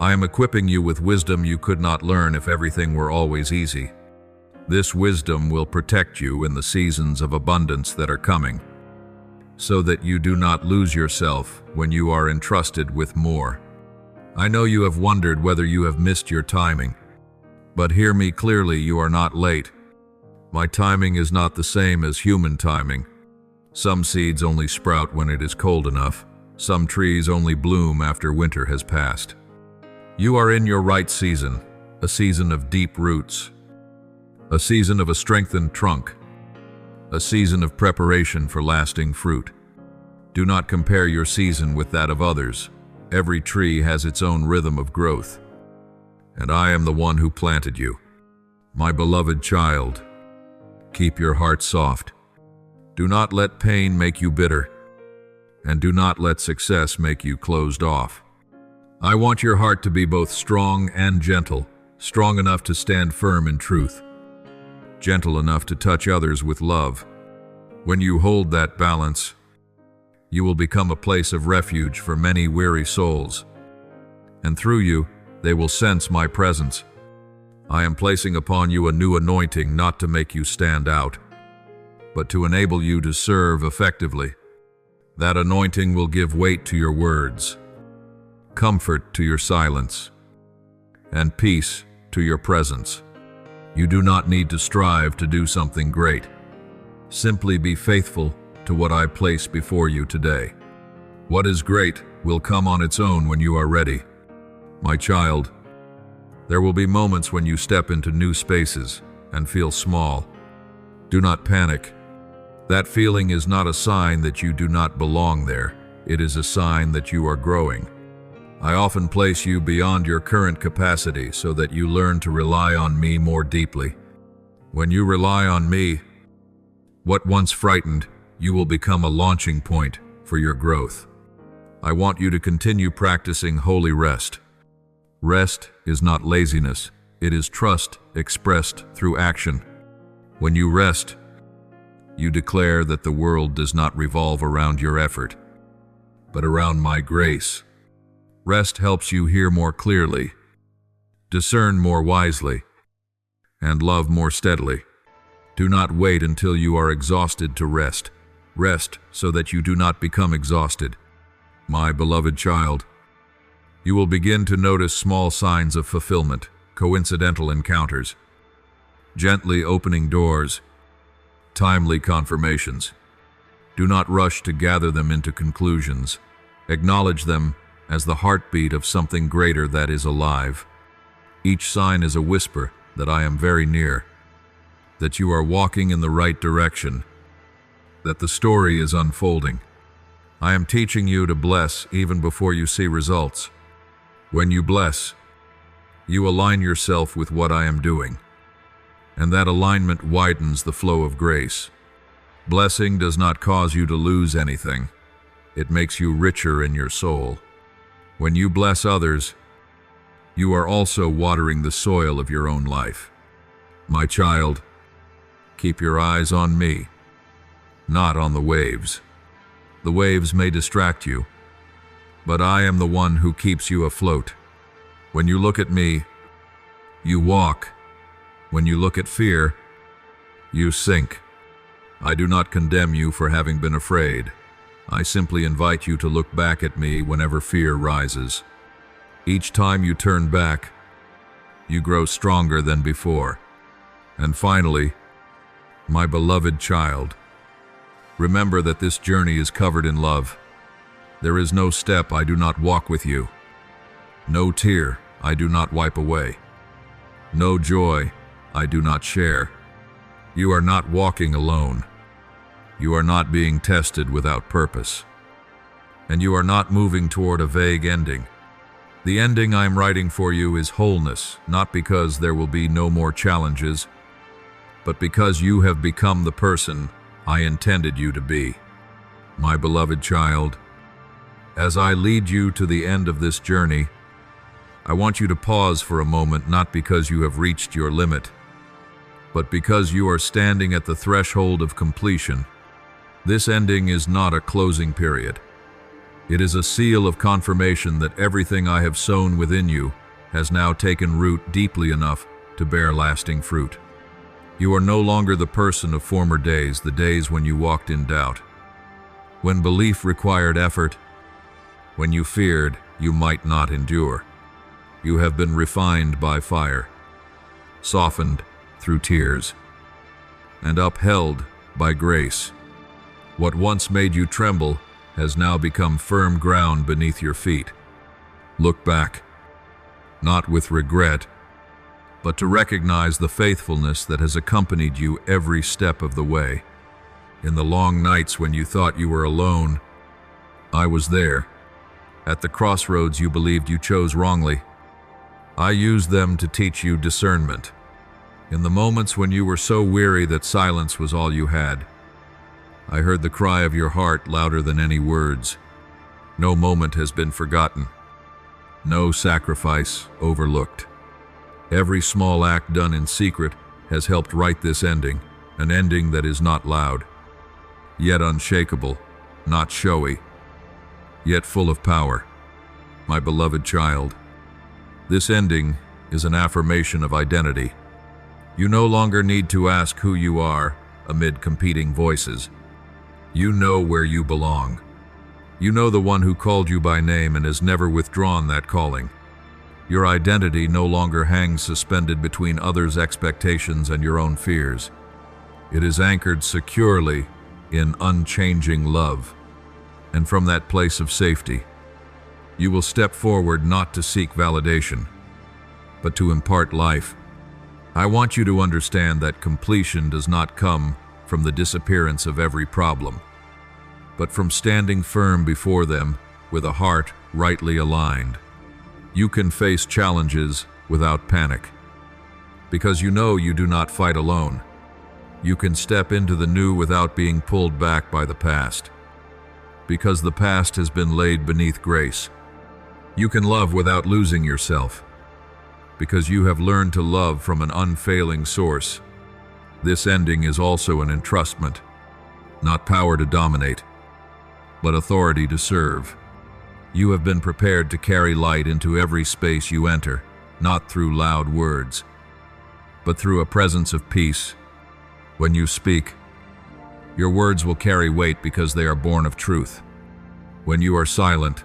I am equipping you with wisdom you could not learn if everything were always easy. This wisdom will protect you in the seasons of abundance that are coming, so that you do not lose yourself when you are entrusted with more. I know you have wondered whether you have missed your timing, but hear me clearly, you are not late. My timing is not the same as human timing. Some seeds only sprout when it is cold enough. Some trees only bloom after winter has passed. You are in your right season, a season of deep roots, a season of a strengthened trunk, a season of preparation for lasting fruit. Do not compare your season with that of others. Every tree has its own rhythm of growth, and I am the one who planted you. My beloved child, keep your heart soft. Do not let pain make you bitter, and do not let success make you closed off. I want your heart to be both strong and gentle, strong enough to stand firm in truth, gentle enough to touch others with love. When you hold that balance, you will become a place of refuge for many weary souls, and through you, they will sense my presence. I am placing upon you a new anointing not to make you stand out, but to enable you to serve effectively. That anointing will give weight to your words, comfort to your silence, and peace to your presence. You do not need to strive to do something great. Simply be faithful to what I place before you today. What is great will come on its own when you are ready. My child, there will be moments when you step into new spaces and feel small. Do not panic. That feeling is not a sign that you do not belong there. It is a sign that you are growing. I often place you beyond your current capacity so that you learn to rely on me more deeply. When you rely on me, what once frightened, you will become a launching point for your growth. I want you to continue practicing holy rest. Rest is not laziness, it is trust expressed through action. When you rest, you declare that the world does not revolve around your effort, but around my grace. Rest helps you hear more clearly, discern more wisely, and love more steadily. Do not wait until you are exhausted to rest. Rest so that you do not become exhausted. My beloved child, you will begin to notice small signs of fulfillment, coincidental encounters, gently opening doors, timely confirmations. Do not rush to gather them into conclusions. Acknowledge them as the heartbeat of something greater that is alive. Each sign is a whisper that I am very near, that you are walking in the right direction, that the story is unfolding. I am teaching you to bless even before you see results. When you bless, you align yourself with what I am doing, and that alignment widens the flow of grace. Blessing does not cause you to lose anything. It makes you richer in your soul. When you bless others, you are also watering the soil of your own life. My child, keep your eyes on me, not on the waves. The waves may distract you, but I am the one who keeps you afloat. When you look at me, you walk. When you look at fear, you sink. I do not condemn you for having been afraid. I simply invite you to look back at me whenever fear rises. Each time you turn back, you grow stronger than before. And finally, my beloved child, remember that this journey is covered in love. There is no step I do not walk with you. No tear I do not wipe away. No joy I do not share. You are not walking alone. You are not being tested without purpose. And you are not moving toward a vague ending. The ending I am writing for you is wholeness, not because there will be no more challenges, but because you have become the person I intended you to be. My beloved child, as I lead you to the end of this journey, I want you to pause for a moment, not because you have reached your limit, but because you are standing at the threshold of completion. This ending is not a closing period. It is a seal of confirmation that everything I have sown within you has now taken root deeply enough to bear lasting fruit. You are no longer the person of former days, the days when you walked in doubt, when belief required effort, when you feared you might not endure. You have been refined by fire, softened through tears, and upheld by grace. What once made you tremble has now become firm ground beneath your feet. Look back, not with regret, but to recognize the faithfulness that has accompanied you every step of the way. In the long nights when you thought you were alone, I was there. At the crossroads you believed you chose wrongly, I used them to teach you discernment. In the moments when you were so weary that silence was all you had, I heard the cry of your heart louder than any words. No moment has been forgotten. No sacrifice overlooked. Every small act done in secret has helped write this ending, an ending that is not loud, yet unshakable, not showy, yet full of power. My beloved child, this ending is an affirmation of identity. You no longer need to ask who you are amid competing voices. You know where you belong. You know the one who called you by name and has never withdrawn that calling. Your identity no longer hangs suspended between others' expectations and your own fears. It is anchored securely in unchanging love. And from that place of safety, you will step forward not to seek validation, but to impart life. I want you to understand that completion does not come from the disappearance of every problem, but from standing firm before them with a heart rightly aligned. You can face challenges without panic, because you know you do not fight alone. You can step into the new without being pulled back by the past, because the past has been laid beneath grace. You can love without losing yourself, because you have learned to love from an unfailing source. This ending is also an entrustment, not power to dominate, but authority to serve. You have been prepared to carry light into every space you enter, not through loud words, but through a presence of peace. When you speak, your words will carry weight because they are born of truth. When you are silent,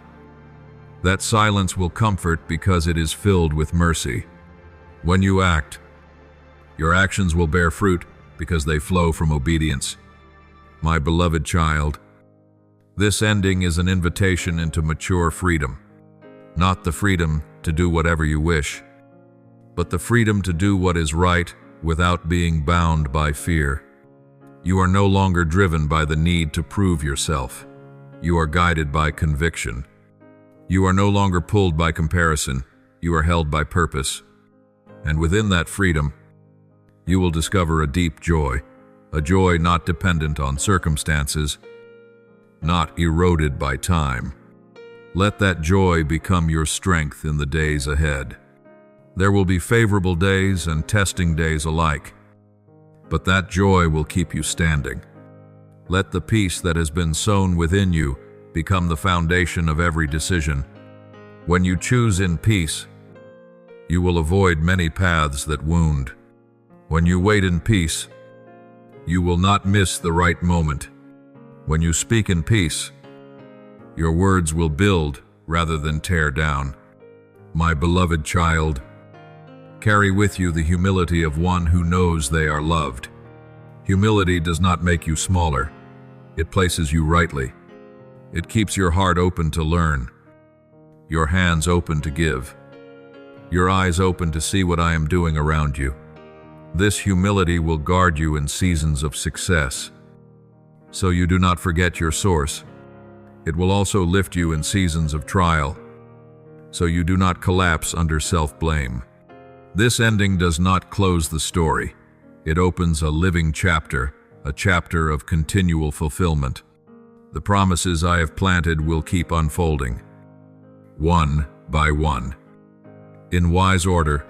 that silence will comfort because it is filled with mercy. When you act, your actions will bear fruit because they flow from obedience. My beloved child, this ending is an invitation into mature freedom. Not the freedom to do whatever you wish, but the freedom to do what is right without being bound by fear. You are no longer driven by the need to prove yourself. You are guided by conviction. You are no longer pulled by comparison. You are held by purpose. And within that freedom, you will discover a deep joy, a joy not dependent on circumstances, not eroded by time. Let that joy become your strength in the days ahead. There will be favorable days and testing days alike, but that joy will keep you standing. Let the peace that has been sown within you become the foundation of every decision. When you choose in peace, you will avoid many paths that wound. When you wait in peace, you will not miss the right moment. When you speak in peace, your words will build rather than tear down. My beloved child, carry with you the humility of one who knows they are loved. Humility does not make you smaller. It places you rightly. It keeps your heart open to learn, your hands open to give, your eyes open to see what I am doing around you. This humility will guard you in seasons of success, so you do not forget your source. It will also lift you in seasons of trial, so you do not collapse under self-blame. This ending does not close the story. It opens a living chapter, a chapter of continual fulfillment. The promises I have planted will keep unfolding, one by one. In wise order,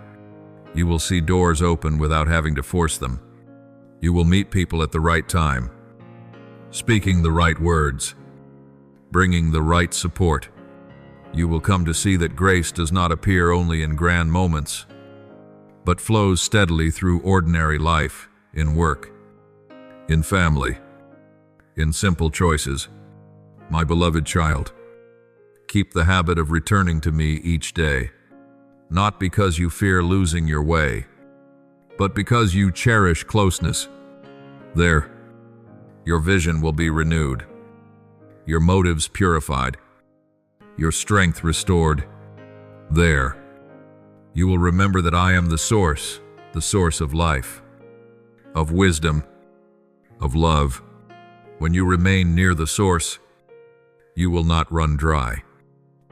you will see doors open without having to force them. You will meet people at the right time, speaking the right words, bringing the right support. You will come to see that grace does not appear only in grand moments, but flows steadily through ordinary life, in work, in family, in simple choices. My beloved child, keep the habit of returning to me each day, not because you fear losing your way, but because you cherish closeness. There, your vision will be renewed, your motives purified, your strength restored. There, you will remember that I am the source of life, of wisdom, of love. When you remain near the source, you will not run dry.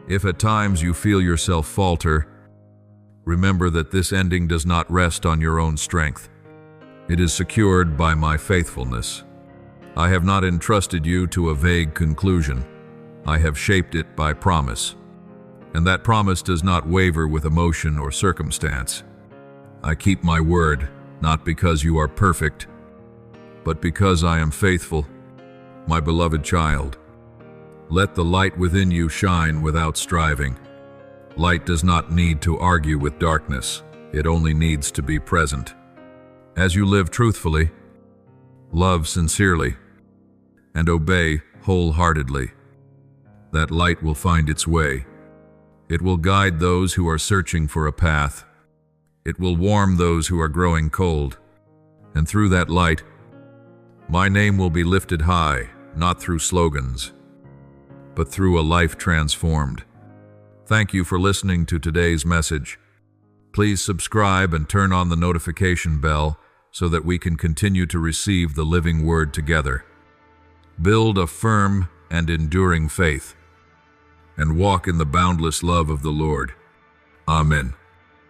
If at times you feel yourself falter, remember that this ending does not rest on your own strength. It is secured by my faithfulness. I have not entrusted you to a vague conclusion. I have shaped it by promise, and that promise does not waver with emotion or circumstance. I keep my word, not because you are perfect, but because I am faithful. My beloved child, let the light within you shine without striving. Light does not need to argue with darkness. It only needs to be present. As you live truthfully, love sincerely, and obey wholeheartedly, that light will find its way. It will guide those who are searching for a path. It will warm those who are growing cold. And through that light, my name will be lifted high, not through slogans, but through a life transformed. Thank you for listening to today's message. Please subscribe and turn on the notification bell so that we can continue to receive the living word together. Build a firm and enduring faith, and walk in the boundless love of the Lord. Amen.